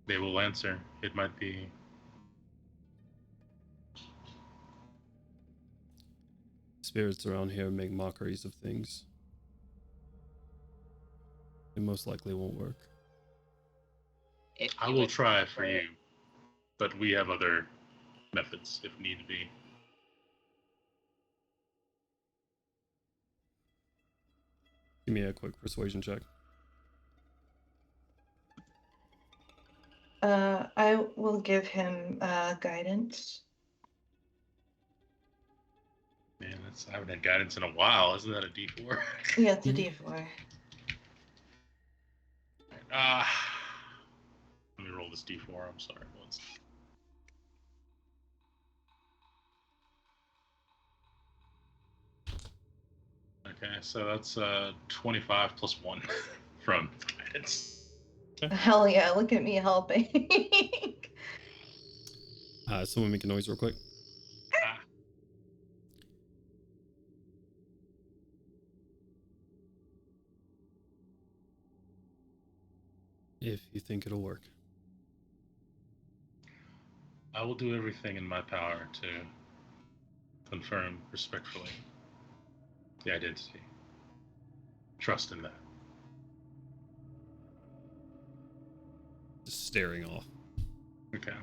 They will answer. It might be.
Spirits around here make mockeries of things. It most likely won't work.
I will try for you, but we have other methods if need be.
Give me a quick persuasion check.
I will give him guidance.
Man, I haven't had guidance in a while. Isn't that a D4?
Yeah, it's a D4.
Let me roll this D4. I'm sorry. Okay, so that's 25 plus 1 from guidance.
Hell yeah, look at me helping.
Someone make a noise real quick. If you think it'll work.
I will do everything in my power to confirm respectfully the identity. Trust in that.
Just staring off.
Okay.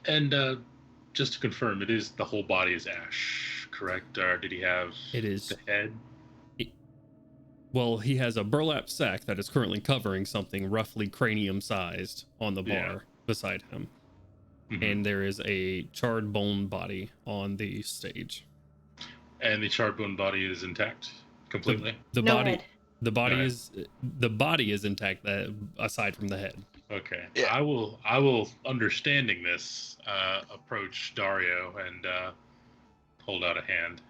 And just to confirm, it is the whole body is ash, correct? Or did he have
It is.
the head?
Well, he has a burlap sack that is currently covering something roughly cranium-sized on the bar beside him. Mm-hmm. And there is a charred bone body on the stage.
And the charred bone body is intact completely?
The
no
body
head.
the body is intact aside from the head.
Okay.
Yeah.
I will understanding this, approach Dario and hold out a hand.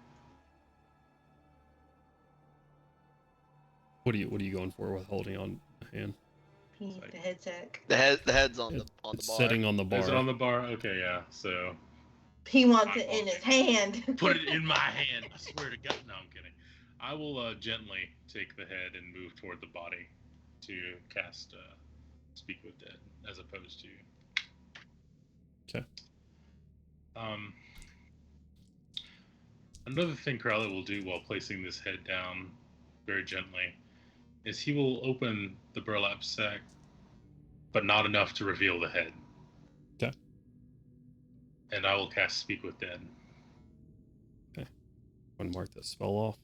What are you going for with holding on hand.
The head sack.
The head's on the
It's
bar.
sitting on the
Is it
bar.
on the bar? Okay, yeah. So
He wants it in his hand.
put it in my hand. I swear to God. No, I'm kidding. I will gently take the head and move toward the body to cast Speak with Dead, as opposed to.
Okay.
Another thing Crowley will do while placing this head down very gently is he will open the burlap sack, but not enough to reveal the head.
Okay.
And I will cast Speak with Dead.
Okay. Want to mark that spell off?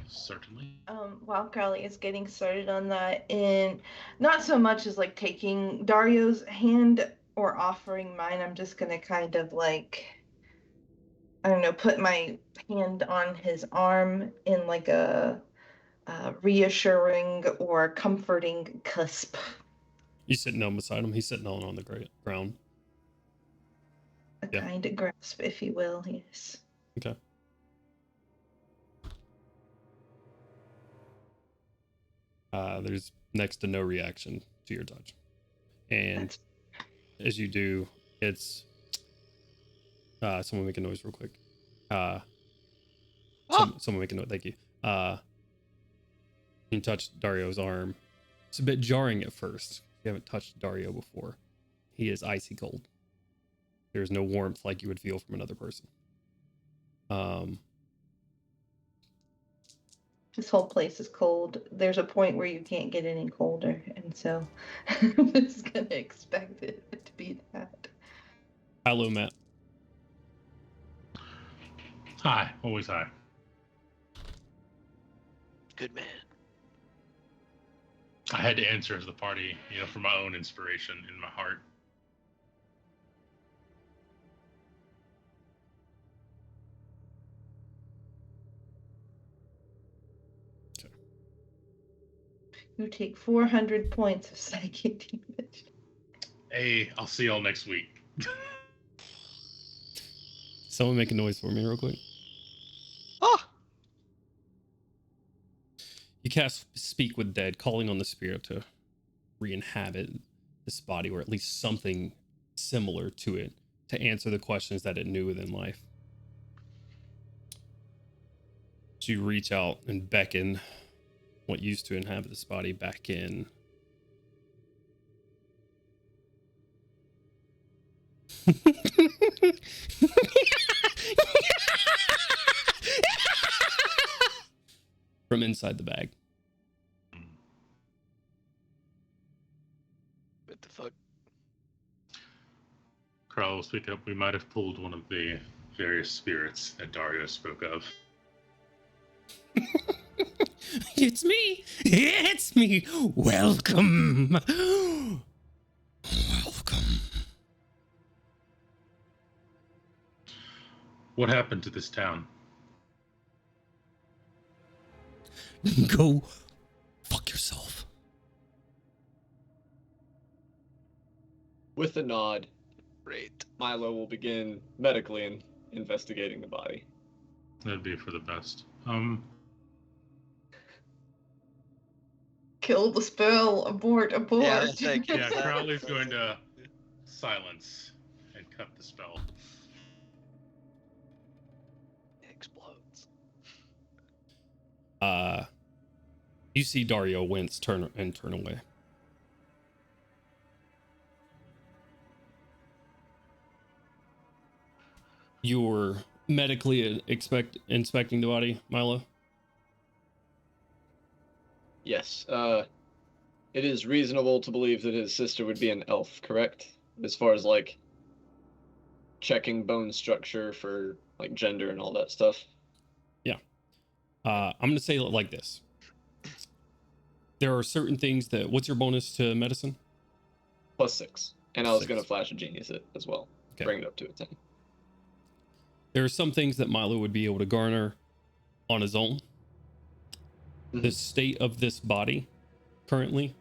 Certainly.
While Crowley is getting started on that, and not so much as like taking Dario's hand or offering mine, I'm just gonna kind of like, I don't know, put my hand on his arm in like a reassuring or comforting cusp.
You sitting down beside him? He's sitting down on the ground.
A
Yeah.
kind of grasp, if you will, yes.
Okay. There's next to no reaction to your touch. And as you do, it's someone make a noise real quick. Someone make a noise, thank you. You touch Dario's arm. It's a bit jarring at first. You haven't touched Dario before. He is icy cold. There's no warmth like you would feel from another person.
This whole place is cold. There's a point where you can't get any colder, and so I'm just gonna expect it to be that.
Hello, Matt.
Hi, always hi.
Good man.
I had to answer as the party, for my own inspiration in my heart.
You take 400 points of psychic damage.
Hey, I'll see y'all next week.
Someone make a noise for me real quick.
Oh!
You cast Speak with Dead, calling on the spirit to re-inhabit this body, or at least something similar to it, to answer the questions that it knew within life. So you reach out and beckon what used to inhabit this body back in. From inside the bag.
What the fuck?
Carl will speak up. We might have pulled one of the various spirits that Dario spoke of.
It's me! It's me! Welcome! Welcome.
What happened to this town?
Go fuck yourself.
With a nod,
Great.
Milo will begin medically investigating the body.
That'd be for the best.
Kill the spell. Abort.
Yeah, thank you.
Yeah, Crowley's going to silence and cut the spell.
Explodes.
You see Dario wince, turn away. You're medically inspecting the body, Milo?
Yes, it is reasonable to believe that his sister would be an elf, correct? As far as, like, checking bone structure for, like, gender and all that stuff.
Yeah. I'm going to say it like this. There are certain things that... What's your bonus to medicine?
+6. And I was
6.
going to flash a genius it as well.
Okay.
Bring it up to a 10.
There are some things that Milo would be able to garner on his own.
Mhm.
The state of this body currently,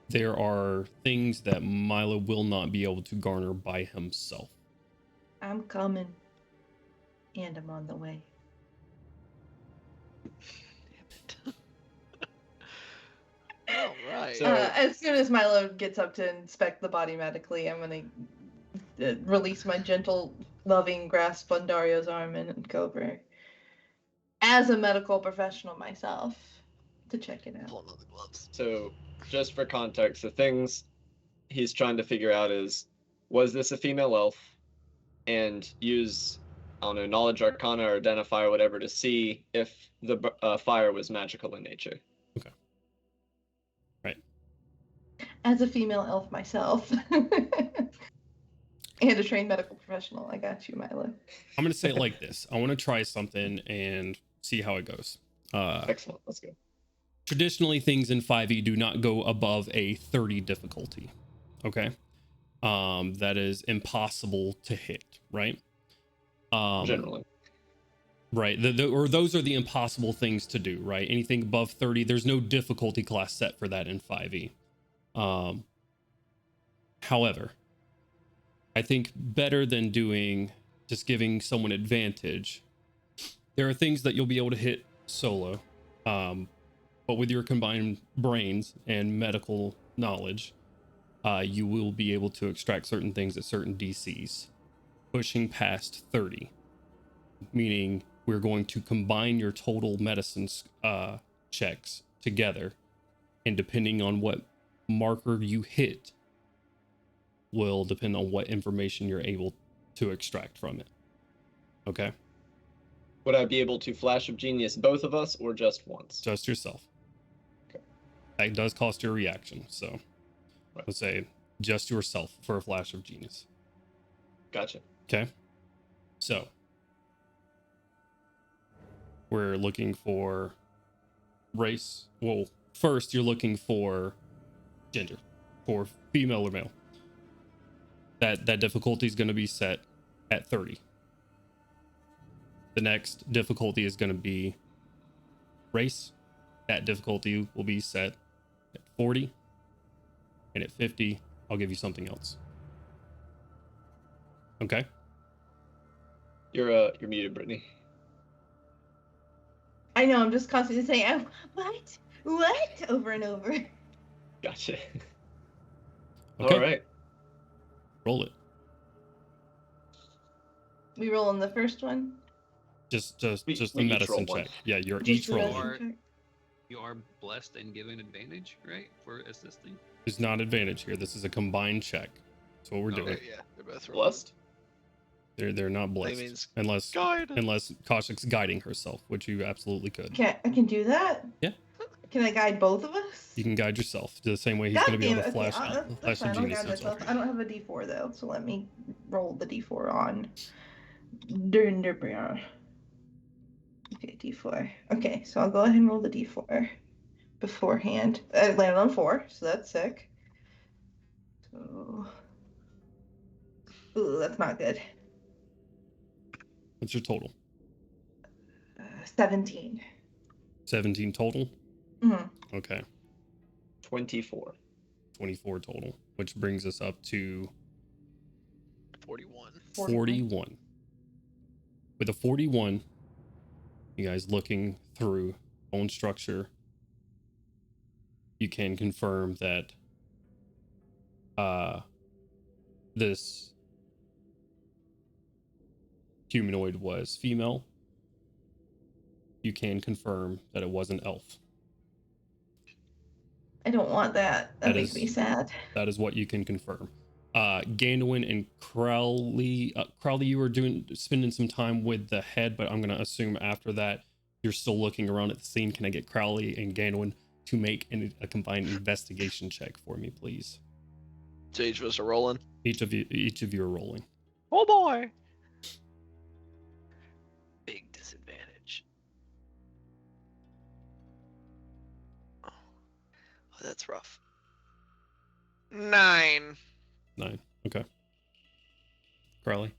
there are things that Milo will not be able to garner by himself.
I'm coming. And I'm on the way.
So-
As soon as Milo gets up to inspect the body medically, I'm gonna release my gentle, loving grasp on Dario's arm and go over. As a medical professional myself, to check it out.
Pulling on the gloves.
So, just for context, the things he's trying to figure out is, was this a female elf? And use, I don't know, knowledge arcana or identify or whatever to see if the fire was magical in nature.
As a female elf myself. And a trained medical professional. I got you, Milo.
I'm going to say it like this. I want to try something and see how it goes.
Excellent. Let's go.
Traditionally, things in 5e do not go above a 30 difficulty. Okay. That is impossible to hit, right?
Generally.
Right. Or those are the impossible things to do, right? Anything above 30, there's no difficulty class set for that in 5e. However, I think better than just giving someone advantage, there are things that you'll be able to hit solo, but with your combined brains and medical knowledge, you will be able to extract certain things at certain DCs, pushing past 30, meaning we're going to combine your total medicine checks together, and depending on what marker you hit will depend on what information you're able to extract from it. Okay?
Would I be able to flash of genius both of us or just once?
Just yourself.
Okay.
That does cost your reaction, so
Right.
let's say just yourself for a flash of genius.
Gotcha.
Okay? So we're looking for race. Well, first you're looking for gender, for female or male. That difficulty is going to be set at 30. The next difficulty is going to be race. That difficulty will be set at 40. And at 50, I'll give you something else. Okay?
You're muted, Brittany.
I know, I'm just constantly saying, oh, what? Over and over.
Gotcha.
Okay.
All right.
Roll it.
We roll on the first one.
Just
We
the
each
medicine
roll one.
check. Yeah, you're
Just
each
the
rolling.
medicine check.
You are blessed and given advantage, right, for assisting?
There's not advantage here. This is a combined check. That's what we're doing.
Okay.
Yeah, they're both rolling.
Blessed?
They're not blessed
means
unless
guide.
Koshik's guiding herself, which you absolutely could.
I can do that?
Yeah.
Can I guide both of us?
You can guide yourself the same way he's
God
going to be
damn
able
it.
to
Okay,
flash
that's
flash
fine.
of
I'll
genius
guide
himself.
myself. I don't have a D4 though, so let me roll the D4 on Durndurbriar. Okay, D4. Okay, so I'll go ahead and roll the D4 beforehand. I landed on 4, so that's sick. So, ooh, that's not good.
What's your total?
17.
17 total?
Mm-hmm.
Okay.
24.
24 total, which brings us up to
41.
41. With a 41, you guys looking through bone structure, you can confirm that this humanoid was female. You can confirm that it was an elf.
I don't want that. That
That
makes
is-
me sad.
That is what you can confirm. Gandwin and Crowley, you were spending some time with the head, but I'm going to assume after that you're still looking around at the scene. Can I get Crowley and Gandwin to make a combined investigation check for me, please?
So each of us are rolling.
Each of you are rolling.
Oh boy! Big disadvantage. Oh, that's rough. 9.
9. Okay. Crowley.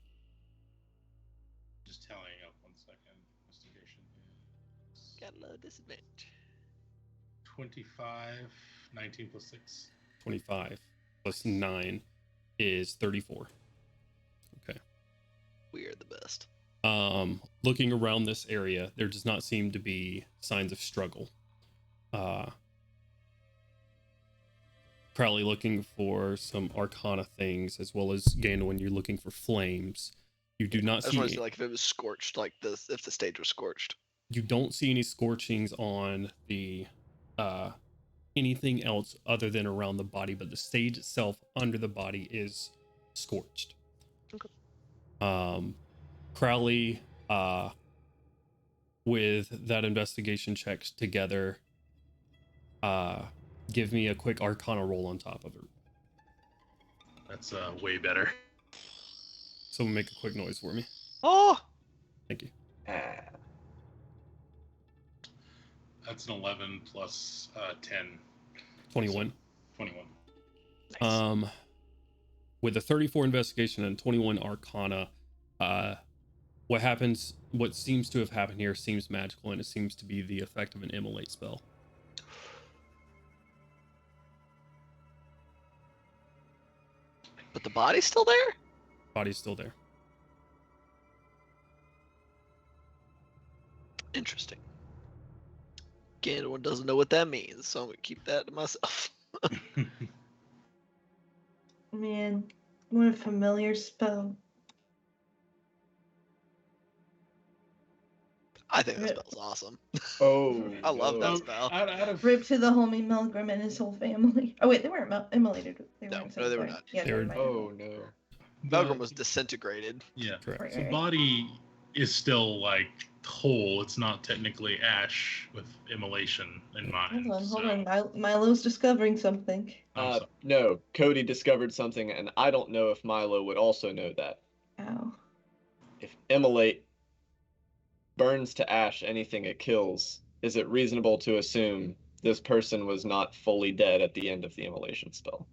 Just tallying up 1 second. Investigation is
Got a low disadvantage.
25, 19 plus 6.
25 plus 9 is 34. Okay.
We are the best.
Looking around this area, there does not seem to be signs of struggle. Crowley looking for some Arcana things, as well as Gandalf, you're looking for flames. You do not
I just want to
see.
see like if it was scorched, like if the stage was scorched.
You don't see any scorchings on the anything else other than around the body, but the stage itself under the body is scorched.
Okay.
Crowley, with that investigation check together, give me a quick Arcana roll on top of it.
That's way better.
Someone make a quick noise for me.
Oh,
Thank you.
That's an 11 plus 10.
21.
21.
nice.
With a 34 investigation and 21 Arcana, what seems to have happened here seems magical, and it seems to be the effect of an immolate spell.
But the body's still there?
Body's still there.
Interesting. Gandalf doesn't know what that means, so I'm gonna keep that to myself.
Man, what a familiar spell.
I think that spell's awesome.
Oh,
I love that
no.
spell.
Out of
Rip to the homie Milgram and his whole family. Oh wait, they weren't immolated. They
No,
weren't
no, they were
sorry.
not.
Yeah,
They
never
were-
mind.
Oh no.
Malcolm was disintegrated.
Yeah.
Correct.
The body is still like whole. It's not technically ash with immolation in mind.
Hold on. Milo's discovering something.
No, Cody discovered something, and I don't know if Milo would also know that.
Ow.
If immolate burns to ash anything it kills, is it reasonable to assume this person was not fully dead at the end of the immolation spell?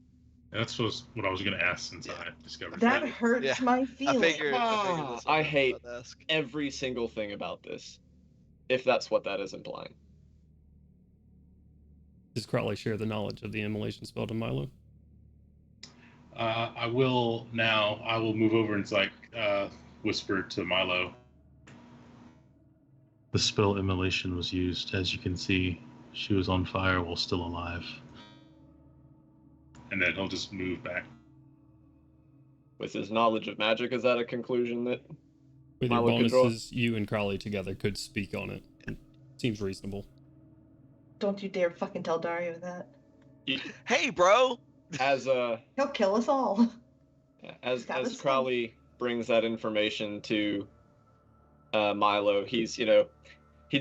That's what I was going to ask since I discovered
That
that.
hurts
Yeah,
my
I
feelings.
figured that's what
I
was
hate
about to ask.
every single thing about this, if that's what that is implying.
Does Crowley share the knowledge of the immolation spell to Milo?
I will now. I will move over and whisper to Milo. The spell immolation was used. As you can see, she was on fire while still alive. And then he'll just move back.
With his knowledge of magic, is that a conclusion that
With your
Milo could draw?
bonuses, you and Crowley together could speak on it. It seems reasonable.
Don't you dare fucking tell Dario that.
Hey, bro!
As
He'll kill us all.
as
That was
Crowley brings that information to Milo, he'd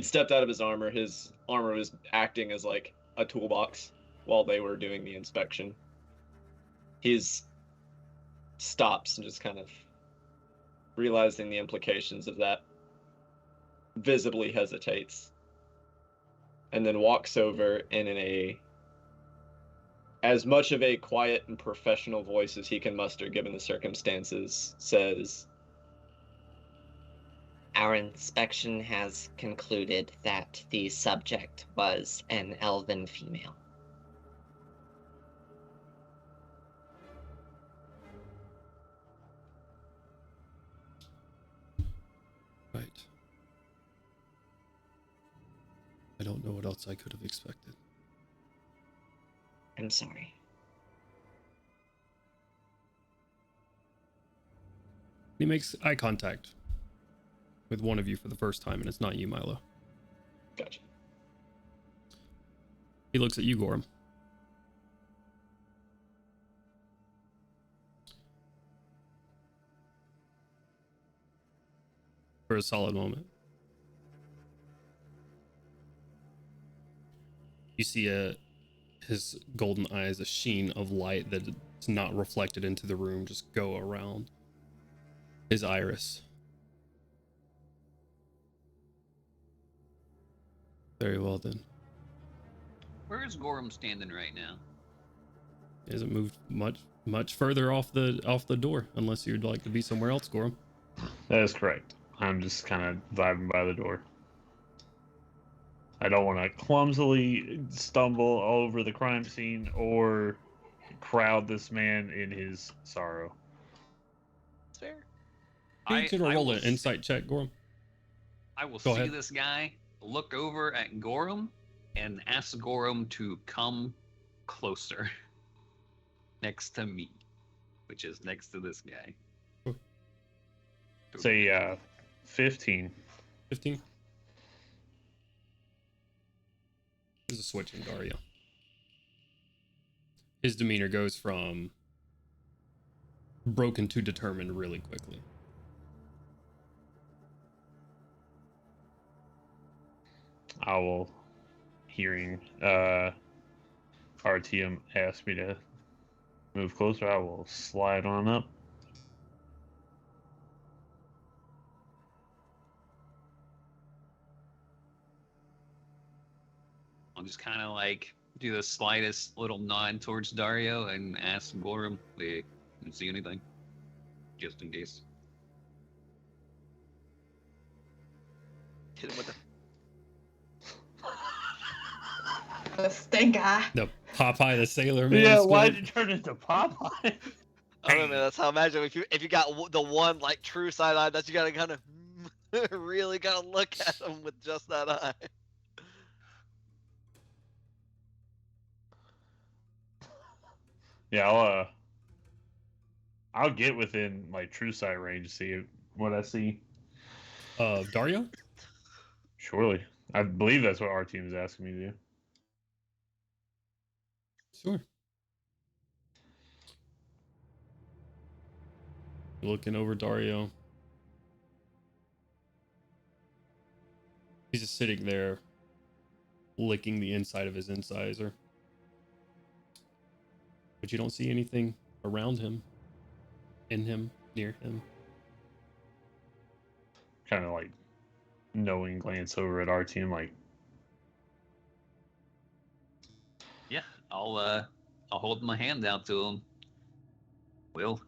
stepped out of his armor. His armor was acting as like a toolbox while they were doing the inspection. He's stops and just kind of realizing the implications of that, visibly hesitates, and then walks over and in as much of a quiet and professional voice as he can muster given the circumstances, says,
Our inspection has concluded that the subject was an elven female.
Right. I don't know what else I could have expected.
I'm sorry.
He makes eye contact with one of you for the first time, and it's not you, Milo.
Gotcha.
He looks at you, Gorham. For a solid moment. You see his golden eyes, a sheen of light that is not reflected into the room, just go around his iris. Very well then.
Where is Gorham standing right now?
He hasn't moved much further off the door, unless you'd like to be somewhere else, Gorham.
That is correct. I'm just kind of vibing by the door. I don't want to clumsily stumble all over the crime scene or crowd this man in his sorrow.
It's fair.
You can roll
will
an insight check, Gorham.
I will
Go
see
ahead.
this guy, look over at Gorham, and ask Gorham to come closer. next to me, which is next to this guy.
Say 15.
15. There's a switch in Dario. His demeanor goes from broken to determined really quickly.
Owl, hearing RTM ask me to move closer, I will slide on up.
I'll just kind of like do the slightest little nod towards Dario and ask Gorham, "Wait, didn't see anything?" Just in case.
Hit him with
The stinker.
The Popeye the Sailor Man.
Yeah,
squint.
why'd you turn into Popeye?
I don't know. That's how I imagine if you got the one like true side eye that you gotta kind of really gotta look at him with just that eye.
Yeah, I'll get within like true sight range to see what I see.
Dario?
Surely, I believe that's what our team is asking me to do.
Sure. Looking over Dario. He's just sitting there, licking the inside of his incisor. But you don't see anything around him, in him, near him.
Kind of like knowing glance over at our team, like,
Yeah, I'll hold my hand out to him. Well,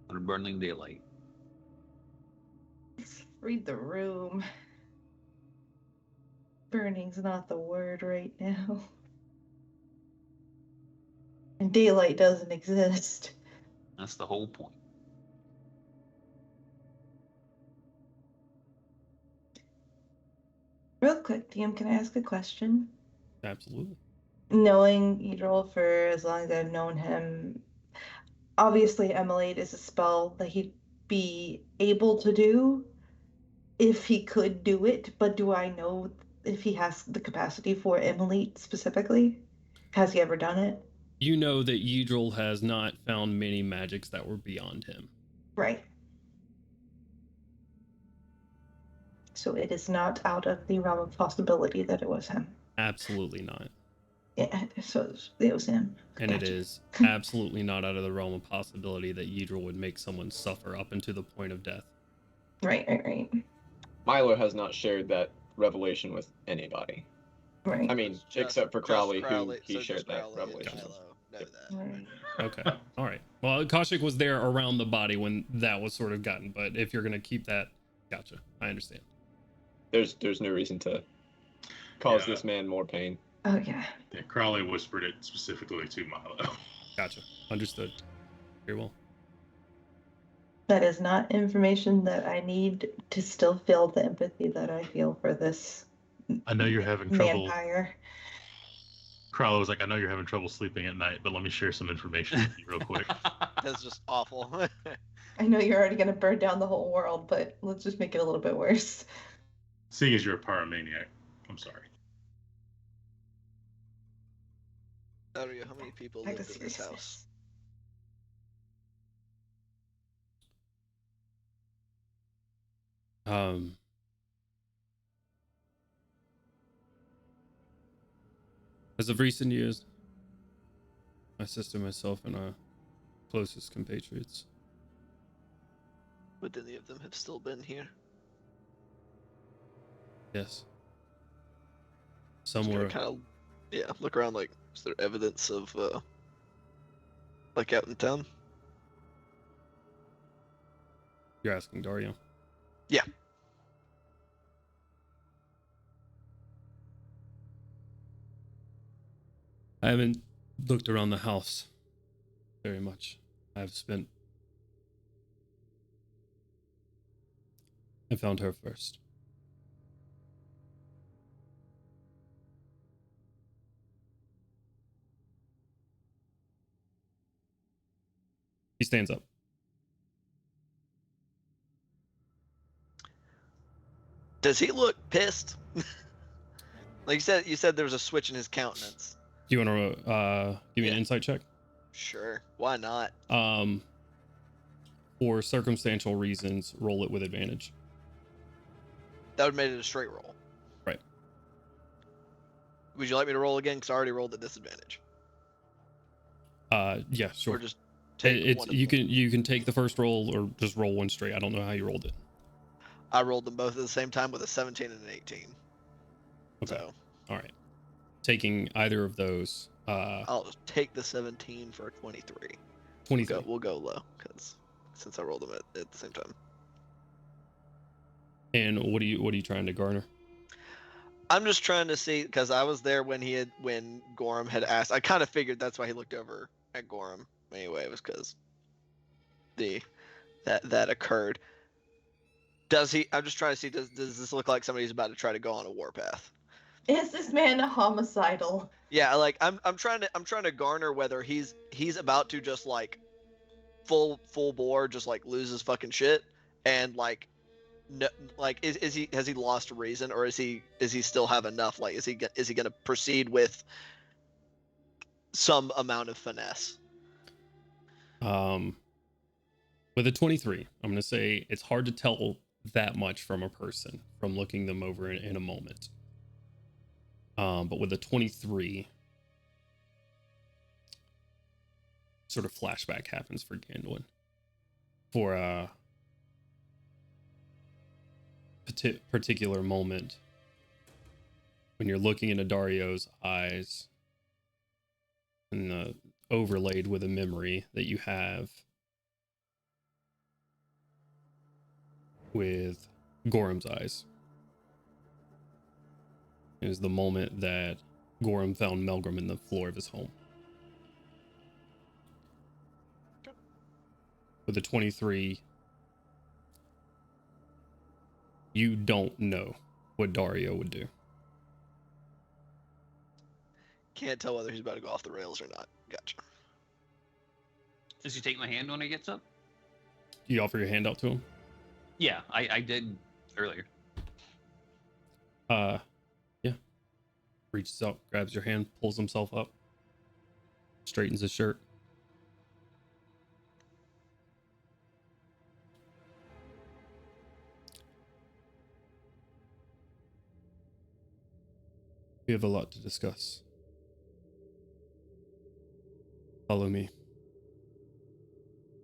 under burning daylight.
Read the room. Burning's not the word right now. And daylight doesn't exist.
That's the whole point.
Real quick, DM, can I ask a question?
Absolutely.
Knowing Edril for as long as I've known him, obviously Emulate is a spell that he'd be able to do if he could do it, but do I know if he has the capacity for Emulate specifically? Has he ever done it?
You know that Yidril has not found many magics that were beyond him.
Right. So it is not out of the realm of possibility that it was him.
Absolutely not.
Yeah, so it was him.
And
Gotcha.
it is absolutely not out of the realm of possibility that Yidril would make someone suffer up into the point of death.
Right.
Milo has not shared that revelation with anybody.
Right.
I mean,
Just-
except for
just
Crowley,
Crowley,
who he
so
shared
just
that
Crowley and
revelation with.
Milo know
Yep.
that.
Right.
Okay. All right. Well, Kaushik was there around the body when that was sort of gotten, but if you're going to keep that, gotcha. I understand.
There's no reason to cause
Yeah.
this man more pain.
Oh, yeah.
Yeah, Crowley whispered it specifically to Milo.
Gotcha. Understood. Very well.
That is not information that I need to still feel the empathy that I feel for this
I know you're having trouble.
vampire.
Crowley was like, I know you're having trouble sleeping at night, but let me share some information with you real quick.
That's just awful.
I know you're already going to burn down the whole world, but let's just make it a little bit worse.
Seeing as you're a pyromaniac, I'm sorry.
Dario, how many people
Back to
lived in this
seriousness.
house?
As of recent years, my sister, myself, and our closest compatriots.
Would any of them have still been here?
Yes.
Just
Somewhere.
kind of, yeah, look around. Like, is there evidence of, like, out in town?
You're asking Dario.
Yeah.
I haven't looked around the house very much. I found her first. He stands up.
Does he look pissed? Like you said there was a switch in his countenance.
Do you want to give me an
Yeah.
insight check?
Sure. Why not?
For circumstantial reasons, roll it with advantage.
That would have made it a straight roll.
Right.
Would you like me to roll again? Because I already rolled at disadvantage.
Yeah, sure.
Or just take one of them.
You can take the first roll or just roll one straight. I don't know how you rolled it.
I rolled them both at the same time with a 17 and an 18.
Okay.
So
All right. Taking either of those.
I'll just take the 17 for a 23.
23.
We'll go low because since I rolled them at the same time.
And what are you trying to garner?
I'm just trying to see because I was there when Gorham had asked. I kind of figured that's why he looked over at Gorham. Anyway, it was because that occurred. Does he? I'm just trying to see. Does this look like somebody's about to try to go on a warpath?
Is this man homicidal?
Yeah, like I'm trying to garner whether he's about to just like full bore just like lose his fucking shit and like no, like has he lost reason or is he still have enough, like is he going to proceed with some amount of finesse?
With a 23, I'm going to say it's hard to tell that much from a person from looking them over in a moment. But with a 23, sort of flashback happens for Gandwin. For a particular moment when you're looking into Dario's eyes and overlaid with a memory that you have with Gorham's eyes. It was the moment that Gorham found Melgrim in the floor of his home. With a 23, you don't know what Dario would do.
Can't tell whether he's about to go off the rails or not. Gotcha.
Does he take my hand when he gets up?
Do you offer your hand out to him?
Yeah, I did earlier.
Yeah. Reaches out, grabs your hand, pulls himself up, straightens his shirt. We have a lot to discuss. Follow me.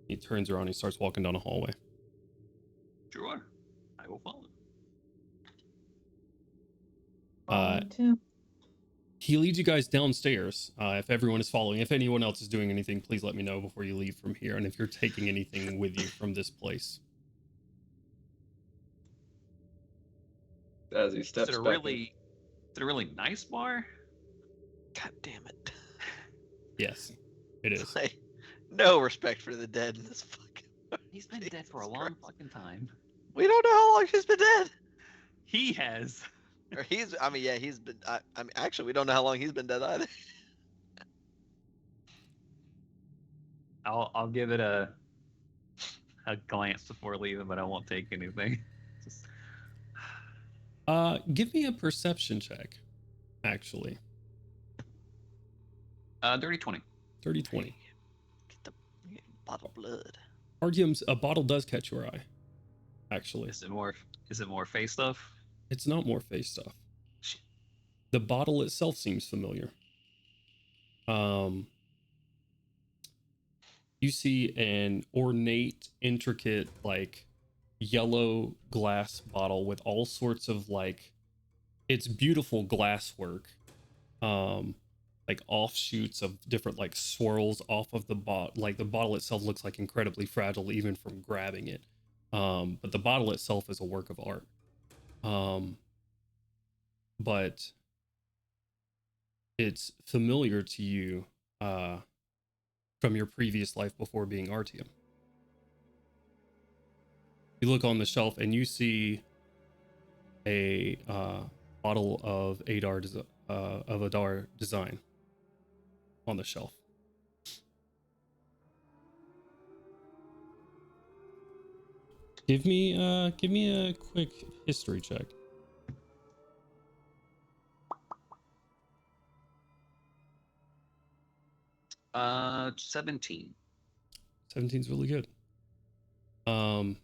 He turns around, he starts walking down a hallway.
Sure, I will follow.
Too.
He leads you guys downstairs. If everyone is following, if anyone else is doing anything, please let me know before you leave from here. And if you're taking anything with you from this place.
As he steps
Is it a
back.
really nice bar?
God damn it.
Yes, it is.
Like, no respect for the dead in this fucking.
He's been dead for a long fucking time.
We don't know how long he's been dead.
He has.
Or he's been. I mean, actually, we don't know how long he's been dead either.
I'll give it a glance before leaving, but I won't take anything.
Give me a perception check, actually.
Dirty 20.
30-20.
Get the bottle of blood.
Artyom's, a bottle does catch your eye, actually.
Is it more face stuff?
It's not more face stuff.
Shit.
The bottle itself seems familiar. You see an ornate, intricate, like, yellow glass bottle with all sorts of, like, it's beautiful glasswork. Like offshoots of different, like, swirls off of the bottle. Like, the bottle itself looks like incredibly fragile even from grabbing it. But the bottle itself is a work of art. But it's familiar to you from your previous life before being Artyom. You look on the shelf and you see a bottle of Adar design on the shelf. Give me a quick history check.
Uh, 17.
17's really good. I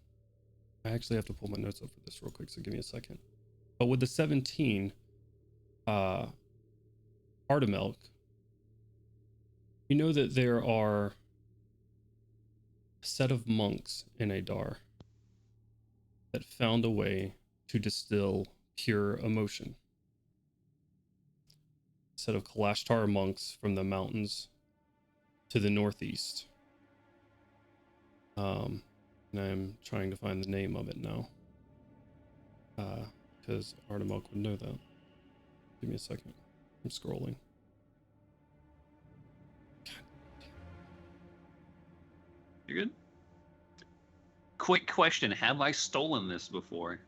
actually have to pull my notes up for this real quick, so give me a second. But with the 17, Artemelk, you know that there are a set of monks in Adar that found a way to distill pure emotion. A set of Kalashtar monks from the mountains to the northeast. And I'm trying to find the name of it now. Because Artemelk would know that. Give me a second. I'm scrolling.
You're good? Quick question. Have I stolen this before?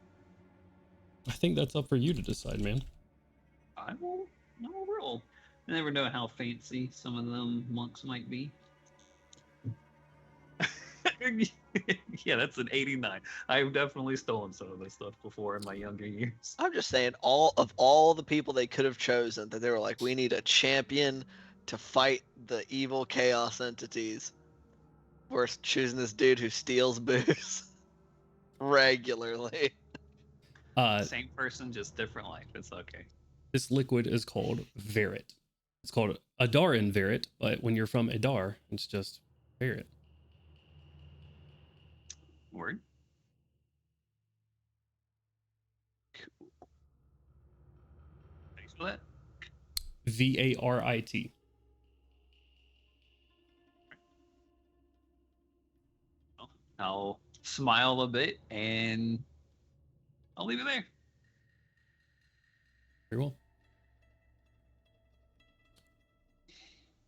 I think that's up for you to decide, man.
I will roll. I never know how fancy some of them monks might be. Yeah, that's an 89. I've definitely stolen some of this stuff before in my younger years.
I'm just saying, all the people they could have chosen, that they were like, we need a champion to fight the evil chaos entities. We're choosing this dude who steals booze regularly.
Same person, just different life. It's okay.
This liquid is called Verit. It's called Adaran Verit, but when you're from Adar, it's just Verit.
Word. Cool. Thanks for that.
Varit.
Well, I'll smile a bit and I'll leave it there.
Very well.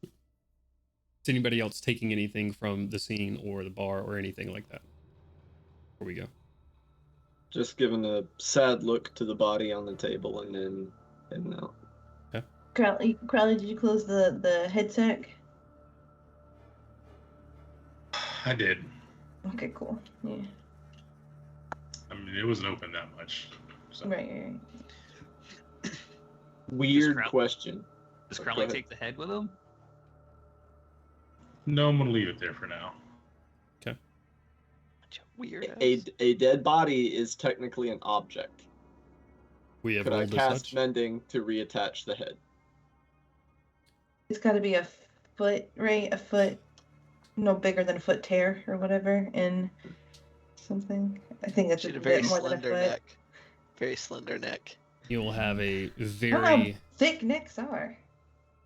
Is anybody else taking anything from the scene or the bar or anything like that? Before we go.
Just giving a sad look to the body on the table and then heading out.
Crowley, did you close the head sack?
I did.
Okay, cool. Yeah.
I mean, it wasn't open that much. So.
Right.
Weird
Crowley-
question.
Does
Go
Crowley
ahead.
take the head with him?
No, I'm gonna leave it there for now.
Weird.
A dead body is technically an object.
We have
Could I
rolled as
cast
such.
mending to reattach the head?
It's got to be a foot, right? A foot, no bigger than a foot tear or whatever in something. I think that's
She
just
had
a
a very
bit more than a
slender
foot.
neck. Very slender neck.
You will have a
I don't know
very
how thick necks are.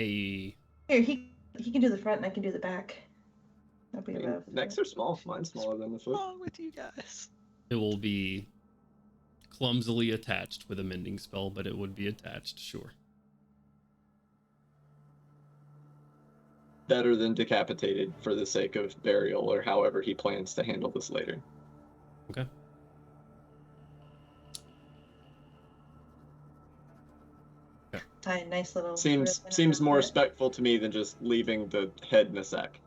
a
Here, he can do the front and I can do the back. That'll be
I mean,
about a foot.
necks are small. Mine's smaller than the
What's
foot.
wrong with you guys?
it will be clumsily attached with a mending spell, but it would be attached, sure.
Better than decapitated for the sake of burial or however he plans to handle this later.
Okay.
Nice little.
Seems
rip in
seems
the
more
foot.
respectful to me than just leaving the head in a sack.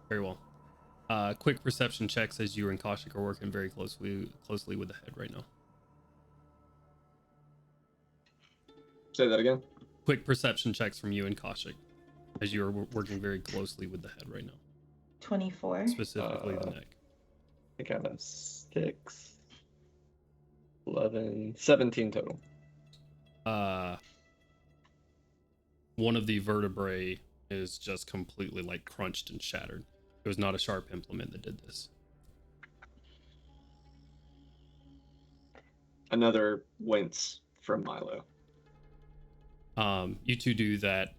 Very well. Quick perception checks as you and Kaushik are working very closely with the head right now.
Say that again.
Quick perception checks from you and Kaushik as you are working very closely with the head right now.
24.
Specifically the neck.
I got a 6, 11, 17 total.
One of the vertebrae is just completely like crunched and shattered. It was not a sharp implement that did this.
Another wince from Milo.
You two do that.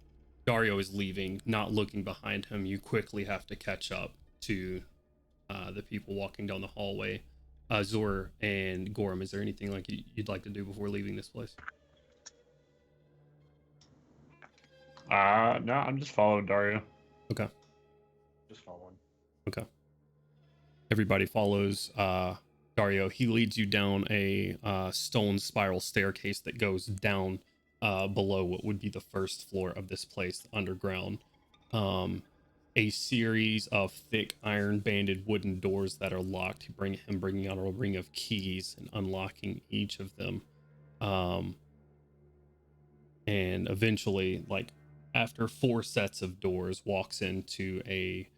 Dario is leaving, not looking behind him. You quickly have to catch up to the people walking down the hallway. Zor and Gorham, is there anything like you'd like to do before leaving this place?
No, I'm just following Dario.
Okay.
Just following.
Okay. Everybody follows Dario. He leads you down a stone spiral staircase that goes down below what would be the first floor of this place, underground. a series of thick iron banded wooden doors that are locked. Bringing out a ring of keys and unlocking each of them. And eventually, like after 4 sets of doors, walks into a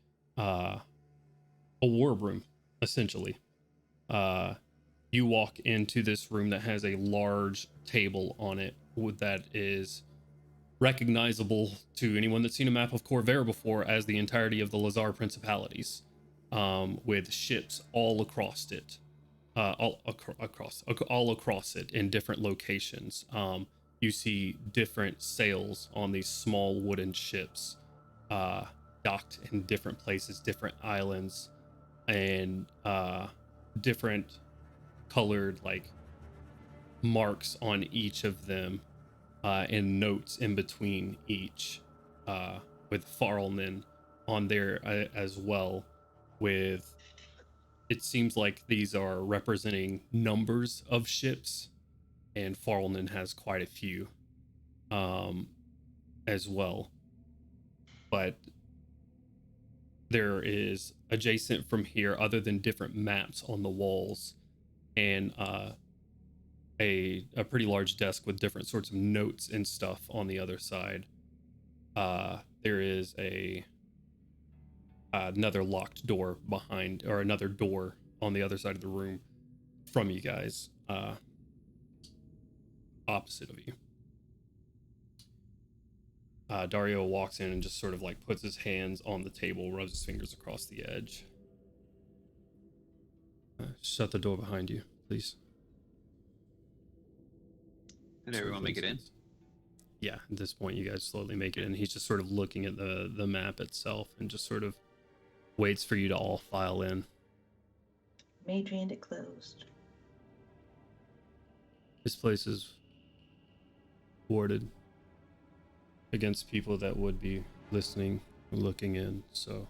war room, essentially. You walk into this room that has a large table on it that is recognizable to anyone that's seen a map of Corvair before as the entirety of the Lazar Principalities, with ships all across it, all across it in different locations. You see different sails on these small wooden ships, docked in different places, different islands, and different colored like marks on each of them, and notes in between each, with Farlman on there as well. With, it seems like these are representing numbers of ships, and Farlman has quite a few as well. But there is adjacent from here, other than different maps on the walls, and a pretty large desk with different sorts of notes and stuff on the other side. There is another locked door behind, or another door on the other side of the room from you guys, opposite of you. Dario walks in and just sort of like puts his hands on the table, rubs his fingers across the edge. Shut the door behind you, please.
Did everyone make it in?
Yeah, at this point you guys slowly make it in. He's just sort of looking at the map itself and just sort of waits for you to all file in.
Madrian, it closed.
This place is warded against people that would be listening and looking in, so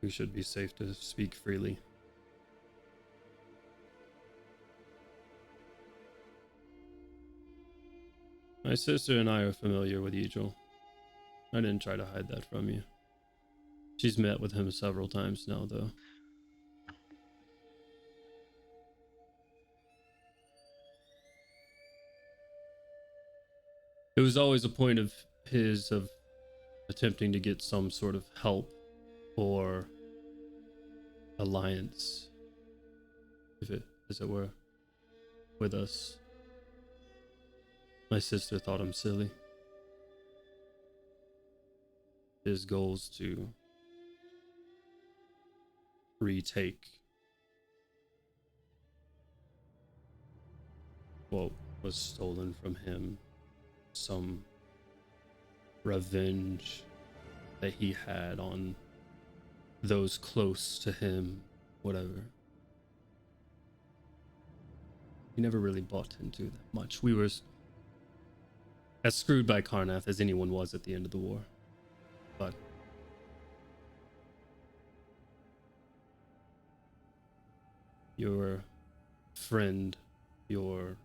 we should be safe to speak freely. My sister and I are familiar with Egil. I didn't try to hide that from you. She's met with him several times now, though. It was always a point of his of attempting to get some sort of help or alliance, as it were, with us. My sister thought him silly. His goals to retake what was stolen from him, some revenge that he had on those close to him, whatever. He never really bought into that much. We were as screwed by Karnath as anyone was at the end of the war. But your friend, your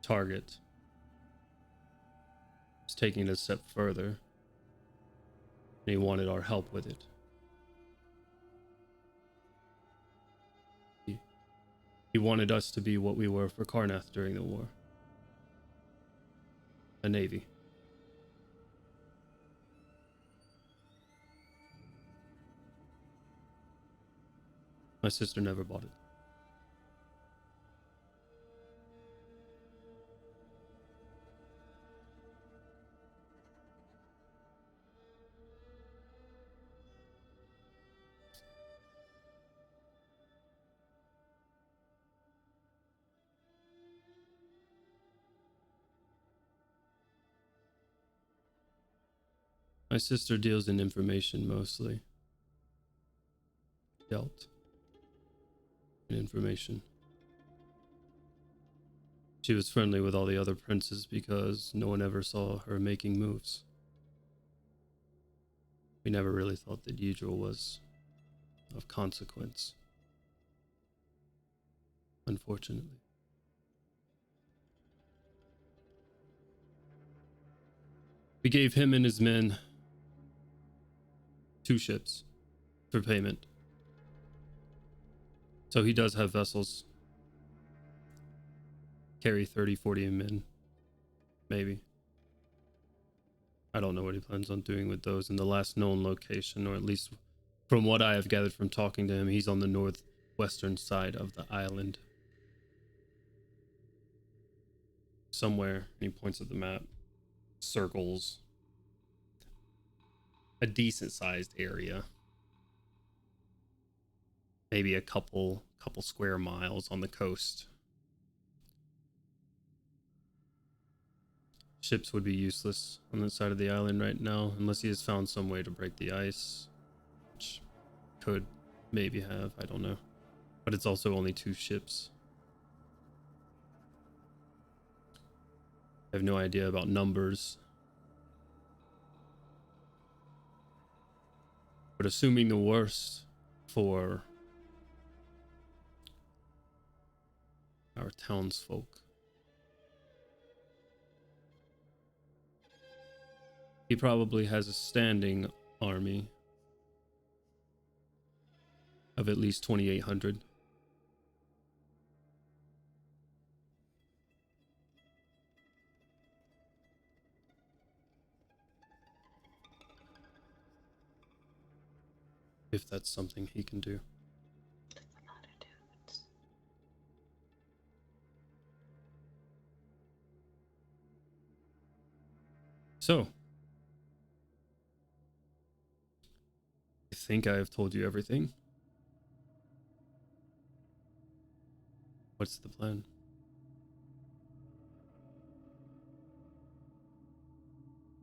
target, is taking it a step further, and he wanted our help with it. He wanted us to be what we were for Karnath during the war. A navy. My sister never bought it. My sister deals in information mostly. Dealt in information. She was friendly with all the other princes because no one ever saw her making moves. We never really thought that Egil was of consequence, unfortunately. We gave him and his men 2 ships for payment. So he does have vessels. Carry 30, 40 men. Maybe. I don't know what he plans on doing with those in the last known location, or at least from what I have gathered from talking to him, he's on the northwestern side of the island. Somewhere, and he points at the map, circles a decent sized area. Maybe a couple square miles on the coast. Ships would be useless on this side of the island right now, unless he has found some way to break the ice, which could maybe have, I don't know. But it's also only 2 ships. I have no idea about numbers. But assuming the worst for our townsfolk, he probably has a standing army of at least 2,800. If that's something he can do. So, I think I have told you everything. What's the plan?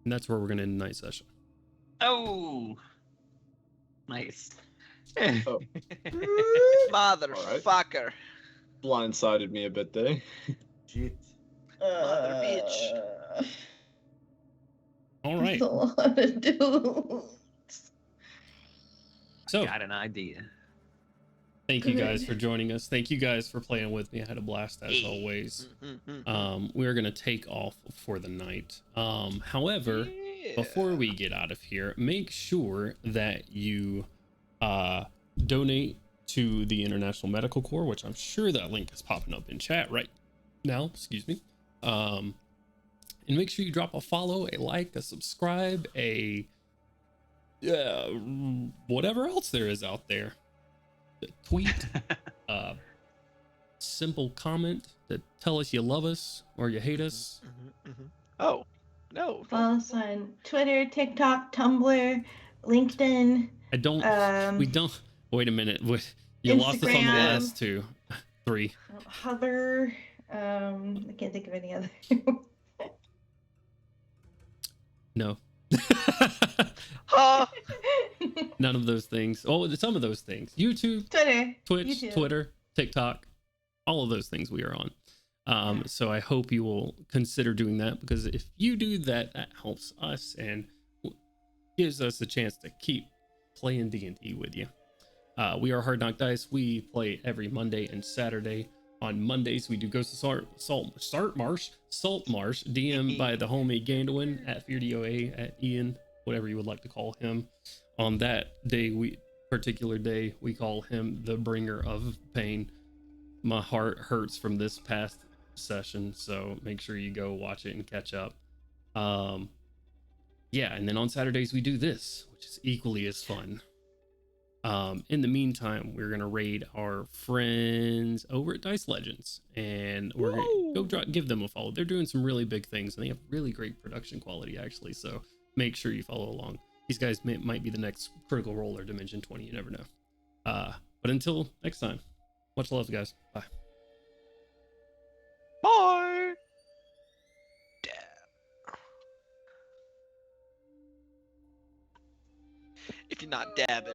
And that's where we're going to end the night session.
Oh, nice.
Oh.
Motherfucker.
Blindsided me a bit there.
Shit.
Mother bitch.
All right.
That's a lot of dudes.
So,
Got an idea.
thank you guys for joining us. Thank you guys for playing with me. I had a blast as always. We're going to take off for the night. However, before we get out of here, make sure that you donate to the International Medical Corps, which I'm sure that link is popping up in chat right now. Excuse me. And make sure you drop a follow, a like, a subscribe, a whatever else there is out there. A tweet, simple comment to tell us you love us or you hate us.
Oh, no.
Follow us on Twitter, TikTok, Tumblr, LinkedIn.
I don't. We don't. Wait a minute. You lost us on the
Instagram.
last 2, 3.
Hover. I can't think of any other.
No.
Huh?
None of those things. Oh, some of those things. YouTube,
Twitter,
Twitch,
YouTube.
Twitter, TikTok, all of those things we are on. So I hope you will consider doing that, because if you do that, that helps us and gives us a chance to keep playing D&D with you. We are Hard Knock Dice. We play every Monday and Saturday. On Mondays, we do Ghost of Salt Marsh, DM by the homie Gandolin at FearDOA, at Ian, whatever you would like to call him. On that day, particular day, we call him the bringer of pain. My heart hurts from this past session, so make sure you go watch it and catch up. Yeah, and then on Saturdays, we do this, which is equally as fun. In the meantime, we're gonna raid our friends over at Dice Legends, and we're gonna give them a follow. They're doing some really big things, and they have really great production quality, actually. So make sure you follow along. These guys might be the next Critical Role or Dimension 20. You never know. But until next time, much love, guys. Bye.
Bye. If you're not dabbing.